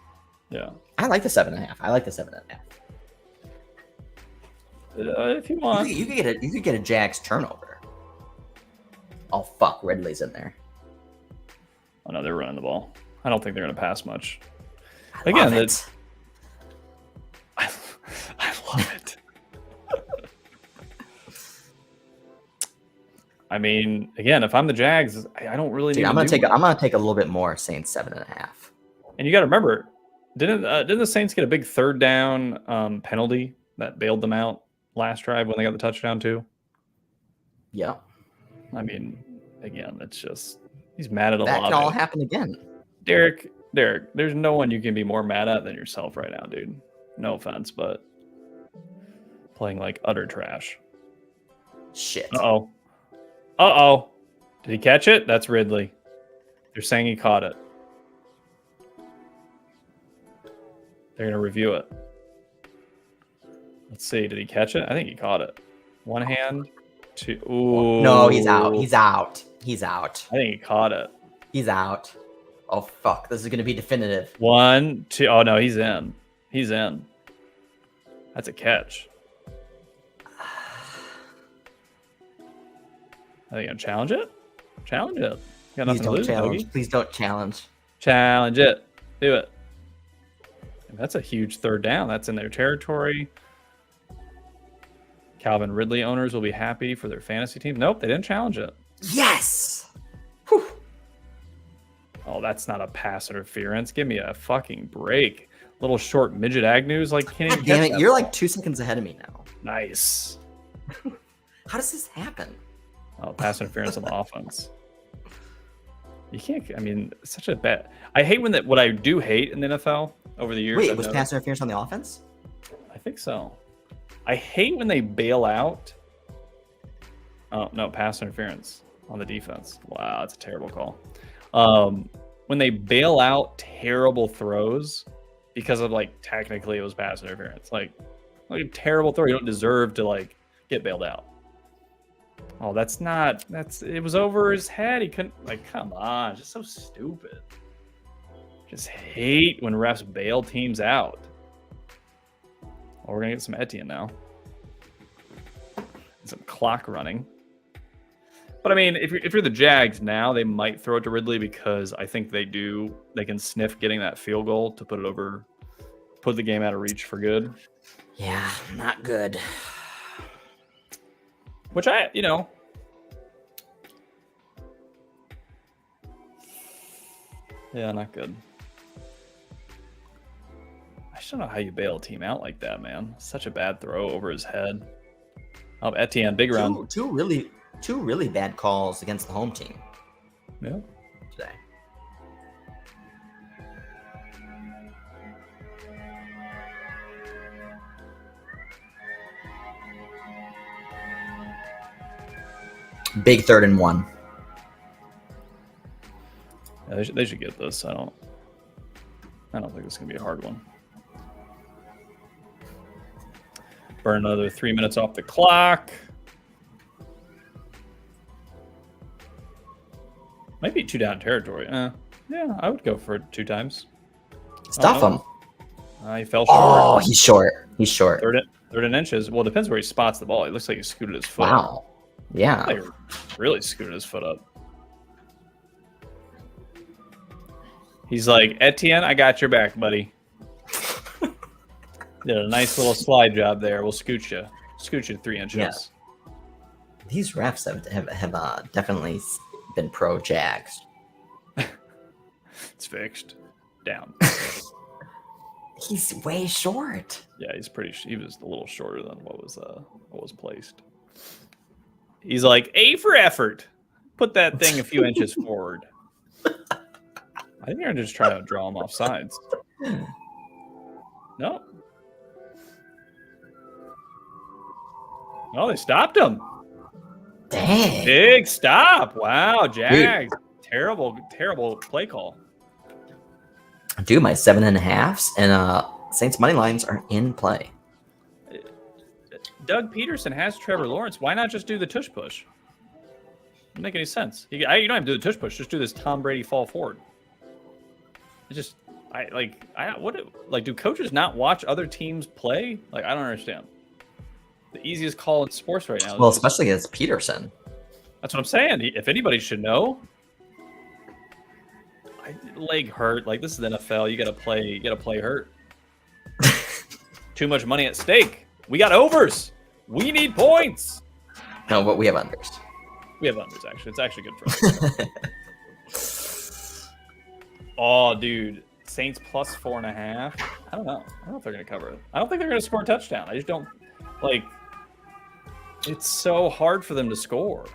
Yeah. I like the 7.5. I like the 7.5. If you want, you could get a Jags turnover. Oh fuck, Ridley's in there. Oh no, they're running the ball. I don't think they're going to pass much. I I mean, again, if I'm the Jags, I don't really need Dude, to I'm gonna do take. much. I'm gonna take a little bit more. Saints 7.5. And you got to remember, didn't the Saints get a big third down penalty that bailed them out last drive when they got the touchdown too? Yeah, I mean, again, it's just he's mad at that can all Olave. happen again. Derek, there's no one you can be more mad at than yourself right now, dude. No offense, but playing like utter trash. Shit. Uh-oh. Did he catch it? That's Ridley. They're saying he caught it. They're going to review it. Let's see. Did he catch it? I think he caught it. One hand. Two. Ooh. No, he's out. He's out. He's out. I think he caught it. He's out. Oh, fuck. This is going to be definitive. 1, 2. Oh, no, he's in. He's in. That's a catch. Are they going to challenge it? Challenge it. Got nothing Please to don't lose, challenge. Bogey. Please don't challenge. Challenge it. Do it. And that's a huge third down. That's in their territory. Calvin Ridley owners will be happy for their fantasy team. Nope, they didn't challenge it. Yes. Whew. Oh, that's not a pass interference. Give me a fucking break. Little short midget Agnew's like can't even Damn catch it! that You're ball. like 2 seconds ahead of me now. Nice. How does this happen? Oh, pass interference on the offense. You can't. I mean, it's such a bad. I hate when that. What I do hate in the NFL over the years. Wait, I've was noticed- pass interference on the offense? I think so. I hate when they bail out. Oh no, pass interference on the defense. Wow, that's a terrible call. When they bail out terrible throws because of like technically it was pass interference. Like a terrible throw, you don't deserve to like get bailed out. Oh, it was over his head. He couldn't, like, come on, just so stupid. Just hate when refs bail teams out. Oh, we're gonna get some Etienne now. Some clock running. But I mean, if you're the Jags now, they might throw it to Ridley because I think they can sniff getting that field goal to put the game out of reach for good. Yeah, not good. Which yeah, not good. I just don't know how you bail a team out like that, man. Such a bad throw over his head. Oh, Etienne, big round. Two really bad calls against the home team. Yeah. Today. Big 3rd and 1. Yeah, they should get this. I don't think this is gonna be a hard one. Burn another 3 minutes off the clock. Might be 2 down territory. Yeah, I would go for it 2 times. Stuff him. He fell short. Oh, he's short. He's short. Third in inches. Well, it depends where he spots the ball. It looks like he scooted his foot. Wow. Yeah. Like, really scooted his foot up. He's like, Etienne, I got your back, buddy. Did a nice little slide job there. We'll scoot you 3 inches. Yeah. These refs have definitely been pro Jags. It's fixed. Down. He's way short. Yeah, he was a little shorter than what was placed. He's like, A for effort. Put that thing a few inches forward. I think they're just trying to draw him off sides. No. No, they stopped him. Dang. Big stop. Wow, Jags. Terrible play call. Dude, my 7.5s and Saints money lines are in play. Doug Peterson has Trevor Lawrence. Why not just do the tush push? Doesn't make any sense. You don't have to do the tush push. Just do this Tom Brady fall forward. It's just do coaches not watch other teams play? Like, I don't understand. The easiest call in sports right now. Well, especially against Peterson. That's what I'm saying. If anybody should know, leg hurt. Like, this is the NFL. You gotta play hurt. Too much money at stake. We got overs. We need points. No, but we have unders. We have unders, actually. It's actually good for us. Oh, dude. Saints plus 4.5. I don't know. I don't know if they're going to cover it. I don't think they're going to score a touchdown. I just don't, like, it's so hard for them to score.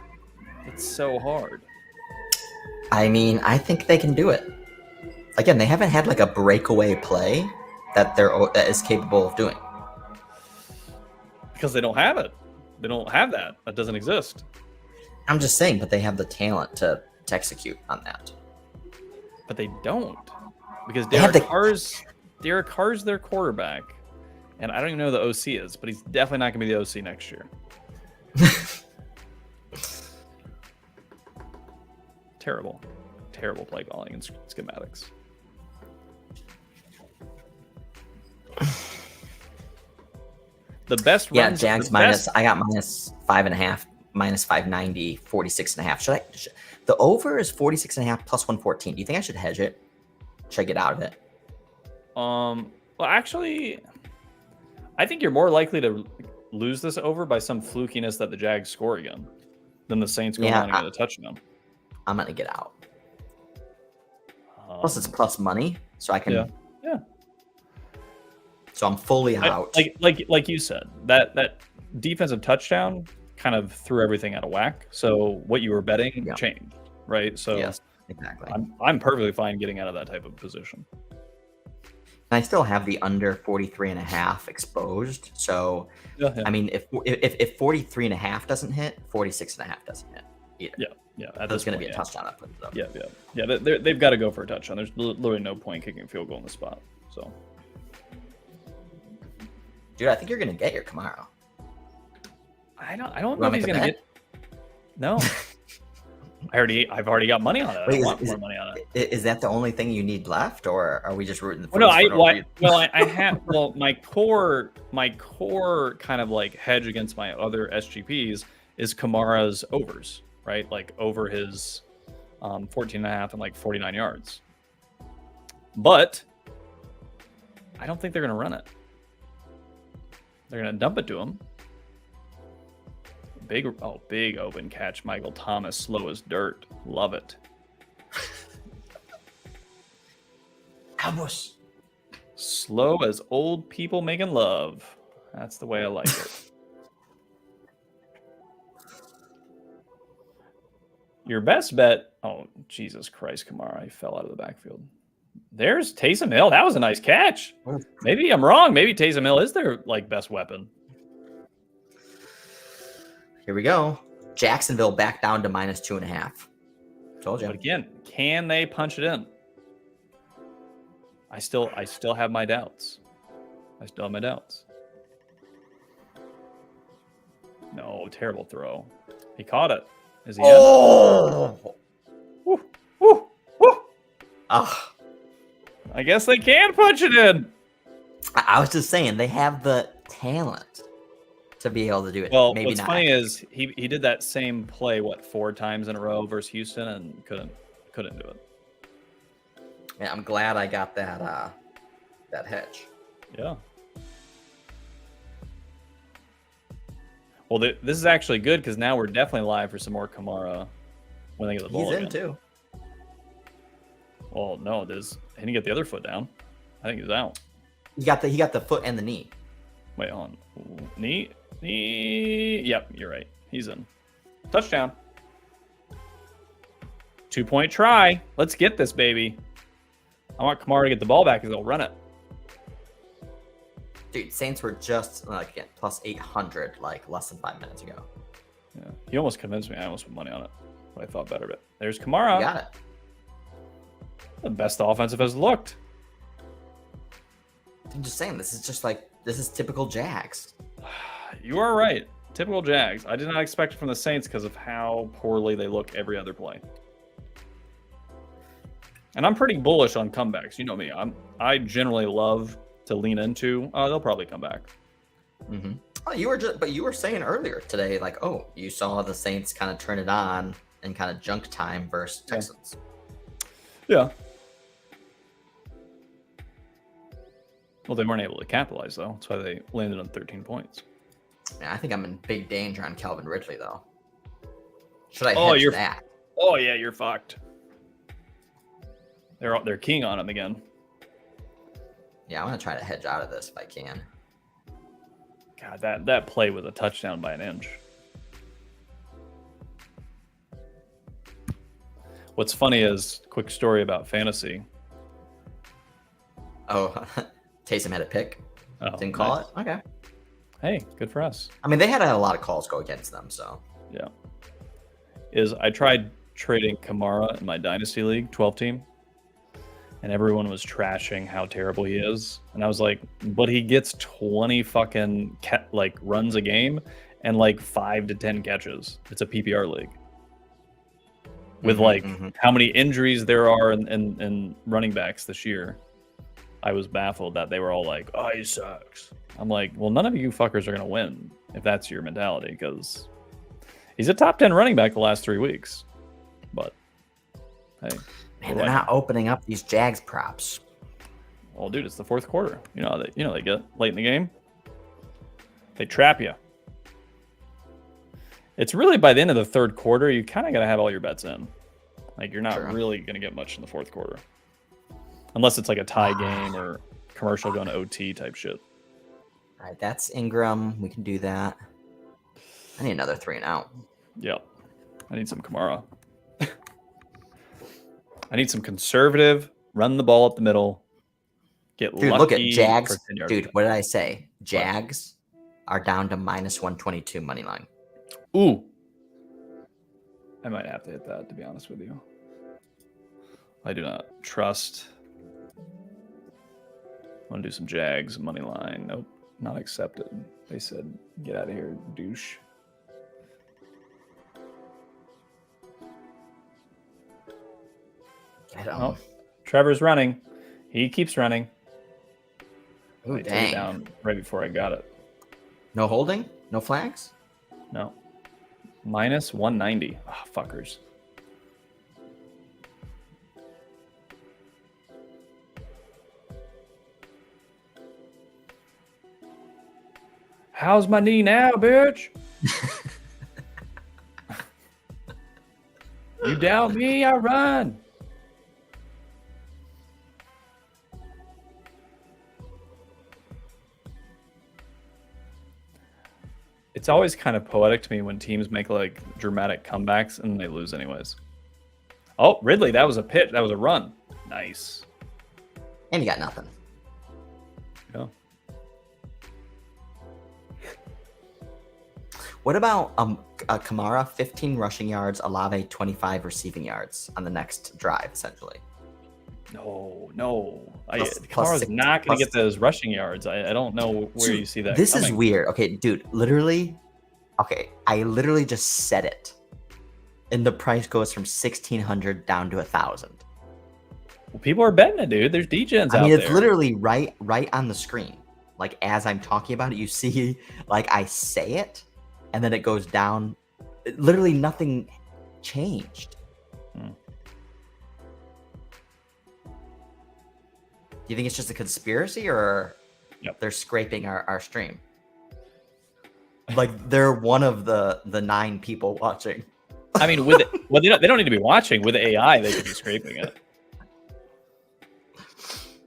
It's so hard. I mean, I think they can do it. Again, they haven't had like a breakaway play that is capable of doing. Because they don't have it. They don't have that. That doesn't exist. I'm just saying, but they have the talent to execute on that. But they don't. Because They have Derek Carr's their quarterback. And I don't even know who the OC is, but he's definitely not going to be the OC next year. Terrible. Terrible play calling and schematics. The best runs, Jags minus. I got minus 5.5, minus 590, 46.5. The over is 46.5 plus 114. Do you think I should hedge it? Should I get out of it? Well, actually, I think you're more likely to lose this over by some flukiness that the Jags score again than the Saints going on and get a touchdown. I'm gonna get out. Plus, it's plus money, so I can. Yeah. So I'm fully out. Like you said, that defensive touchdown kind of threw everything out of whack. So what you were betting changed, right? So yes, exactly. I'm perfectly fine getting out of that type of position. And I still have the under 43.5 exposed. So I mean, if 43.5 doesn't hit, 46.5 doesn't hit either. Yeah. That's going to be a touchdown that puts it up. Yeah. They've got to go for a touchdown. There's literally no point kicking a field goal in the spot. So, dude, I think you're going to get your Kamara. I don't know if he's going to get. No. I've already got money on it. I want more money on it. Is that the only thing you need left, or are we just rooting for? I have. Well, my core kind of like hedge against my other SGPs is Kamara's overs, right? Like over his 14.5 and like 49 yards. But I don't think they're going to run it. They're going to dump it to him. Big open catch. Michael Thomas, slow as dirt. Love it. Cowboys. Slow as old people making love. That's the way I like it. Your best bet. Oh, Jesus Christ, Kamara. He fell out of the backfield. There's Taysom Hill. That was a nice catch. Maybe I'm wrong. Maybe Taysom Hill is their like best weapon. Here we go. Jacksonville back down to minus 2.5. Told you. But again, can they punch it in? I still have my doubts. No, terrible throw. He caught it. Is he in? Woo, woo. I guess they can punch it in. I was just saying they have the talent to be able to do it. Well, maybe what's not. funny is he did that same play 4 times in a row versus Houston and couldn't do it. Yeah, I'm glad I got that hedge. Yeah. Well, this is actually good because now we're definitely live for some more Kamara when they get the ball. He's in again. too. Well, no, he didn't get the other foot down. I think he's out. He got the foot and the knee. Wait, hold on. Knee. Yep, you're right. He's in. Touchdown. 2-point try. Let's get this, baby. I want Kamara to get the ball back because they'll run it. Dude, Saints were just again plus 800 like less than 5 minutes ago. Yeah, he almost convinced me. I almost put money on it, but I thought better of it. There's Kamara. You got it. The best the offensive has looked. I'm just saying, this is typical Jags. You are right. Typical Jags. I did not expect it from the Saints because of how poorly they look every other play. And I'm pretty bullish on comebacks. You know me. I generally love to lean into. They'll probably come back. Mm-hmm. Oh, you were saying earlier today, like, oh, you saw the Saints kind of turn it on and kind of junk time versus Texans. Yeah. Well, they weren't able to capitalize though. That's why they landed on 13 points. Man, I think I'm in big danger on Calvin Ridley though. Should I Oh, hedge you're that? Oh yeah, you're fucked. They're keying on him again. Yeah, I'm gonna try to hedge out of this if I can. God, that play was a touchdown by an inch. What's funny is, quick story about fantasy. Oh, Taysom had a pick. Oh, Didn't call nice. it. Okay. Hey, good for us. I mean, they had a lot of calls go against them, so. Yeah. I tried trading Kamara in my Dynasty League 12 team, and everyone was trashing how terrible he is. And I was like, but he gets 20 fucking runs a game and like 5 to 10 catches. It's a PPR league. With how many injuries there are in running backs this year, I was baffled that they were all like, oh, he sucks. I'm like, well, none of you fuckers are going to win if that's your mentality, because he's a top 10 running back the last 3 weeks. But, hey. Man, they're not opening up these Jags props. Well, dude, it's the fourth quarter. You know they get late in the game. They trap you. It's really by the end of the third quarter, you kind of got to have all your bets in. Like, you're not really going to get much in the fourth quarter. Unless it's like a tie game or commercial going to OT type shit. All right, that's Ingram. We can do that. I need another 3 and out. Yep. I need some Kamara. I need some conservative, run the ball up the middle, get lucky. Dude, look at Jags. For 10 yards. Dude, what did I say? Jags are down to -122 money line. Ooh. I might have to hit that, to be honest with you. I do not trust. I want to do some Jags money line. Nope, not accepted. They said, get out of here, douche. Oh, Trevor's running. He keeps running. Ooh, I threw it down right before I got it. No holding? No flags? No. -190. Ah, fuckers. How's my knee now, bitch? You doubt me, I run. It's always kind of poetic to me when teams make like dramatic comebacks and they lose anyways. Oh, Ridley, that was a pitch. That was a run. Nice. And you got nothing. Yeah. What about Kamara, 15 rushing yards, Olave 25 receiving yards on the next drive, essentially? No. Plus Kamara's not going to get those rushing yards. I don't know where you see that. This coming. is weird. Okay, dude, literally. Okay, I literally just said it, and the price goes from 1,600 down to 1,000. Well, people are betting it, dude. There's degens out there. I mean, it's literally right on the screen. Like, as I'm talking about it, you see, like, I say it, and then it goes down. Literally nothing changed. Do you think it's just a conspiracy, or they're scraping our stream? Like, they're one of the 9 people watching. I mean, with it, well, they don't need to be watching. With AI, they could be scraping it.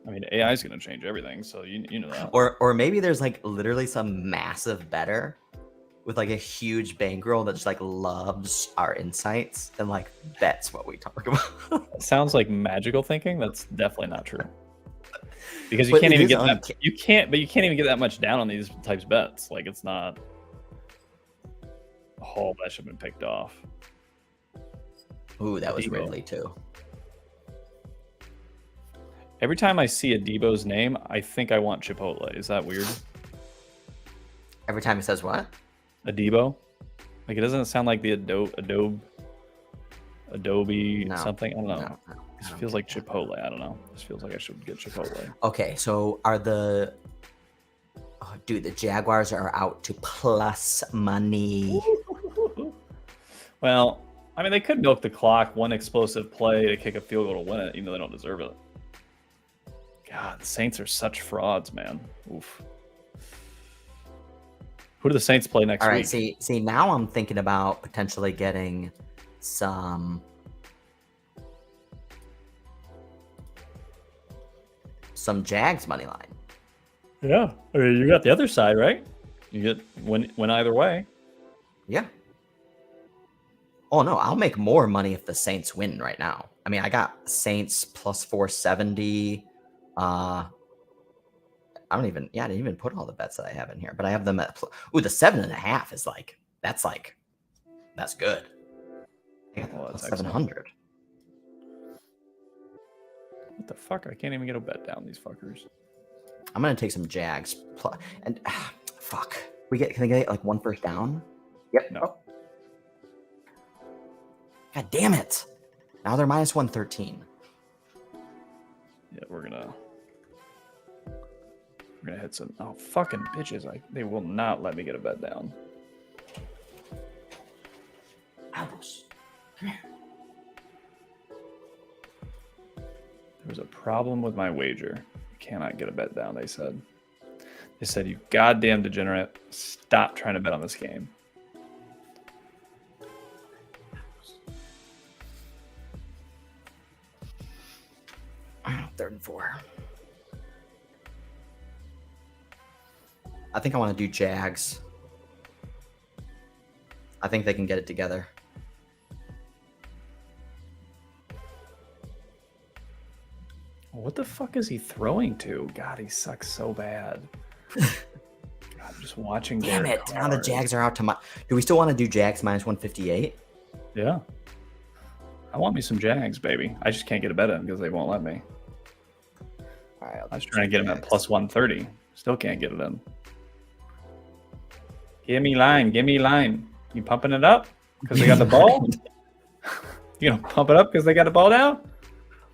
I mean, AI is going to change everything, so you know that. Or maybe there's like literally some massive bettor with like a huge bankroll that just like loves our insights and like bets what we talk about. Sounds like magical thinking. That's definitely not true. Because you can't even get that. You can't even get that much down on these types of bets. Like, it's not. Oh, that should have been picked off. Ooh, that was Ridley too. Every time I see a Debo's name, I think I want Chipotle. Is that weird? Every time he says what? A Debo? Like, it doesn't sound like the Adobe something. I don't know. No, It feels like Chipotle. I don't know. This feels like I should get Chipotle. Okay, so are the... Oh, dude, the Jaguars are out to plus money. Well, I mean, they could milk the clock, one explosive play to kick a field goal to win it, even though they don't deserve it. God, the Saints are such frauds, man. Oof. Who do the Saints play next week? All right, see, now I'm thinking about potentially getting some Jags money line. Yeah, I mean, you got the other side, right? You get win either way. Yeah. Oh no, I'll make more money if the Saints win right now. I mean, I got Saints plus 470. I didn't even put all the bets that I have in here, but I have them at the 7.5 is that's good. Well, that's 700. What the fuck? I can't even get a bet down, these fuckers. I'm gonna take some Jags and fuck. Can I get like one first down? Yep. No. Oh. God damn it! Now they're minus 113. Yeah, we're gonna hit some. Oh, fucking bitches! They will not let me get a bet down. Albus, come here. There was a problem with my wager. I cannot get a bet down. They said, you goddamn degenerate, stop trying to bet on this game. Third and 4. I think I want to do Jags. I think they can get it together. What the fuck is he throwing to? God, he sucks so bad. God, I'm just watching. Damn it! Now the Jags are out to my. Do we still want to do Jags minus 158? Yeah. I want me some Jags, baby. I just can't get a bet in because they won't let me. All right, I was trying to get him at plus 130. Still can't get it in. Give me line. Give me line. You pumping it up because they got the ball? You gonna pump it up because they got the ball now?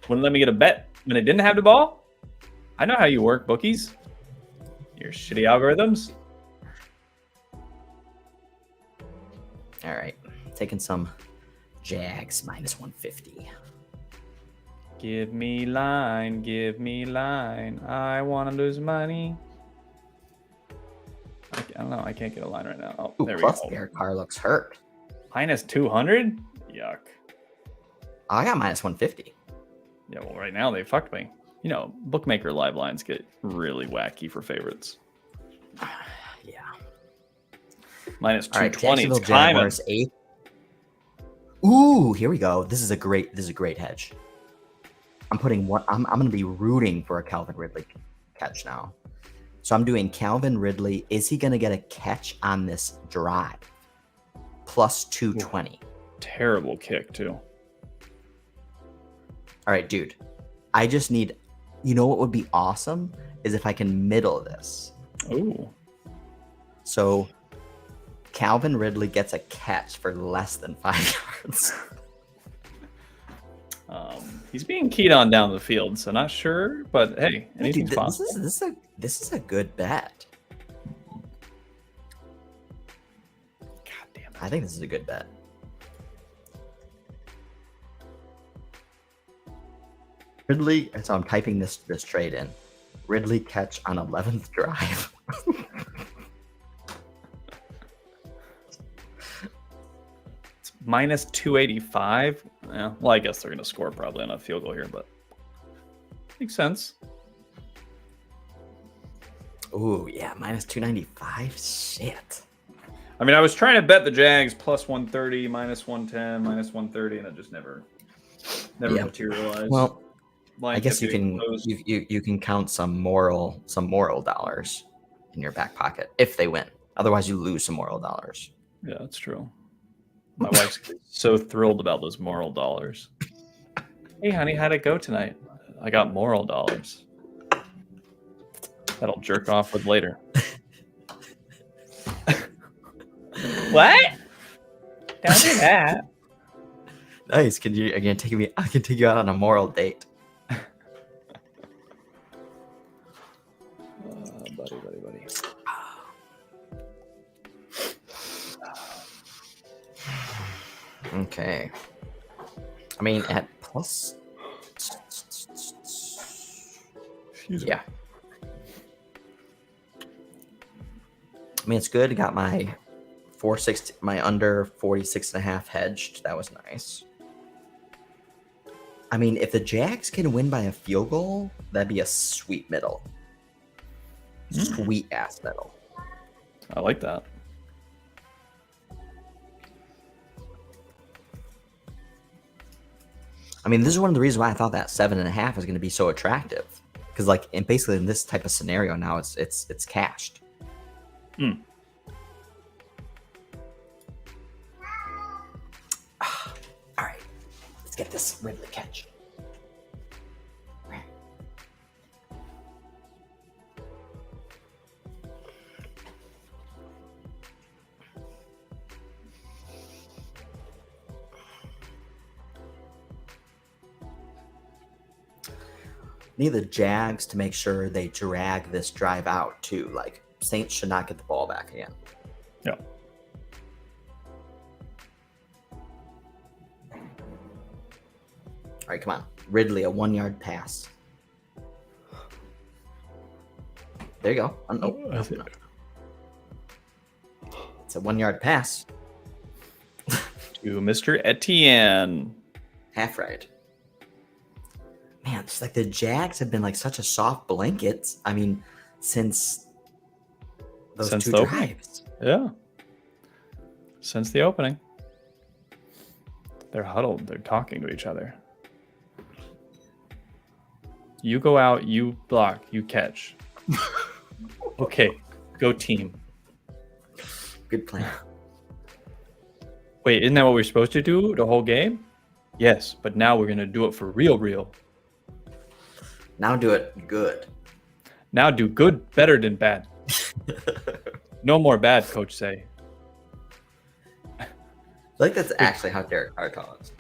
Wouldn't let me get a bet when they didn't have the ball? I know how you work, bookies. Your shitty algorithms. All right, taking some Jags minus 150. Give me line. Give me line. I want to lose money. I don't know. I can't get a line right now. Oh, Ooh, there we plus go. their car looks hurt. Minus 200? Yuck. I got minus 150. Yeah, well, right now they fucked me. You know, bookmaker live lines get really wacky for favorites. Yeah. Minus 220. All right, It's Jaguars 8. Ooh, here we go. This is a great hedge. I'm going to be rooting for a Calvin Ridley catch now. So I'm doing Calvin Ridley. Is he going to get a catch on this drive? Plus 220. Terrible kick, too. All right, dude. I just need, you know what would be awesome is if I can middle this. Ooh. So Calvin Ridley gets a catch for less than 5 yards. He's being keyed on down the field, so not sure, but hey, anything's possible. This is a good bet. God damn it. I think this is a good bet. Ridley, so I'm typing this trade in. Ridley catch on 11th drive. It's minus 285. Yeah, well, I guess they're going to score probably on a field goal here, but makes sense. Ooh, yeah, minus 295. Shit. I mean, I was trying to bet the Jags plus 130, minus 110, minus 130, and it just never materialized. Well, Line I guess you kept getting can closed. you can count some moral dollars in your back pocket if they win. Otherwise, you lose some moral dollars. Yeah, that's true. My wife's so thrilled about those moral dollars. Hey, honey, how'd it go tonight? I got moral dollars. That'll jerk off with later. What? Don't do that. Nice. I can take you out on a moral date. Buddy. Okay. I mean, at plus. Yeah. I mean, it's good. I got my 460. My under 46.5 hedged. That was nice. I mean, if the Jags can win by a field goal, that'd be a sweet middle. Sweet ass middle. I like that. I mean, this is one of the reasons why I thought that 7.5 was going to be so attractive, because like, and basically in this type of scenario now, it's cashed. All right, let's get this Ridley catch. Need the Jags to make sure they drag this drive out too. Like, Saints should not get the ball back again. Yeah. All right, come on. Ridley, a 1-yard pass. There you go. It's a 1-yard pass. To Mr. Etienne. Half right. Man, it's like the Jags have been like such a soft blanket. I mean, since those two drives. Yeah. Since the opening. They're huddled. They're talking to each other. You go out, you block, you catch. Okay, go team. Good plan. Wait, isn't that what we're supposed to do the whole game? Yes, but now we're going to do it for real. Now do it good. Now do good better than bad. No more bad, coach say. I think that's actually how Derek Carr talks.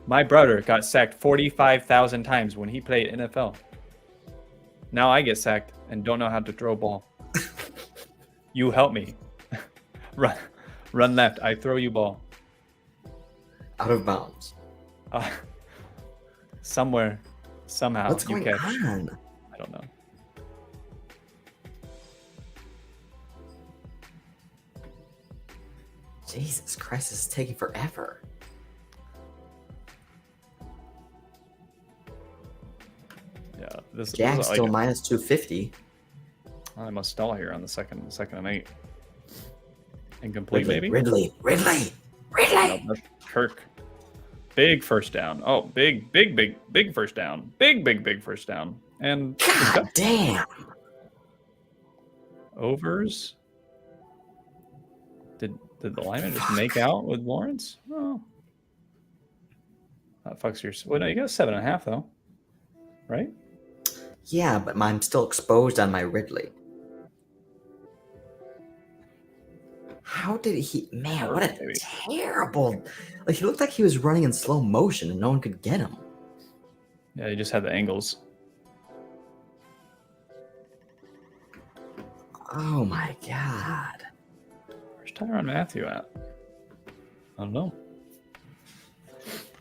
My brother got sacked 45,000 times when he played NFL. Now I get sacked and don't know how to throw a ball. You help me. Run left. I throw you ball. Out of bounds. Somewhere. Somehow. What's going catch. on? I don't know. Jesus Christ, this is taking forever. Yeah, this Jack's is still minus 250. I must stall here on the second and 8. Incomplete, maybe? Ridley. No, that's Kirk. Big first down. Oh, big first down. Big first down. And God damn. Overs. Did the lineman just make out with Lawrence? Oh. That fucks your... Well, no, you got 7.5 though. Right? Yeah, but I'm still exposed on my Ridley. How did he... Man, what a terrible... Like, he looked like he was running in slow motion and no one could get him. Yeah, he just had the angles. Oh my god. Where's Tyrann Mathieu at? I don't know.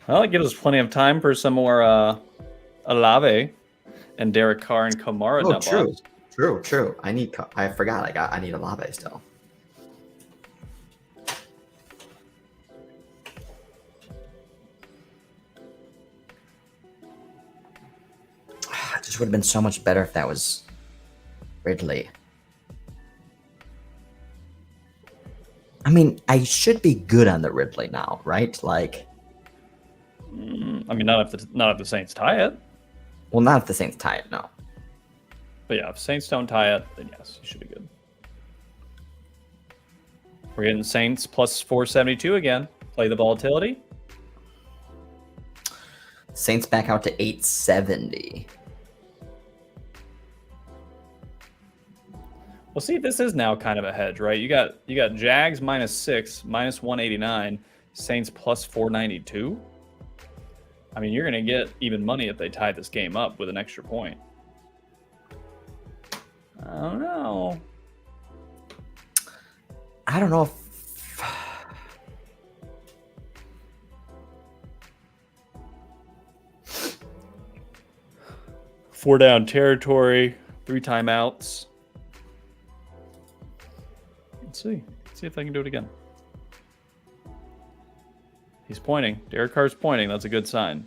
Well, it gives us plenty of time for some more Olave and Derek Carr and Kamara. Oh, true. I forgot. I need Olave still. It just would have been so much better if that was Ridley. I mean, I should be good on the Ridley now, right? Like, I mean, not if the Saints tie it. well, not if the Saints tie it, no. But yeah, if Saints don't tie it, then yes, you should be good. We're getting Saints plus 472 again. Play the volatility. Saints back out to 870. Well, see, this is now kind of a hedge, right? You got Jags -6, minus 189, Saints plus 492. I mean, you're going to get even money if they tie this game up with an extra point. I don't know. I don't know if... 4 down territory, 3 timeouts. Let's see. see if I can do it again. He's pointing. Derek Carr's pointing. That's a good sign.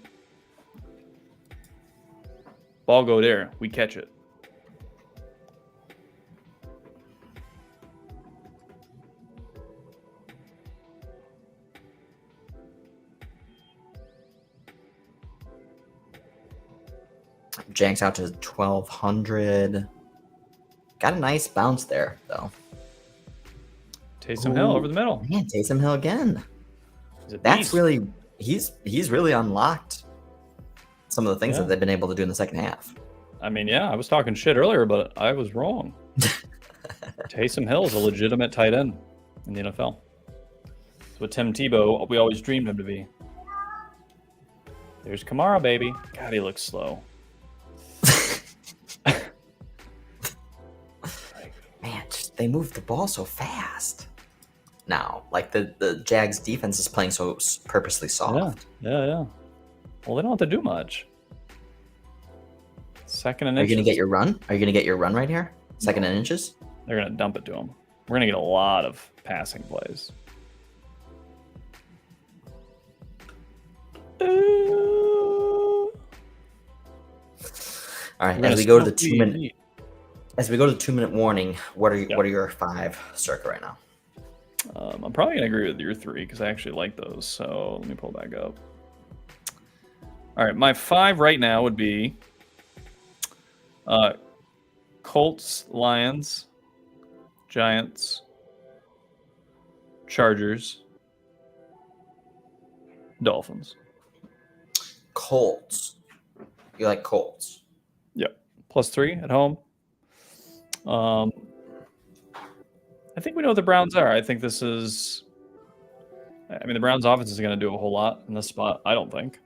Ball go there. We catch it. Jags out to 1,200. Got a nice bounce there, though. Taysom Hill over the middle. Man, Taysom Hill again. He's That's really he's really unlocked some of the things that they've been able to do in the second half. I mean, yeah, I was talking shit earlier, but I was wrong. Taysom Hill is a legitimate tight end in the NFL. That's what Tim Tebow, we always dreamed him to be. There's Kamara, baby. God, he looks slow. Man, they move the ball so fast. Now, like the Jags defense is playing so purposely soft. Yeah. Well, they don't have to do much. Second and Are inches. you gonna get your run? Are you gonna get your run right here? Second and inches? They're gonna dump it to him. We're gonna get a lot of passing plays. All right, as we go to the 2-minute warning, what are your 5 circa right now? I'm probably gonna agree with your 3 because I actually like those. So let me pull back up. All right, my 5 right now would be Colts, Lions, Giants, Chargers, Dolphins. Colts. You like Colts? Yep. +3 at home. I think we know what the Browns are. I think this is... I mean, the Browns offense is going to do a whole lot in this spot, I don't think.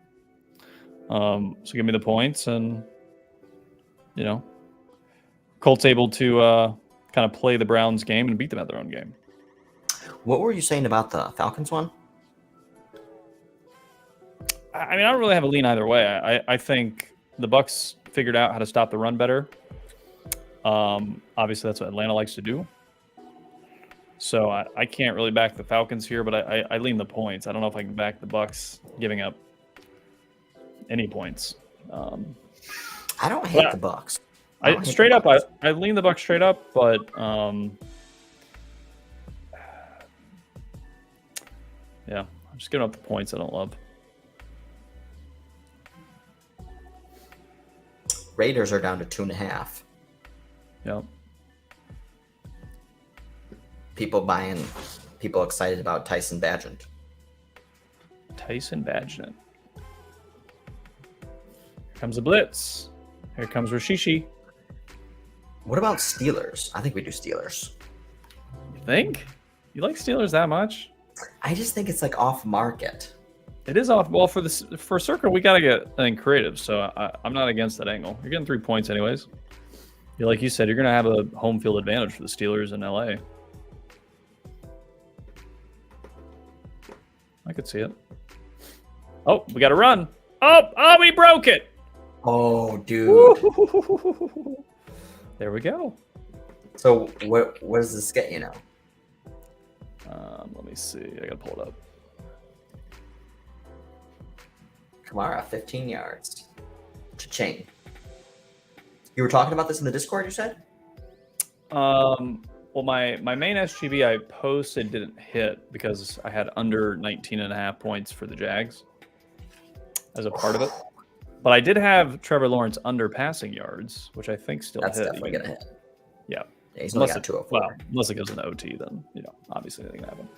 So give me the points and, you know, Colts able to kind of play the Browns game and beat them at their own game. What were you saying about the Falcons one? I mean, I don't really have a lean either way. I think the Bucs figured out how to stop the run better. Obviously, that's what Atlanta likes to do. So I can't really back the Falcons here, but I lean the points. I don't know if I can back the Bucs giving up any points. I don't hate the Bucs. I lean the Bucs straight up, but yeah, I'm just giving up the points I don't love. Raiders are down to 2.5. Yep. People excited about Tyson Bagent. Tyson Bagent. Here comes the blitz. Here comes Rashishi. What about Steelers? I think we do Steelers. You think? You like Steelers that much? I just think it's like off market. It is off. Well, for Circa, we got to get anything creative, so I'm not against that angle. You're getting 3 points anyways. Like you said, you're going to have a home field advantage for the Steelers in LA. I could see it. Oh, we got to run. Oh, we broke it. Oh, dude. There we go. So what does this get you now? Let me see. I got to pull it up. Kamara, 15 yards. Cha-ching. You were talking about this in the Discord, you said? Well, my main SGB I posted didn't hit because I had under 19.5 points for the Jags as a part of it. But I did have Trevor Lawrence under passing yards, which I think still That's hit. That's definitely going to hit. Yeah. He's only got 204. Well, unless it goes into OT, then, obviously anything can happen.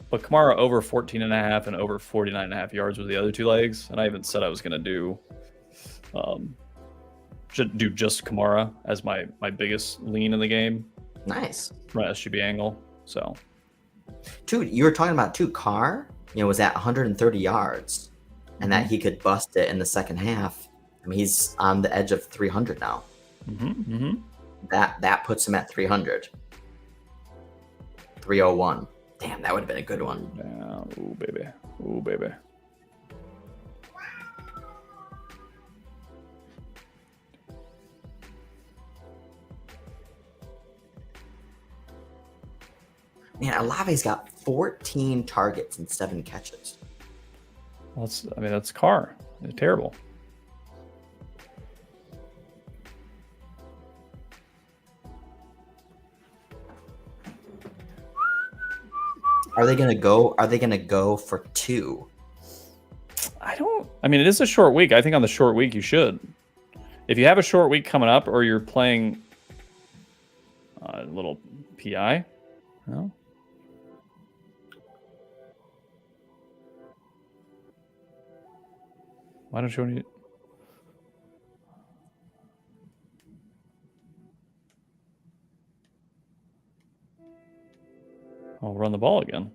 But Kamara over 14.5 and over 49.5 yards was the other 2 legs. And I even said I was going to do just Kamara as my biggest lean in the game. Nice. From an SGB angle. So, dude, you were talking about Carr, was at 130 yards and that he could bust it in the second half. I mean, he's on the edge of 300 now. That puts him at 300. 301. Damn, that would have been a good one. Yeah. Ooh, baby. Ooh, baby. Man, Olave's got 14 targets and 7 catches. Well, that's Carr. They're terrible. Are they gonna go for 2? I mean, it is a short week. I think on the short week you should. If you have a short week coming up, or you're playing a little PI, no. Why don't you? I'll run the ball again.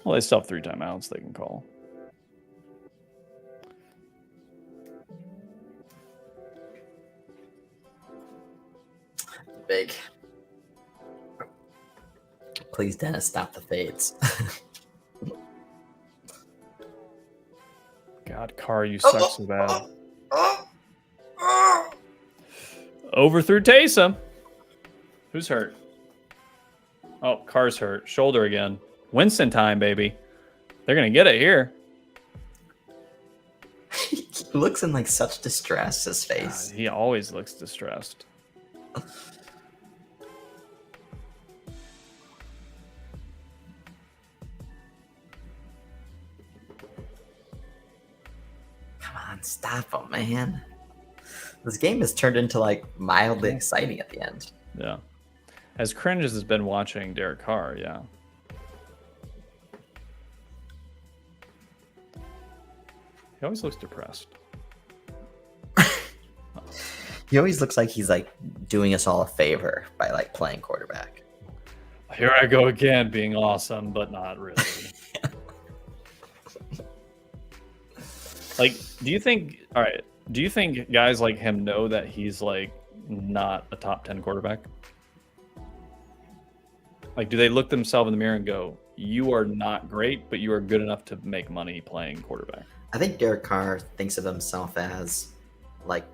Well, they still have 3 timeouts they can call. Big. Please, Dennis, stop the fades. God, Carr, you suck so bad. Overthrew Taysom. Who's hurt? Oh, Carr's hurt. Shoulder again. Winston time, baby. They're going to get it here. He looks in like such distress, his face. God, he always looks distressed. Come on, stop him, man. This game has turned into like mildly exciting at the end. Yeah. As cringe as has been watching Derek Carr, yeah. He always looks depressed. He always looks like he's like doing us all a favor by like playing quarterback. Here I go again, being awesome, but not really. Like, do you think guys like him know that he's like not a top 10 quarterback? Like, do they look themselves in the mirror and go, you are not great, but you are good enough to make money playing quarterback? I think Derek Carr thinks of himself as like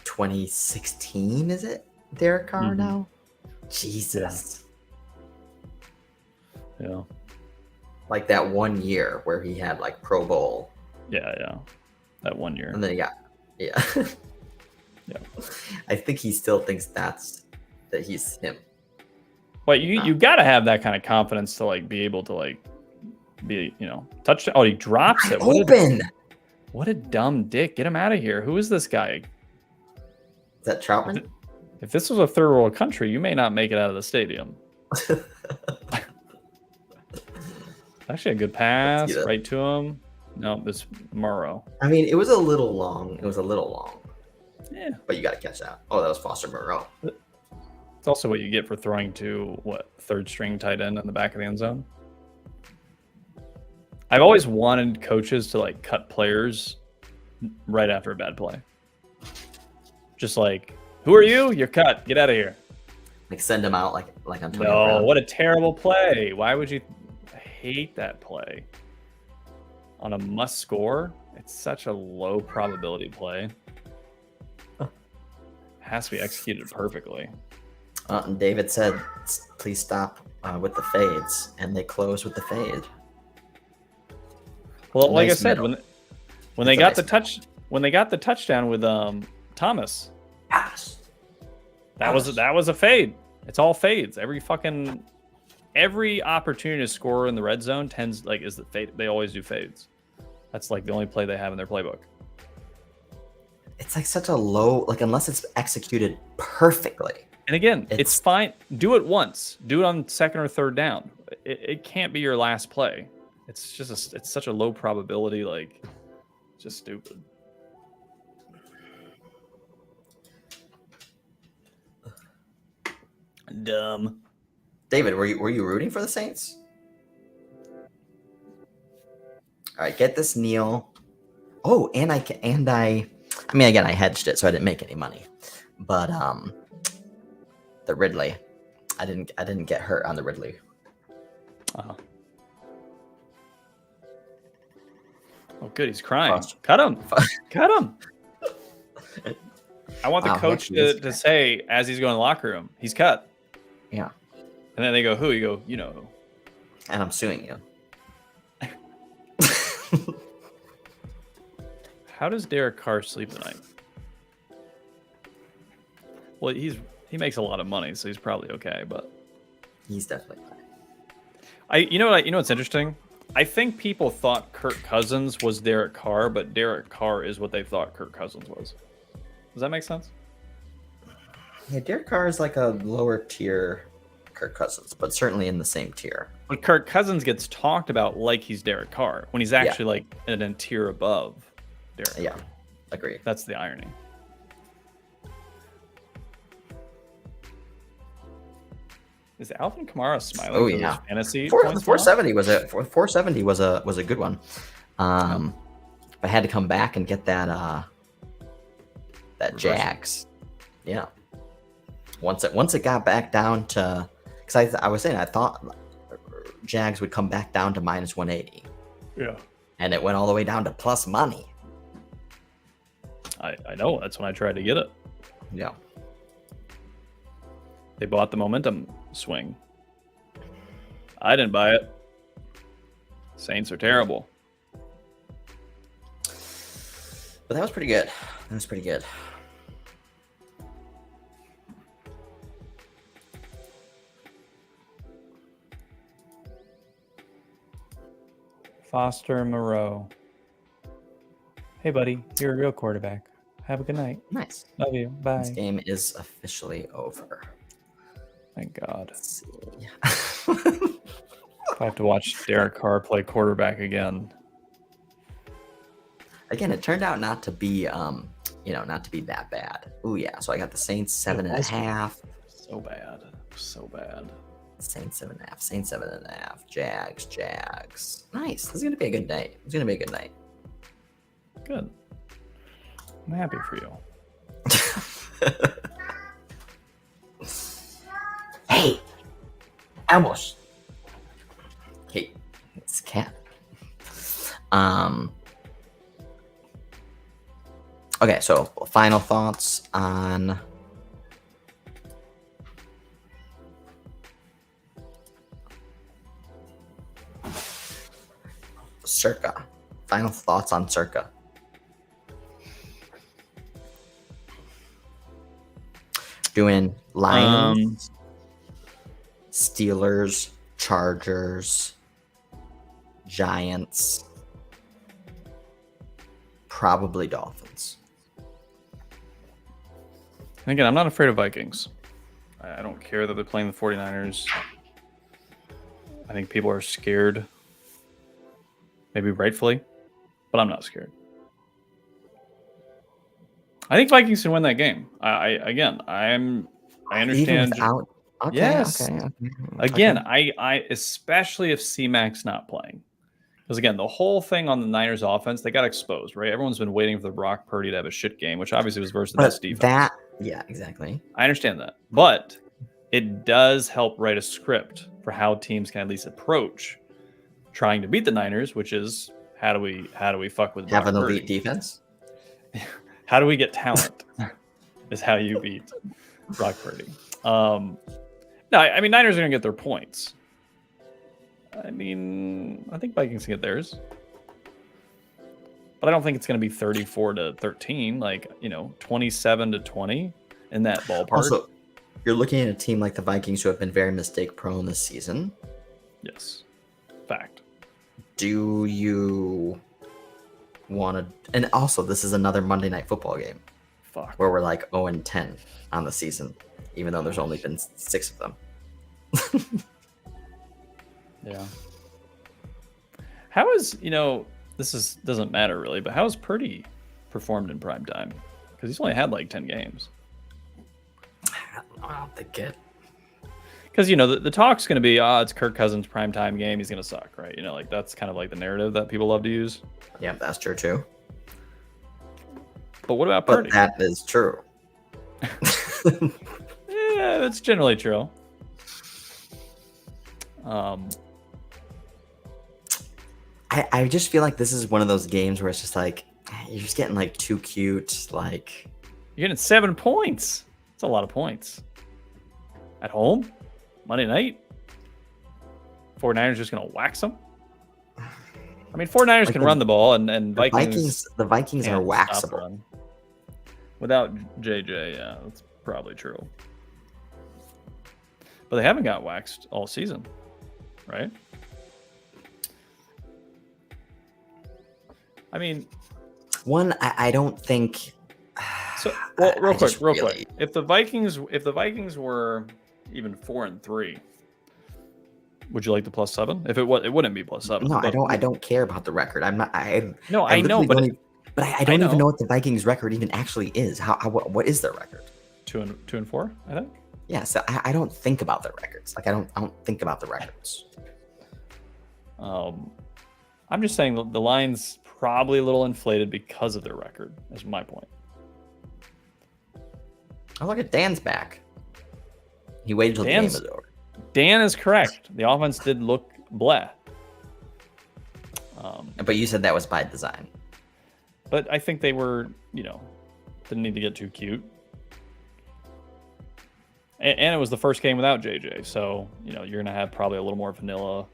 2016, is it? Derek Carr now? Jesus. Yeah. Like that one year where he had like Pro Bowl. Yeah. That 1 year. And then he got, yeah. Yeah. I think he still thinks that he's him. But you got to have that kind of confidence to like be able to like be, touchdown. Oh, he drops it. What a dumb dick. Get him out of here. Who is this guy? Is that Troutman? If this was a third world country, you may not make it out of the stadium. Actually, a good pass right to him. No, it's Murrow. I mean, it was a little long. Yeah. But you got to catch that. Oh, that was Foster Moreau. It's also what you get for throwing to, third string tight end in the back of the end zone. I've always wanted coaches to like cut players right after a bad play. Just like, who are you? You're cut. Get out of here. Like send them out like on Twitter. No, what a terrible play. Why would you hate that play? On a must score, it's such a low probability play. Has to be executed perfectly. And David said, please stop with the fades. And they close with the fade. Well, like I said, when they got the touchdown with Thomas, yes, that was a fade. It's all fades. Every opportunity to score in the red zone is the fade. They always do fades. That's like the only play they have in their playbook. It's like such a low, like unless it's executed perfectly. And again, it's fine. Do it once. Do it on second or third down. It can't be your last play. It's just it's such a low probability, like just stupid. Dumb. David, were you rooting for the Saints? All right, get this kneel. Oh, and I mean, again, I hedged it, so I didn't make any money. But the Ridley, I didn't get hurt on the Ridley. Oh, good. He's crying. Cut him. Cut him. I want the coach to say, as he's going to the locker room, he's cut. Yeah. And then they go, who? You go, you know who. And I'm suing you. How does Derek Carr sleep tonight? Well, he makes a lot of money, so he's probably okay. But He's definitely fine. you know what's interesting? I think people thought Kirk Cousins was Derek Carr, but Derek Carr is what they thought Kirk Cousins was. Does that make sense? Yeah, Derek Carr is like a lower tier Kirk Cousins, but certainly in the same tier. But Kirk Cousins gets talked about like he's Derek Carr when he's actually like an tier above Derek Carr. Yeah, agree. That's the irony. Is Alvin Kamara smiling? Oh for yeah, his fantasy. 470 was a 470 was a good one. I had to come back and get that Jags. Yeah. Once it got back down to, because I was saying I thought Jags would come back down to minus 180. Yeah. And it went all the way down to plus money. I know. That's when I tried to get it. Yeah. They bought the momentum swing. I didn't buy it. Saints are terrible. But that was pretty good. That was pretty good. Foster Moreau. Hey, buddy. You're a real quarterback. Have a good night. Nice. Love you. Bye. This game is officially over. Thank God. Let's see. If I have to watch Derek Carr play quarterback again. Again, it turned out not to be not to be that bad. Oh yeah. So I got the Saints 7.5. So bad. So bad. Saints 7.5. Saints 7.5. Jags. Nice. This is gonna be a good night. It's gonna be a good night. Good. I'm happy for you. Hey, Elmos. Hey, it's a cat. Okay, so final thoughts on Circa. Final thoughts on Circa. Doing Lions, Steelers, Chargers, Giants, probably Dolphins. And again, I'm not afraid of Vikings. I don't care that they're playing the 49ers. I think people are scared. Maybe rightfully, but I'm not scared. I think Vikings can win that game. I understand. Even without, okay, yes. Okay. Again, I especially if C-Mac's not playing. Because again, the whole thing on the Niners offense, they got exposed, right? Everyone's been waiting for the Brock Purdy to have a shit game, which obviously was versus the best defense. Yeah, exactly. I understand that. But it does help write a script for how teams can at least approach trying to beat the Niners, which is how do we fuck with Brock Have an Purdy? elite defense. How do we get talent? Is how you beat Brock Purdy. No, I mean Niners are gonna get their points. I mean, I think Vikings can get theirs, but I don't think it's gonna be 34-13, like 27-20 in that ballpark. Also, you're looking at a team like the Vikings who have been very mistake prone this season. Yes, fact. Do you want to? And also, this is another Monday Night Football game. Fuck. Where we're like 0-10 on the season, even though there's only been 6 of them. Yeah. How is doesn't matter really, but how has Purdy performed in prime time? Because he's only had like 10 games. I don't think it. Because the talk's going to be, it's Kirk Cousins' primetime game. He's going to suck, right? Like that's kind of like the narrative that people love to use. Yeah, that's true too. But what about Purdy? But that is true. Yeah, that's generally true. I just feel like this is one of those games where it's just like you're just getting like too cute. Like you're getting 7 points. That's a lot of points. At home, Monday night. 49ers just going to wax them? I mean, 49ers can run the ball, and Vikings. The Vikings are waxable. Without JJ, yeah, that's probably true. But they haven't got waxed all season, right? I mean, I don't think. So, well, real quick. If the Vikings were even 4-3, would you like the +7? If it wouldn't be +7. No, I don't care about the record. I'm not. I know, but I don't even know what the Vikings record even actually is. What is their record? 2-4, I think. Yeah, so I don't think about their records. Like I don't think about the records. I'm just saying the line's probably a little inflated because of their record. Is my point. Oh, look at Dan's back. He waited till the game was over. Dan is correct. The offense did look bleh. But you said that was by design. But I think they were, didn't need to get too cute. And it was the first game without JJ. So, you're going to have probably a little more vanilla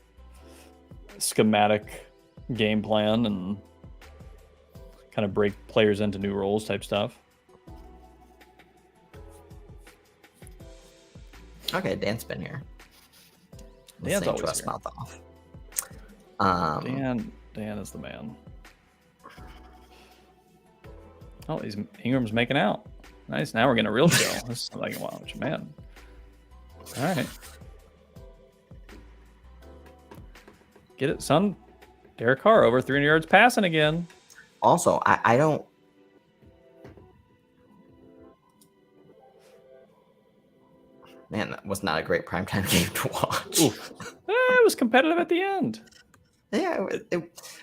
schematic game plan and kind of break players into new roles type stuff. Okay, Dan's been here. Dan's always here. Mouth off. Dan is the man. Oh, Ingram's making out. Nice. Now we're getting a real show. This is like, wow, man. All right. Get it, son. Derek Carr over 300 yards passing again. Also, I don't. Man, that was not a great primetime game to watch. It was competitive at the end. Yeah,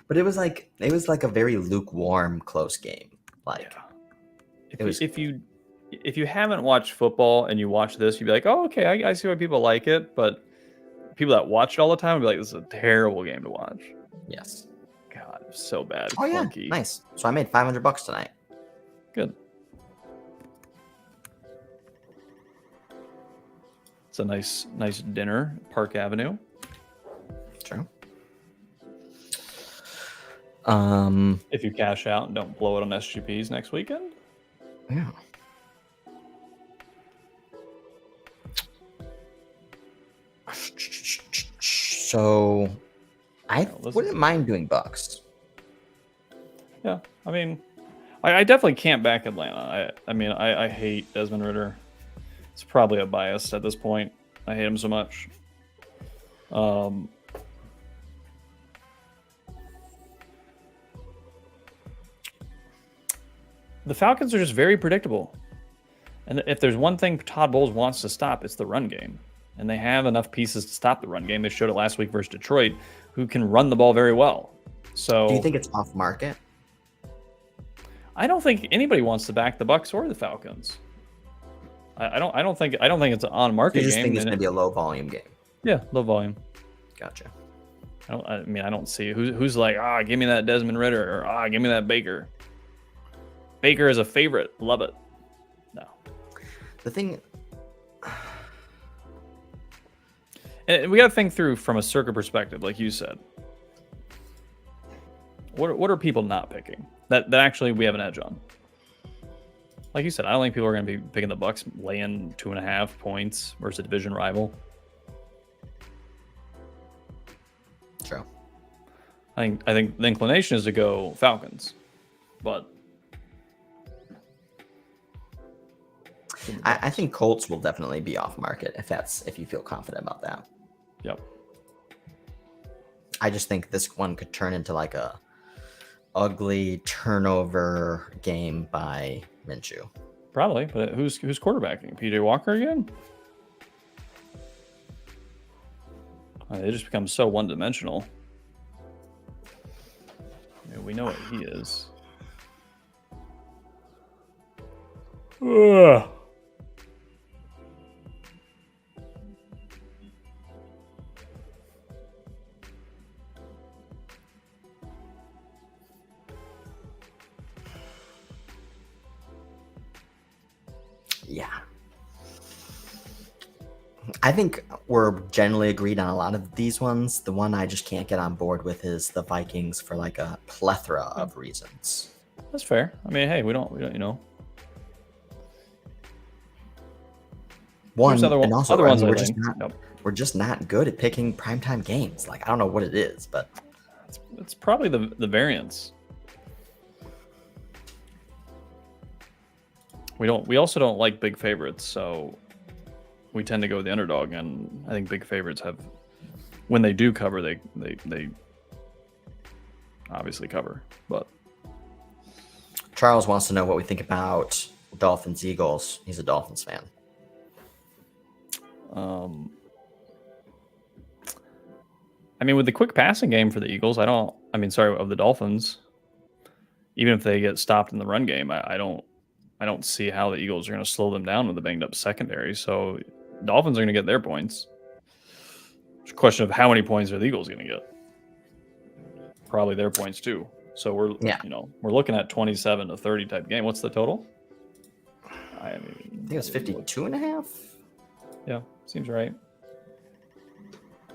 but it was like a very lukewarm, close game. Like, if you haven't watched football and you watch this, you'd be like, oh, okay, I see why people like it. But people that watch it all the time would be like, this is a terrible game to watch. Yes. God, it was so bad. Oh clunky. Yeah, nice. So I made $500 tonight. Good. It's a nice dinner, Park Avenue. True. If you cash out and don't blow it on SGPs next weekend. Yeah. So I wouldn't mind doing Bucks. Yeah, I mean, I definitely can't back Atlanta. I hate Desmond Ridder. It's probably a bias at this point. I hate him so much. The Falcons are just very predictable. And if there's one thing Todd Bowles wants to stop, it's the run game. And they have enough pieces to stop the run game. They showed it last week versus Detroit, who can run the ball very well. So, do you think it's off market? I don't think anybody wants to back the Bucks or the Falcons. I don't think it's an on market game. You just think it's going to be a low volume game? Yeah, low volume. Gotcha. I don't see who's like, give me that Desmond Ridder, or give me that Baker. Baker is a favorite. Love it. No. The thing. And we got to think through from a Circa perspective, like you said. What are people not picking that actually we have an edge on? Like you said, I don't think people are going to be picking the Bucks laying 2.5 points versus a division rival. True. I think the inclination is to go Falcons, but I think Colts will definitely be off market if you feel confident about that. Yep. I just think this one could turn into like a ugly turnover game by Minshew. Probably, but who's quarterbacking? PJ Walker again? They just become so one-dimensional. We know what he is. Ugh. Yeah. I think we're generally agreed on a lot of these ones. The one I just can't get on board with is the Vikings for like a plethora of reasons. That's fair. I mean, hey, we don't, you know. One, There's and also other ones I mean, Nope. we're just not good at picking primetime games. Like I don't know what it is, but It's probably the variance. We also don't like big favorites, so we tend to go with the underdog, and I think big favorites have, when they do cover, they obviously cover. But Charles wants to know what we think about Dolphins Eagles. He's a Dolphins fan. I mean, with the quick passing game for the Eagles, of the Dolphins, even if they get stopped in the run game, I don't see how the Eagles are going to slow them down with the banged up secondary. So Dolphins are going to get their points. It's a question of how many points are the Eagles going to get. Probably their points too. So we're looking at 27-30 type game. What's the total? I think it's 52.5. Yeah, seems right.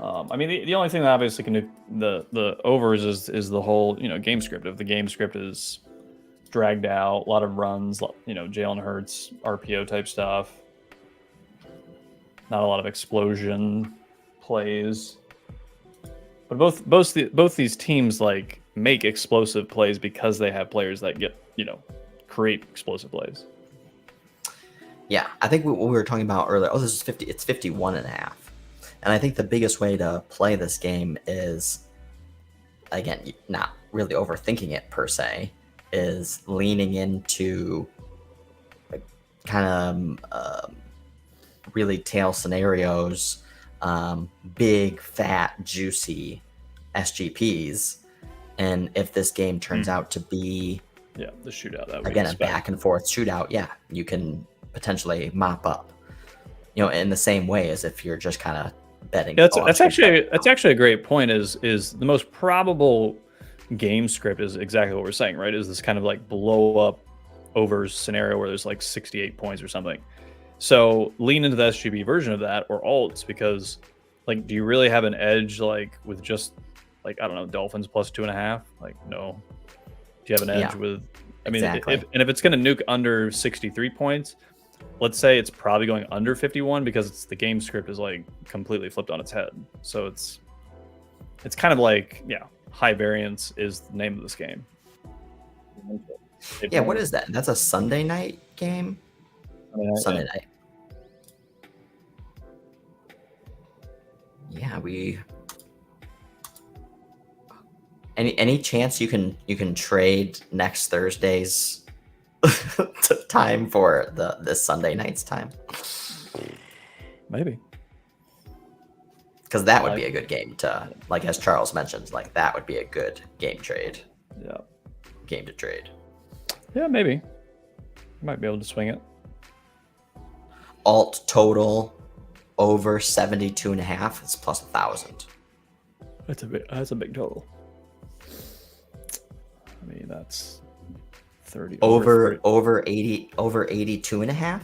I mean, the only thing that obviously can do the overs is the whole game script. If the game script is dragged out, a lot of runs, Jalen Hurts RPO type stuff, not a lot of explosion plays. But both these teams like make explosive plays because they have players that create explosive plays. Yeah, I think what we were talking about earlier. Oh, this is 50. It's 51.5. And I think the biggest way to play this game is, again, not really overthinking it per se, is leaning into kind of really tail scenarios, big, fat, juicy SGPs. And if this game turns out to be the shootout, that again a back and forth shootout, you can potentially mop up. In the same way as if you're just kind of betting. Yeah, that's actually a great point. Is the most probable game script is exactly what we're saying, right? Is this kind of like blow up overs scenario where there's like 68 points or something. So lean into the SGB version of that or alts, because like, do you really have an edge like with just like, I don't know, Dolphins plus 2.5? Like, no. Do you have an edge with? I mean, exactly. if it's going to nuke under 63 points. Let's say it's probably going under 51 because the game script is like completely flipped on its head. So it's kind of like, high variance is the name of this game. Yeah, what is that? That's a Sunday night game? Sunday night. Yeah, any chance you can trade next Thursday's time for this Sunday night's time? Maybe, because that would be a good game to, like, as Charles mentions, like that would be a good game trade. Yeah, game to trade. Yeah, maybe you might be able to swing it. Alt total over 72.5 is plus 1,000. That's a big total. I mean, that's 30 over 82.5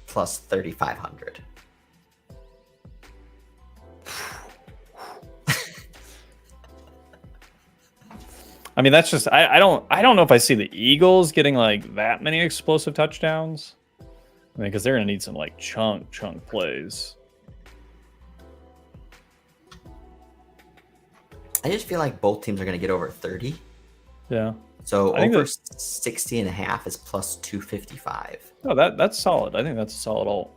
plus 3,500. I mean, that's just I don't know if I see the Eagles getting like that many explosive touchdowns. I mean, because they're gonna need some like chunk plays. I just feel like both teams are gonna get over 30. Yeah. So over 60.5 is plus 255. Oh, that's solid. I think that's a solid alt.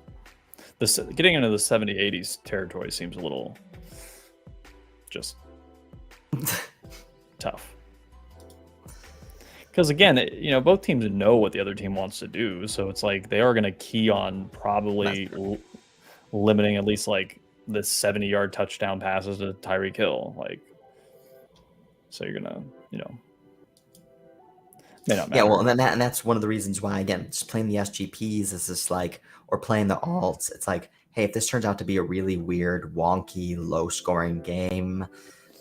Getting into the 70-80s territory seems a little just tough. Because again, both teams know what the other team wants to do, so it's like they are going to key on probably limiting at least like the 70-yard touchdown passes to Tyreek Hill. Like, so you're gonna, may not matter. Yeah, well, and that's one of the reasons why, again, just playing the SGPs is just like, or playing the alts. It's like, hey, if this turns out to be a really weird, wonky, low-scoring game,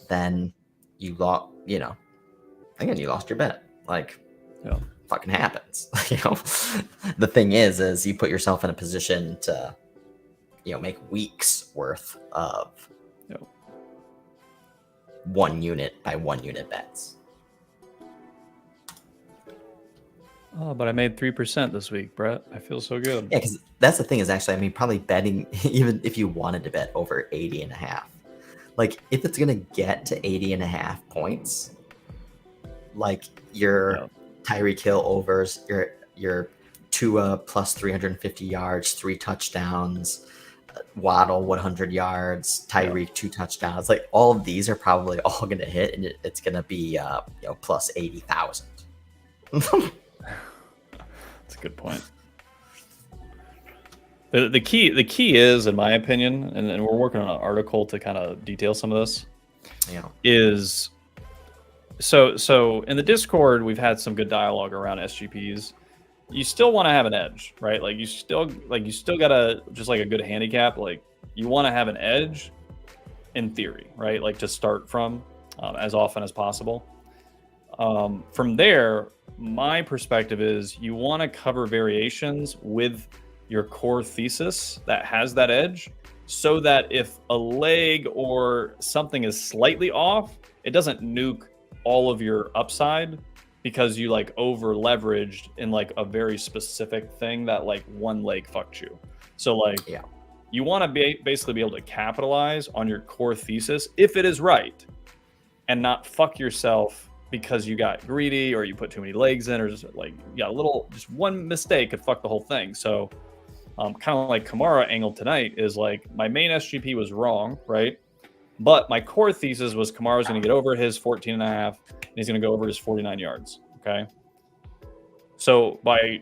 then you lost. Again, you lost your bet. Like, fucking happens. The thing is you put yourself in a position to make weeks worth of Yep. 1 unit by 1 unit bets. Oh, but I made 3% this week, Brett. I feel so good. Yeah, because that's the thing is actually, I mean, probably betting, even if you wanted to bet over 80.5, like if it's going to get to 80.5 points, like your Tyreek Hill overs, your Tua plus 350 yards, 3 touchdowns, Waddle 100 yards, Tyreek 2 touchdowns, like all of these are probably all going to hit, and it's going to be plus 80,000. That's a good point. The key is, in my opinion, and we're working on an article to kind of detail some of this. Is so in the Discord we've had some good dialogue around SGPs. You still want to have an edge, right? Like you still gotta, just like a good handicap, like you want to have an edge in theory, right? Like to start from as often as possible. From there, my perspective is you want to cover variations with your core thesis that has that edge, so that if a leg or something is slightly off, it doesn't nuke all of your upside because you like over leveraged in like a very specific thing that like one leg fucked you. So like you want to basically be able to capitalize on your core thesis if it is right, and not fuck yourself because you got greedy or you put too many legs in, or just like just one mistake could fuck the whole thing. So kind of like Kamara angled tonight is like my main SGP was wrong, right? But my core thesis was Kamara's going to get over his 14.5 and he's going to go over his 49 yards. Okay. So by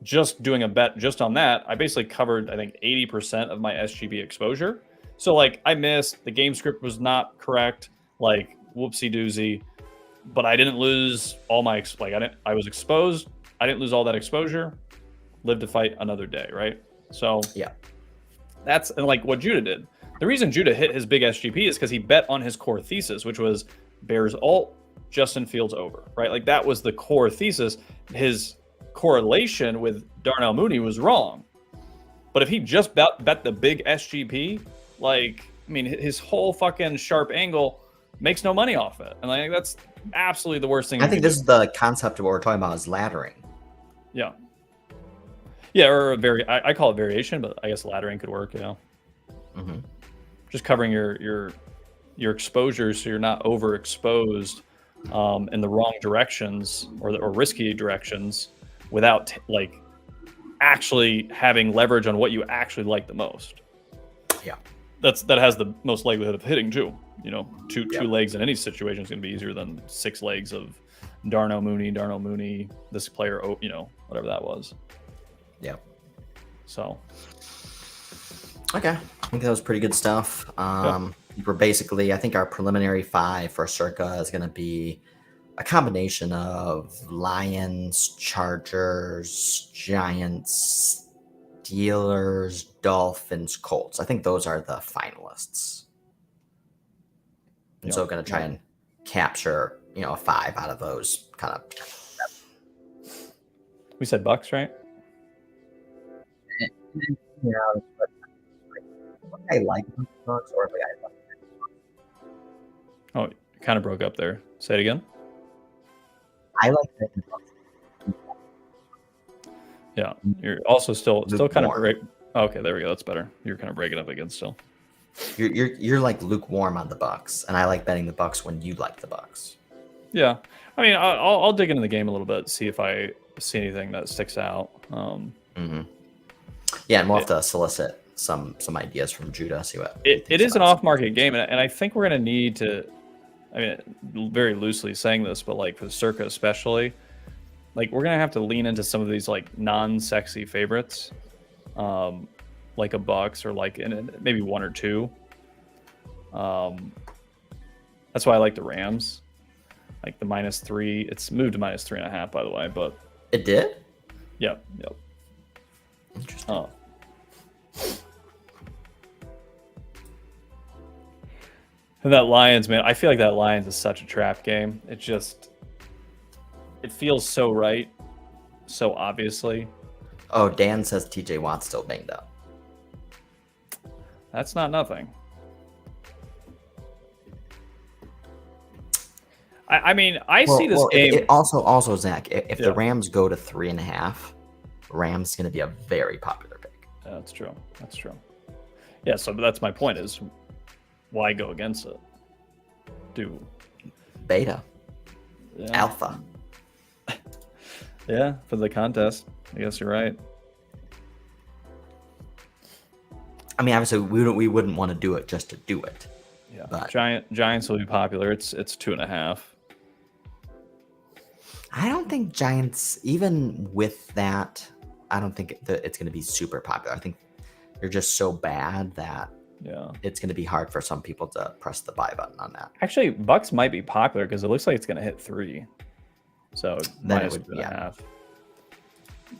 just doing a bet just on that, I basically covered, I think, 80% of my SGP exposure. So like I missed, the game script was not correct, like whoopsie doozy, but I didn't lose all my, I was exposed. I didn't lose all that exposure, live to fight another day. Right. So that's like what Judah did. The reason Judah hit his big SGP is because he bet on his core thesis, which was Bears alt, Justin Fields over, right? Like that was the core thesis. His correlation with Darnell Mooney was wrong. But if he just bet the big SGP, like, I mean, his whole fucking sharp angle makes no money off it. And like that's absolutely the worst thing. I think this is the concept of what we're talking about, is laddering. Yeah. Yeah, or I call it variation, but I guess laddering could work, Mm-hmm. Just covering your exposure so you're not overexposed in the wrong directions or risky directions without like actually having leverage on what you actually like the most. Yeah, that has the most likelihood of hitting too. Two legs in any situation is going to be easier than 6 legs of Darnell Mooney, this player, whatever that was. Yeah. So. Okay, I think that was pretty good stuff. We're basically, I think our preliminary 5 for Circa is going to be a combination of Lions, Chargers, Giants, Steelers, Dolphins, Colts. I think those are the finalists. And so going to try and capture, a 5 out of those kind of. We said Bucks, right? I like the Bucks, or I like it. Oh, it kind of broke up there. Say it again. I like the Bucks. Yeah, you're also still kind of break. Okay, there we go. That's better. You're kind of breaking up again still. You're like lukewarm on the Bucks, and I like betting the Bucks when you like the Bucks. Yeah, I mean, I'll dig into the game a little bit, see if I see anything that sticks out. Yeah, and we'll have to solicit some ideas from Judah. See what it is an off-market game, and I think we're going to need to. I mean, very loosely saying this, but like for the Circa especially, like we're going to have to lean into some of these like non-sexy favorites, like a Bucks or like maybe 1 or 2. That's why I like the Rams, like the -3. It's moved to -3.5, by the way, but it did. Yep. Interesting. And that Lions, man, I feel like that Lions is such a trap game. It feels so right, so obviously. Oh, Dan says TJ Watt's still banged up. That's not nothing. I mean, I see this game. Also, Zach, if Yeah. the Rams go to 3.5, Rams going to be a very popular pick. That's true. That's true. Yeah, so that's my point is, why go against it? Do Beta. yeah. Alpha. Yeah, for the contest. I guess you're right. I mean, obviously, we wouldn't want to do it just to do it. Yeah, But Giants will be popular. It's 2.5. I don't think Giants, even with that, I don't think it's going to be super popular. I think they're just so bad that it's going to be hard for some people to press the buy button on that. Actually, Bucks might be popular because it looks like it's going to hit 3. So Then minus it would, 2.5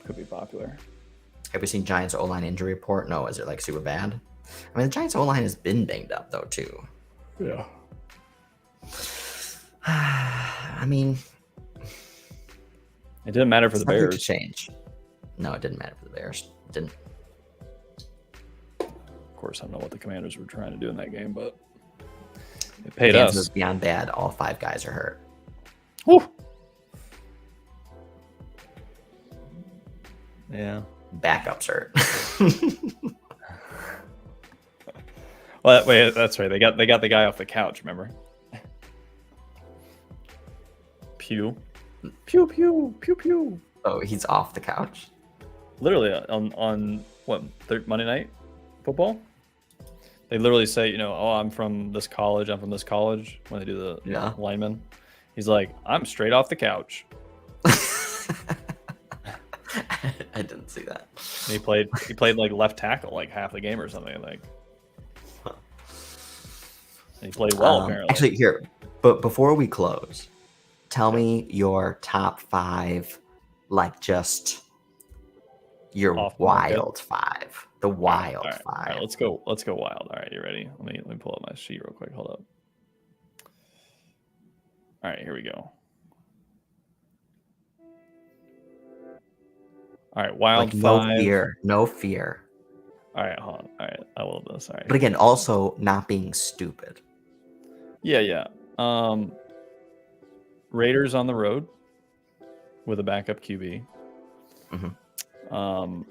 could be popular. Have we seen Giants O-line injury report? No, is it like super bad? I mean, the Giants O-line has been banged up though too. Yeah. I mean, it didn't matter for the Bears. To change. No, it didn't matter for the Bears. It didn't. Of course, I don't know what the Commanders were trying to do in that game, but it paid Kansas us. was beyond bad. All 5 guys are hurt. Whew. Yeah. Backups hurt. Well, wait, that's right. They got the guy off the couch. Remember? Pew, pew, pew, pew, pew. Oh, he's off the couch. Literally on what Monday Night Football, they literally say, you know, oh, I'm from this college. I'm from this college. When they do the lineman, he's like, I'm straight off the couch. I didn't see that. He played like left tackle like half the game or something. Like he played well apparently. Actually, here, but before we close, tell me your top 5, like just your wild 5. The wild 5. All right, let's go wild. All right, you ready? Let me pull up my sheet real quick. Hold up. All right, here we go. All right, wild like 5. No fear. All right, hold on. All right, I will do this. All right. But again, also not being stupid. Yeah. Raiders on the road with a backup QB. Mm-hmm.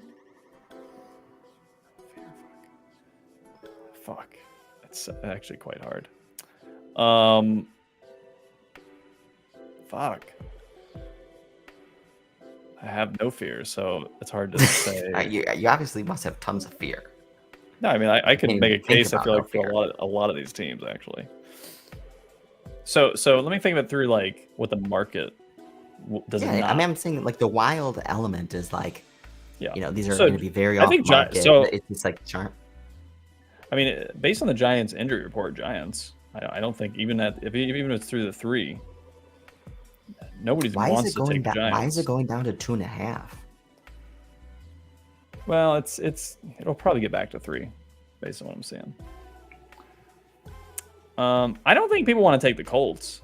Fuck. It's actually quite hard. Fuck. I have no fear, so it's hard to say. You obviously must have tons of fear. No, I mean I could make a case. I feel like fear. for a lot of these teams actually. So let me think of it through like what the market does. Yeah, I mean I'm saying like the wild element is like, you know, these are going to be very off market. It's just like sharp. I mean, based on the Giants injury report, I don't think even if it's through the 3. Nobody wants to take the Giants. Why is it going down to 2.5? Well, it'll probably get back to 3, based on what I'm seeing. I don't think people want to take the Colts.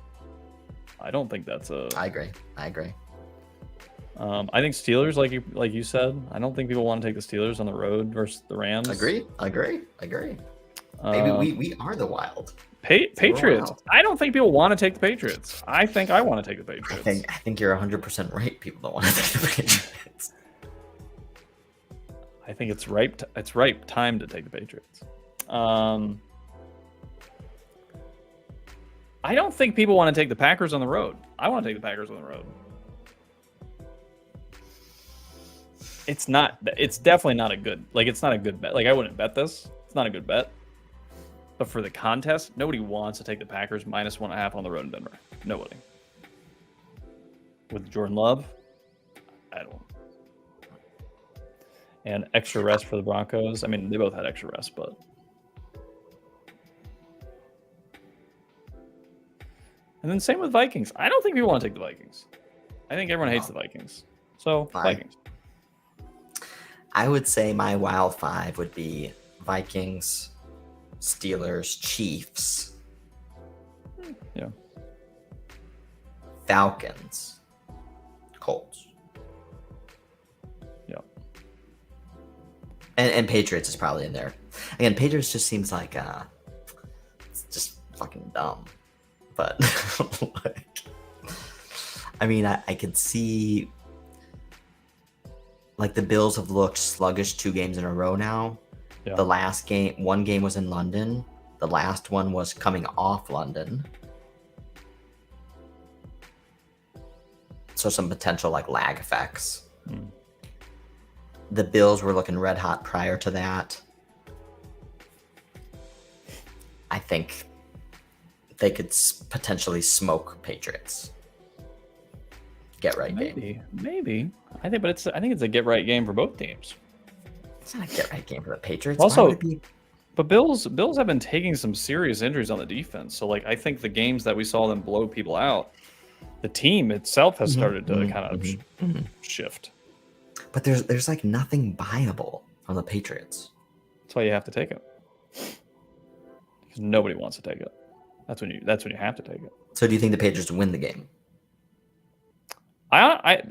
I don't think that's a. I agree. I think Steelers, like you said. I don't think people want to take the Steelers on the road versus the Rams. Agree. Maybe we are the wild. Patriots. I don't think people want to take the Patriots. I think I want to take the Patriots. I think you're 100% right. People don't want to take the Patriots. I think it's ripe time to take the Patriots. I don't think people want to take the Packers on the road. I want to take the Packers on the road. It's definitely not a good, it's not a good bet. Like I wouldn't bet this. It's not a good bet. But for the contest, nobody wants to take the Packers minus 1.5 on the road in Denver. Nobody. With Jordan Love, I don't. And extra rest for the Broncos. I mean, they both had extra rest, but. And then same with Vikings. I don't think people want to take the Vikings. I think everyone hates the Vikings. So, Vikings. I would say my wild 5 would be Vikings, Steelers, Chiefs. Yeah. Falcons, Colts. Yeah. And Patriots is probably in there. Again, Patriots just seems like it's just fucking dumb. But like, I mean, I could see like the Bills have looked sluggish 2 games in a row now. Yeah. The last game, one game was in London. The last one was coming off London. So some potential like lag effects. The Bills were looking red hot prior to that. I think they could potentially smoke Patriots. Get right game. Maybe. I think it's a get right game for both teams. It's not a get right game for the Patriots. Also, but Bills have been taking some serious injuries on the defense. So like I think the games that we saw them blow people out, the team itself has started to kind of shift. But there's like nothing viable on the Patriots. That's why you have to take it. Because nobody wants to take it. That's when you have to take it. So do you think the Patriots win the game? I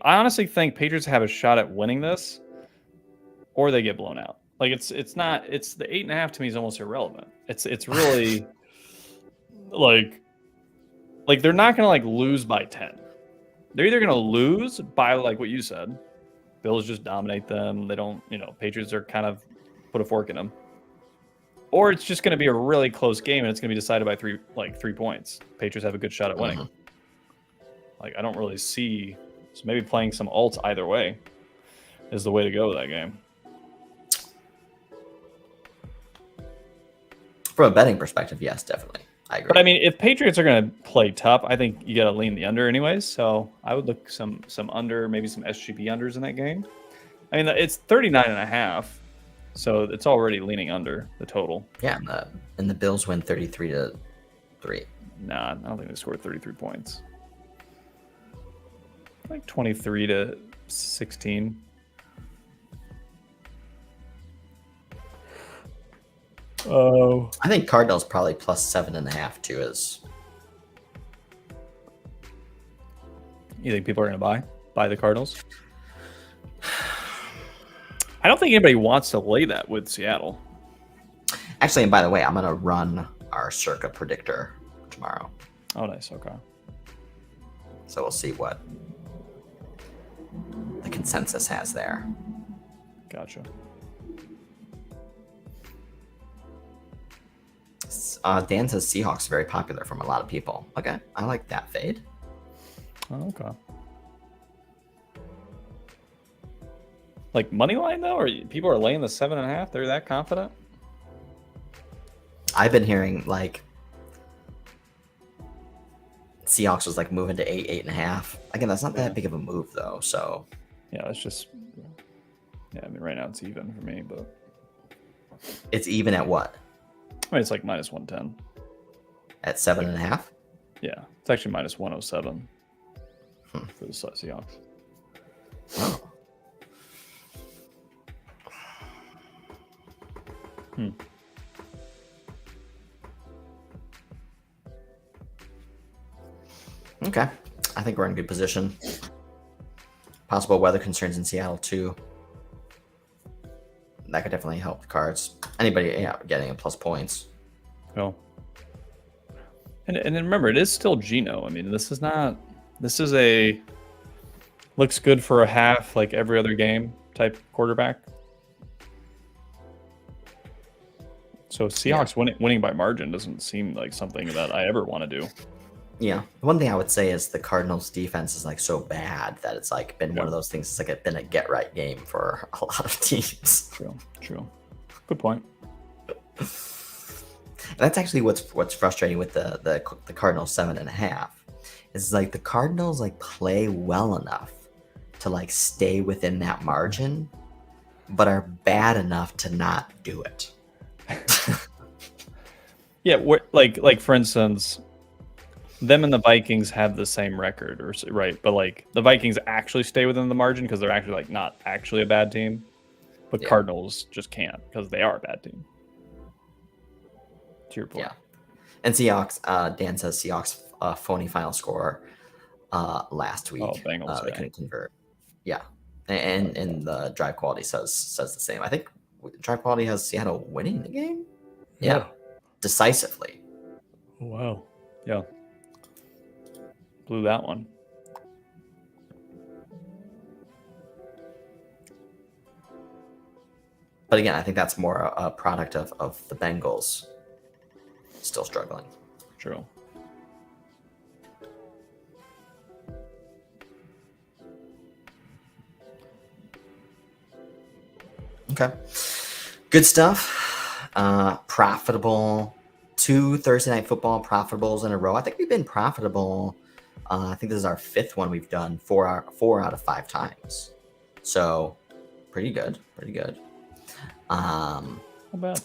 honestly think Patriots have a shot at winning this, or they get blown out. Like it's the 8.5 to me is almost irrelevant. It's really like they're not gonna like lose by 10. They're either gonna lose by like what you said, Bills just dominate them. They don't, Patriots are kind of put a fork in them, or it's just gonna be a really close game and it's gonna be decided by 3 points. Patriots have a good shot at winning. Like I don't really see, so maybe playing some alts either way is the way to go with that game. From a betting perspective, yes, definitely. I agree. But I mean, if Patriots are going to play tough, I think you got to lean the under anyways. So I would look some under, maybe some SGP unders in that game. I mean, it's 39.5, so it's already leaning under the total. Yeah, and the Bills win 33-3. Nah, I don't think they scored 33 points. Like 23-16. Oh, I think Cardinals probably plus 7.5 too. You think people are going to buy the Cardinals? I don't think anybody wants to lay that with Seattle. Actually, and by the way, I'm going to run our Circa predictor tomorrow. Oh, nice. Okay. So we'll see what the consensus has there. Gotcha. Dan says Seahawks are very popular from a lot of people. Okay, I like that fade. Oh, okay. Like money line though, or people are laying the 7.5? They're that confident? I've been hearing like Seahawks was like moving to 8.5. Again, that's not that big of a move though. So yeah, it's just I mean, right now it's even for me, but it's even at what? I mean, it's like minus 110 at 7.5. Yeah, it's actually minus 107 for the Seahawks. Oh. Okay, I think we're in good position. Possible weather concerns in Seattle too. That could definitely help the Cards. Anybody getting a plus points. Oh. And then remember, it is still Geno. I mean, this is a looks good for a half, like every other game type quarterback. So Seahawks winning by margin doesn't seem like something that I ever want to do. Yeah. One thing I would say is the Cardinals defense is like so bad that it's like been one of those things. It's like been a get right game for a lot of teams. True. Good point. That's actually what's frustrating with the Cardinals 7.5 is like the Cardinals like play well enough to like stay within that margin, but are bad enough to not do it. Yeah, like for instance, them and the Vikings have the same record, right? But like the Vikings actually stay within the margin because they're actually like not actually a bad team, but Cardinals just can't because they are a bad team. To your point. Yeah, and Seahawks. Dan says Seahawks phony final score last week. Oh, Bengals. They couldn't convert. Yeah, and the drive quality says the same. I think Drive quality has Seattle winning the game. Yeah, decisively. Wow. Yeah. Blew that one. But again, I think that's more a product of the Bengals still struggling. True. Okay. Good stuff. Profitable. 2 Thursday Night Football profitables in a row. I think we've been profitable. I think this is our 5th one we've done 4 out of 5 times. So pretty good. Pretty good. Not bad.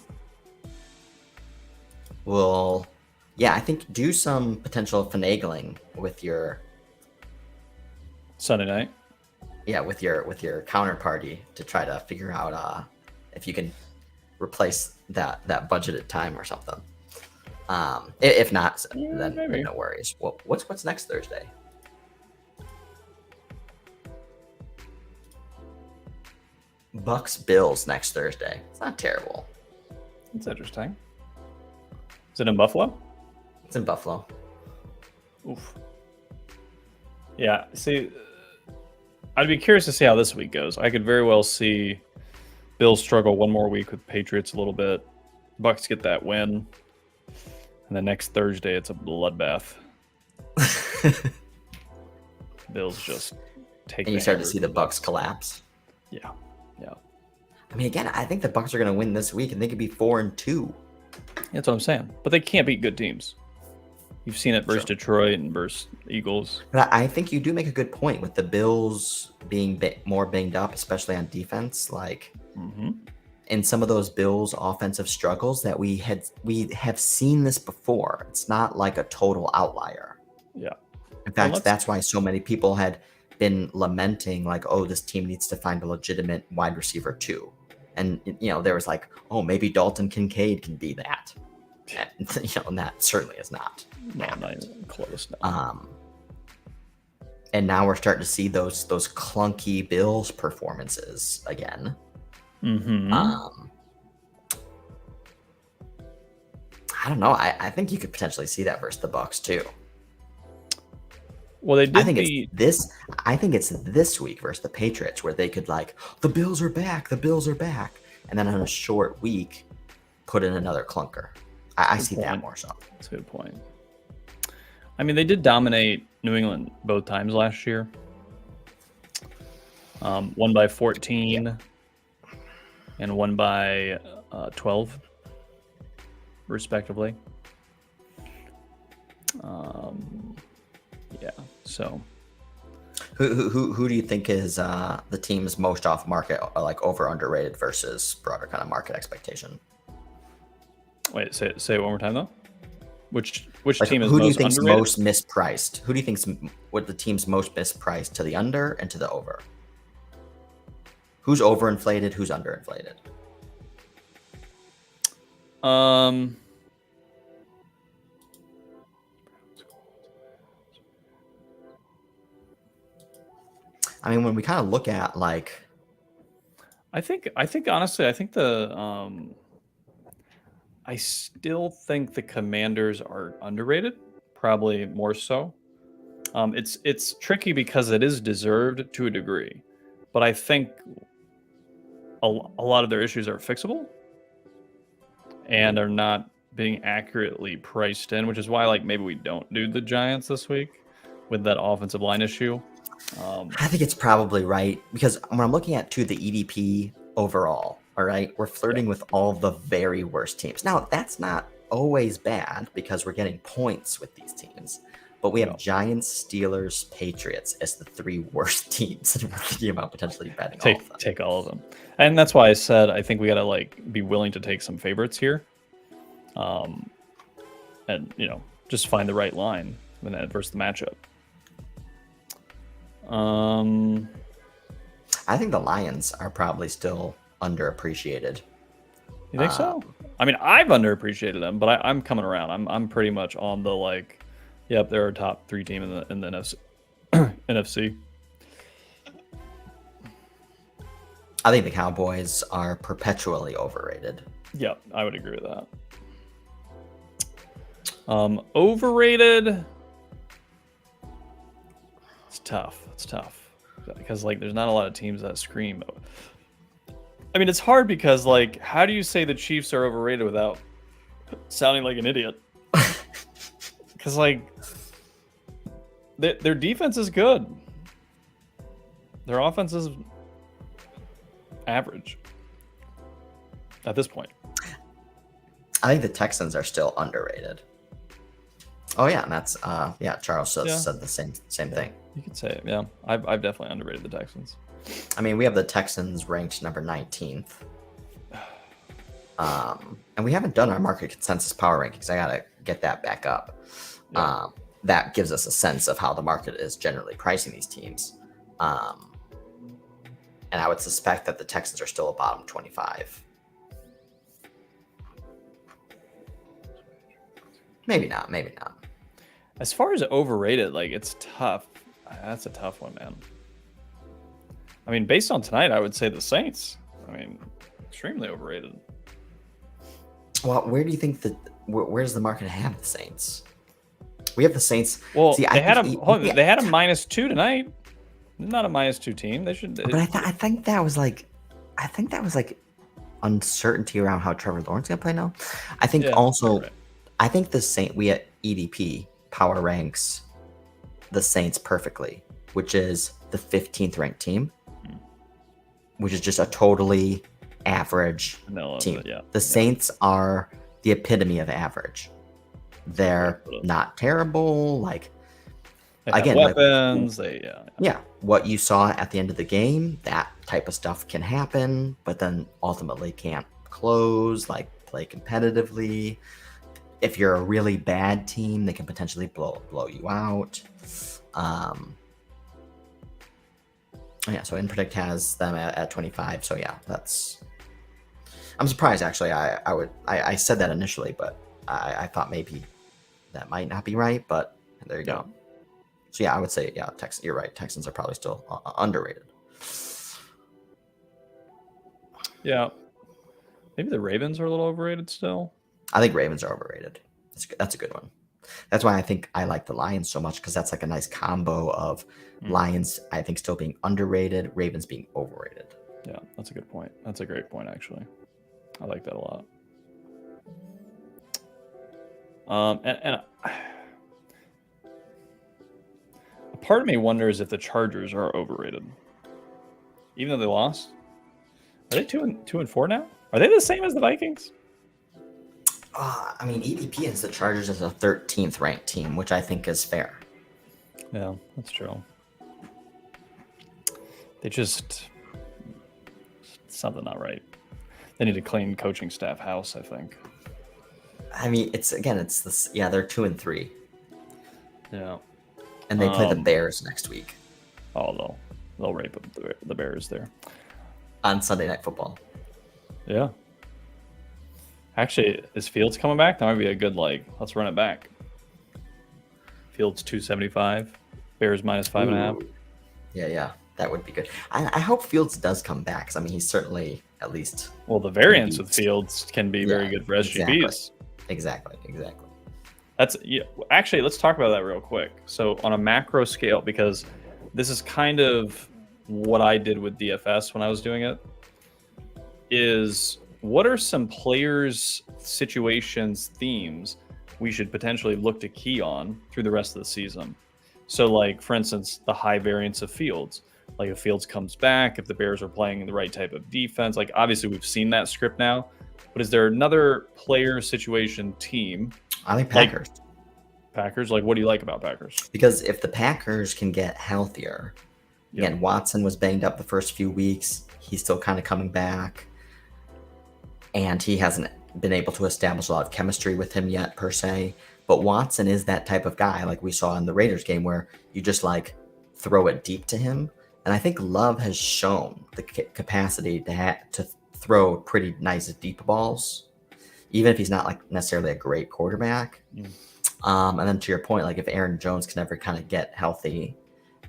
We'll, yeah, I think do some potential finagling with your Sunday night. Yeah, with your counterparty to try to figure out if you can replace that budgeted time or something. If not, then maybe. no worries. Well, what's next Thursday? Bucks Bills next Thursday. It's not terrible. That's interesting. Is it in Buffalo? It's in Buffalo. Oof. Yeah. See, I'd be curious to see how this week goes. I could very well see Bills struggle one more week with Patriots a little bit. Bucks get that win. And the next Thursday, it's a bloodbath. Bills just take. And you start to see the Bucks collapse. Yeah. Yeah. I mean, again, I think the Bucks are going to win this week, and they could be 4-2. That's what I'm saying. But they can't beat good teams. You've seen it versus Detroit and versus Eagles. But I think you do make a good point with the Bills being more banged up, especially on defense. Like in some of those Bills offensive struggles that we have seen this before. It's not like a total outlier. Yeah. In fact, that's why so many people had been lamenting, like, oh, this team needs to find a legitimate wide receiver too. And there was like, oh, maybe Dalton Kincaid can be that. And, and that certainly is not. Not even close now. And now we're starting to see those clunky Bills performances again. I don't know. I think you could potentially see that versus the Bucks too. Well, they did. I think it's this week versus the Patriots where they could like, the Bills are back, and then on a short week, put in another clunker. I see that more so. That's a good point. I mean, they did dominate New England both times last year. One by 14 and one by 12, respectively. Yeah. So, who do you think is the team's most off market, or like over underrated versus broader kind of market expectation? Wait, say it one more time though. Which like, team is who do you most think's underrated? most mispriced? Who do you think's what the team's most mispriced to the under and to the over? Who's overinflated? Who's underinflated? I mean, when we kind of look at like, I think honestly, I think I still think the Commanders are underrated, probably more so. It's tricky because it is deserved to a degree, but I think a lot of their issues are fixable and are not being accurately priced in, which is why like maybe we don't do the Giants this week with that offensive line issue. I think it's probably right because when I'm looking at the EDP overall, all right, we're flirting with all the very worst teams. Now, that's not always bad because we're getting points with these teams, but we have Giants, Steelers, Patriots as the 3 worst teams, and we're thinking about potentially betting all of them. Take all of them, and that's why I said I think we got to like be willing to take some favorites here, and just find the right line versus the matchup. I think the Lions are probably still underappreciated. You think so? I mean, I've underappreciated them, but I'm coming around. I'm pretty much on the like, yep, they're a top 3 team in the NFC. NFC. I think the Cowboys are perpetually overrated. Yeah, I would agree with that. Overrated. It's tough. It's tough because like there's not a lot of teams that scream. I mean, it's hard because like, how do you say the Chiefs are overrated without sounding like an idiot? Because like, their defense is good. Their offense is average at this point. I think the Texans are still underrated. Oh yeah, and that's Charles said the same thing. You could say it, yeah. I've definitely underrated the Texans. I mean, we have the Texans ranked number 19th. And we haven't done our market consensus power rankings. I gotta get that back up. Yeah. That gives us a sense of how the market is generally pricing these teams. And I would suspect that the Texans are still a bottom 25. Maybe not. As far as overrated, like it's tough. That's a tough one, man. I mean, based on tonight, I would say the Saints. I mean, extremely overrated. Well, where do you think where's the market have the Saints? We have the Saints. Well, they had a -2 tonight. They're not a -2 team. They should. But I think that was like uncertainty around how Trevor Lawrence gonna play now. I think also. Right. I think we at EDP power ranks the Saints perfectly, which is the 15th ranked team, which is just a totally average team. The Saints are the epitome of average. They're not terrible. Like they have weapons. What you saw at the end of the game, that type of stuff can happen, but then ultimately can't close. Like play competitively. If you're a really bad team, they can potentially blow you out. So InPredict has them at 25. So yeah, I'm surprised actually. I said that initially, but I thought maybe that might not be right. But there you go. So yeah, I would say Texans. You're right. Texans are probably still underrated. Yeah, maybe the Ravens are a little overrated still. I think Ravens are overrated. That's a good one. That's why I think I like the Lions so much, because that's like a nice combo of Lions, I think, still being underrated, Ravens being overrated. Yeah, that's a good point. That's a great point, actually. I like that a lot. And a part of me wonders if the Chargers are overrated, even though they lost. Are they 2-4 now? Are they the same as the Vikings? I mean, EDP has the Chargers as a 13th ranked team, which I think is fair. Yeah, that's true. They just something not right. They need a clean coaching staff house, I think. I mean, it's this. Yeah, they're 2-3. Yeah, and they play the Bears next week. Oh, they'll rape the Bears there on Sunday Night Football. Yeah. Actually, is Fields coming back? That might be a good let's run it back. Fields 275, Bears -5.5. Yeah, that would be good. I hope Fields does come back, because I mean, he's certainly at least. Well, the variance with Fields can be very good for SGPs. Exactly. Actually, let's talk about that real quick. So on a macro scale, because this is kind of what I did with DFS when I was doing it, is what are some players, situations, themes we should potentially look to key on through the rest of the season? So like, for instance, the high variance of Fields. Like if Fields comes back, if the Bears are playing the right type of defense, like obviously we've seen that script now, but is there another player, situation, team? I think Packers. Packers? Like, what do you like about Packers? Because if the Packers can get healthier, again, Watson was banged up the first few weeks. He's still kind of coming back. And he hasn't been able to establish a lot of chemistry with him yet, per se. But Watson is that type of guy, like we saw in the Raiders game, where you just throw it deep to him. And I think Love has shown the capacity to throw pretty nice deep balls, even if he's not necessarily a great quarterback. And then to your point, if Aaron Jones can ever kind of get healthy,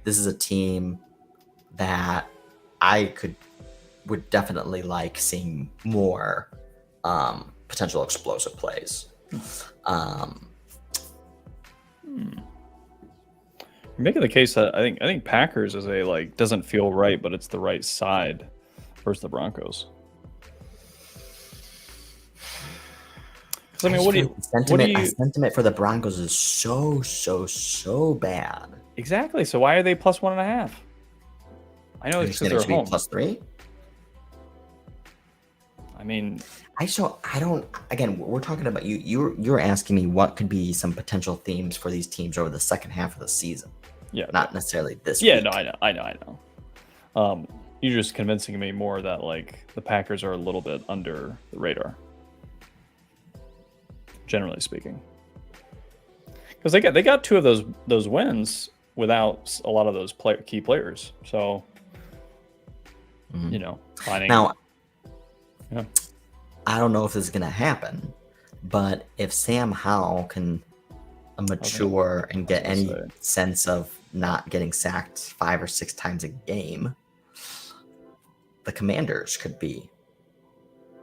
this is a team that I could would definitely like seeing more potential explosive plays. You're making the case that I think Packers is a like doesn't feel right, but it's the right side versus the Broncos. Because I mean, what do you sentiment for the Broncos is so bad. Exactly. So why are they plus 1.5? I know it's because they're home. +3. I mean, I don't. Again, we're talking about you're asking me what could be some potential themes for these teams over the second half of the season. Yeah, not necessarily this. Yeah, week. no, I know. You're just convincing me more that like the Packers are a little bit under the radar, generally speaking, because they got two of those wins without a lot of those key players. So finding now. Yeah. I don't know if this is going to happen, but if Sam Howell can mature and get any sense of not getting sacked 5 or 6 times a game, the Commanders could be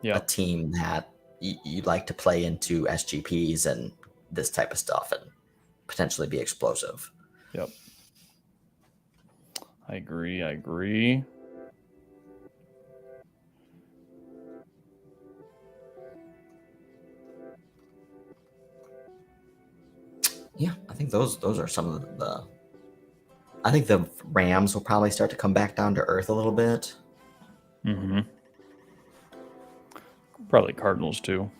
a team that you'd like to play into SGPs and this type of stuff and potentially be explosive. Yep. I agree. Yeah, I think those are some of the. I think the Rams will probably start to come back down to earth a little bit. Mm-hmm. Probably Cardinals too.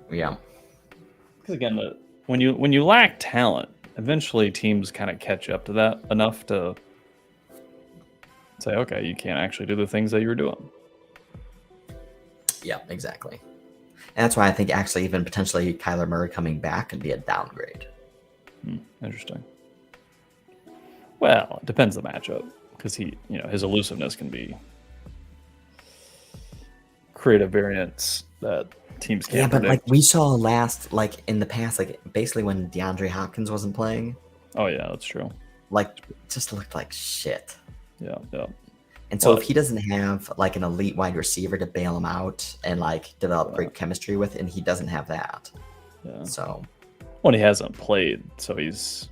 Yeah. Because again, when you lack talent, eventually teams kind of catch up to that enough to say, okay, you can't actually do the things that you were doing. Yeah, exactly. And that's why I think actually even potentially Kyler Murray coming back could be a downgrade. Interesting. Well, it depends on the matchup because his elusiveness can create a variance that teams can't predict. Like we saw in the past, like basically when DeAndre Hopkins wasn't playing. Oh yeah, that's true. Like just looked like shit. Yeah. And so if he doesn't have like an elite wide receiver to bail him out and like develop great chemistry with, and he doesn't have that. Yeah. So. Well, he hasn't played, so he's.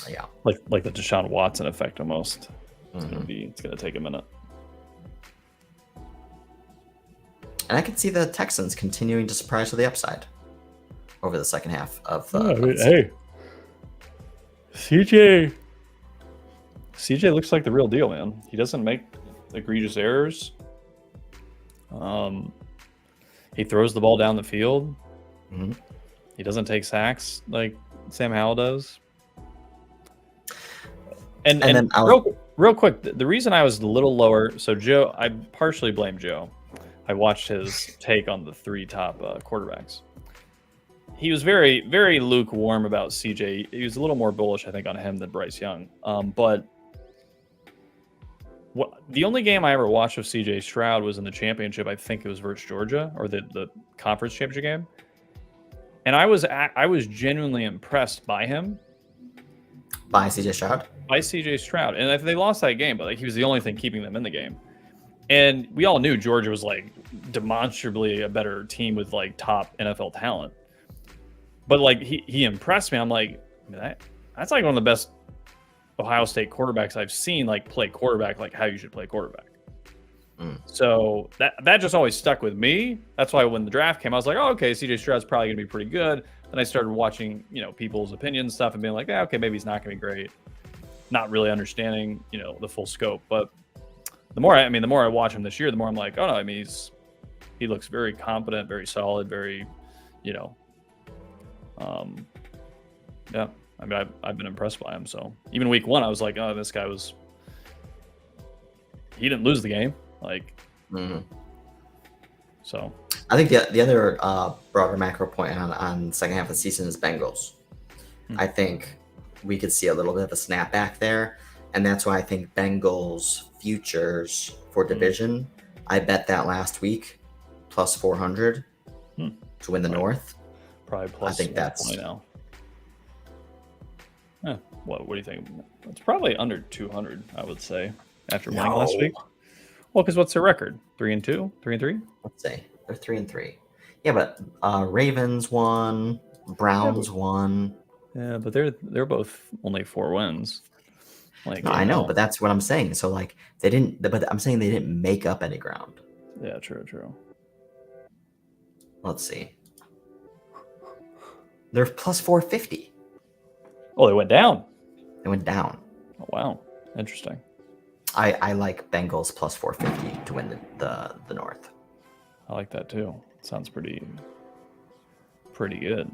Yeah. Like the Deshaun Watson effect almost. It's gonna take a minute. And I can see the Texans continuing to surprise to the upside over the second half of the. Hey, CJ looks like the real deal, man. He doesn't make egregious errors. He throws the ball down the field. Mm-hmm. He doesn't take sacks like Sam Howell does. And then real quick, the reason I was a little lower, so Joe, I partially blame Joe. I watched his take on the 3 top quarterbacks. He was very, very lukewarm about CJ. He was a little more bullish, I think, on him than Bryce Young. But the only game I ever watched of CJ Stroud was in the championship. I think it was versus Georgia, or the conference championship game. And I was genuinely impressed by him. By CJ Stroud? By CJ Stroud. And if they lost that game, but like he was the only thing keeping them in the game. And we all knew Georgia was like demonstrably a better team with like top NFL talent. But like he impressed me. I'm like, that's like one of the best Ohio State quarterbacks I've seen like play quarterback like how you should play quarterback. So that just always stuck with me. That's why when the draft came, I was like, oh, okay, CJ Stroud's probably going to be pretty good. Then I started watching, people's opinions stuff and being like, okay, maybe he's not going to be great. Not really understanding, the full scope. But the more I watch him this year, the more I'm like, oh no, I mean, he looks very competent, very solid, very, yeah. I mean, I've been impressed by him. So even week 1, I was like, oh, this guy he didn't lose the game. So I think the other broader macro point on the second half of the season is Bengals. I think we could see a little bit of a snapback there, and that's why I think Bengals futures for division. I bet that last week plus 400 to win the North. Probably plus. I think that's now. What do you think? It's probably under 200, I would say, after winning last week. Well, because what's their record? 3-2, 3-3. Let's see. They're 3-3. Yeah, but Ravens won, Browns won. Yeah, but they're both only 4 wins. Like, No, I know, but that's what I'm saying. So like they didn't, but I'm saying they didn't make up any ground. yeah, true. Let's see. They're plus 450. Oh, they went down. They went down. Oh, wow, interesting. I like Bengals plus 450 to win the North. I like that too. Sounds pretty good.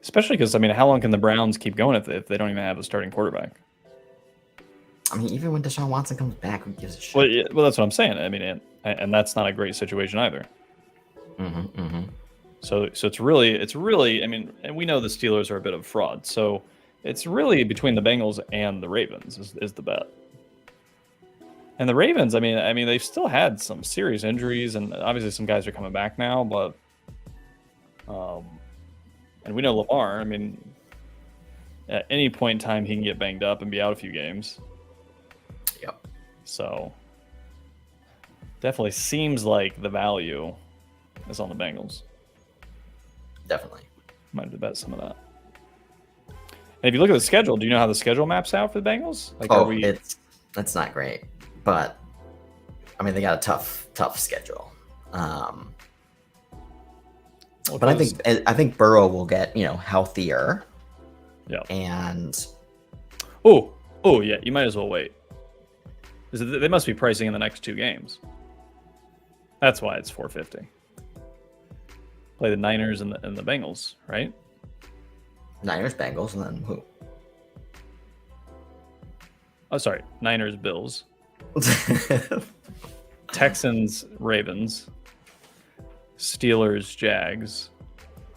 Especially because, I mean, how long can the Browns keep going if they don't even have a starting quarterback? I mean, even when Deshaun Watson comes back, who gives a shit? Well, yeah, well, that's what I'm saying. I mean, and that's not a great situation either. So it's really. I mean, and we know the Steelers are a bit of fraud. So it's really between the Bengals and the Ravens is the bet. And the Ravens, I mean, they've still had some serious injuries, and obviously some guys are coming back now. But, and we know Lamar. I mean, at any point in time, he can get banged up and be out a few games. Yep. So, definitely seems like the value is on the Bengals. Definitely. Might have to bet some of that. And if you look at the schedule, do you know how the schedule maps out for the Bengals? Like, it's not great, but I mean they got a tough schedule. But I think Burrow will get healthier. Yeah. And oh yeah, you might as well wait. They must be pricing in the next 2 games. That's why it's 450. Play the Niners and the Bengals, right? Niners, Bengals, and then who? Oh, sorry. Niners, Bills. Texans, Ravens. Steelers, Jags.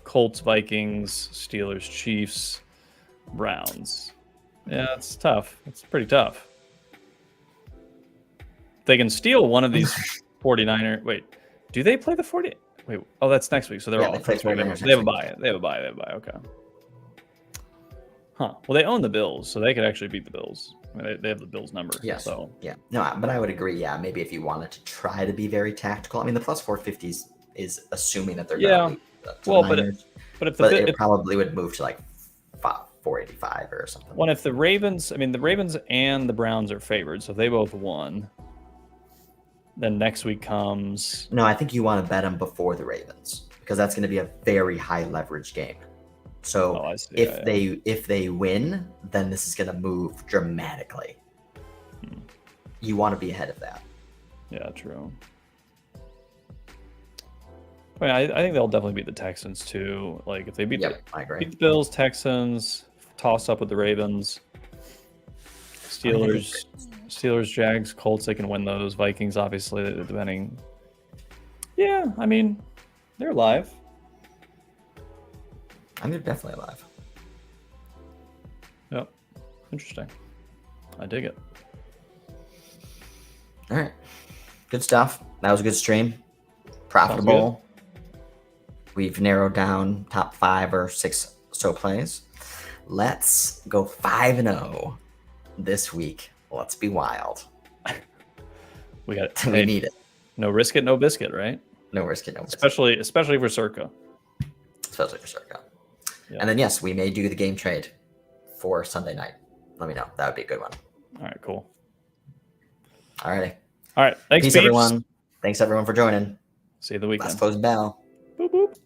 Colts, Vikings. Steelers, Chiefs. Browns. Yeah, it's tough. It's pretty tough. They can steal one of these 49er. Wait, do they play the 40? Wait, oh, that's next week. So they're all. They play They have a bye. They have a bye. Okay. Huh. Well, they own the Bills, so they could actually beat the Bills. I mean, they have the Bills number. Yes. So. Yeah. No, but I would agree. Yeah, maybe if you wanted to try to be very tactical. I mean, the plus 450 is assuming that they're going to lose. But it probably would move to like 485 or something. Well, if the Ravens and the Browns are favored, so if they both won, then next week comes. No, I think you want to bet them before the Ravens because that's going to be a very high leverage game. So if they win, then this is going to move dramatically. You want to be ahead of that. Yeah, true. I mean, I think they'll definitely beat the Texans too. Like if they beat beat the Bills, Texans, toss up with the Ravens, Steelers, Jags, Colts, they can win those. Vikings, obviously, depending. Yeah, I mean, they're alive. I mean, they're definitely alive. Yep. Interesting. I dig it. All right. Good stuff. That was a good stream. Profitable. We've narrowed down top 5 or 6 so plays. Let's go 5-0 this week. Let's be wild. We got it. We need it. No risk it, no biscuit, right? No risk it, no biscuit. Especially for Circa. Especially for Circa. Yeah. And then yes, we may do the game trade for Sunday night. Let me know. That would be a good one. All right, cool. All righty. All right. Thanks, Peace, everyone. Thanks everyone for joining. See you the weekend. Last closing bell. Boop boop.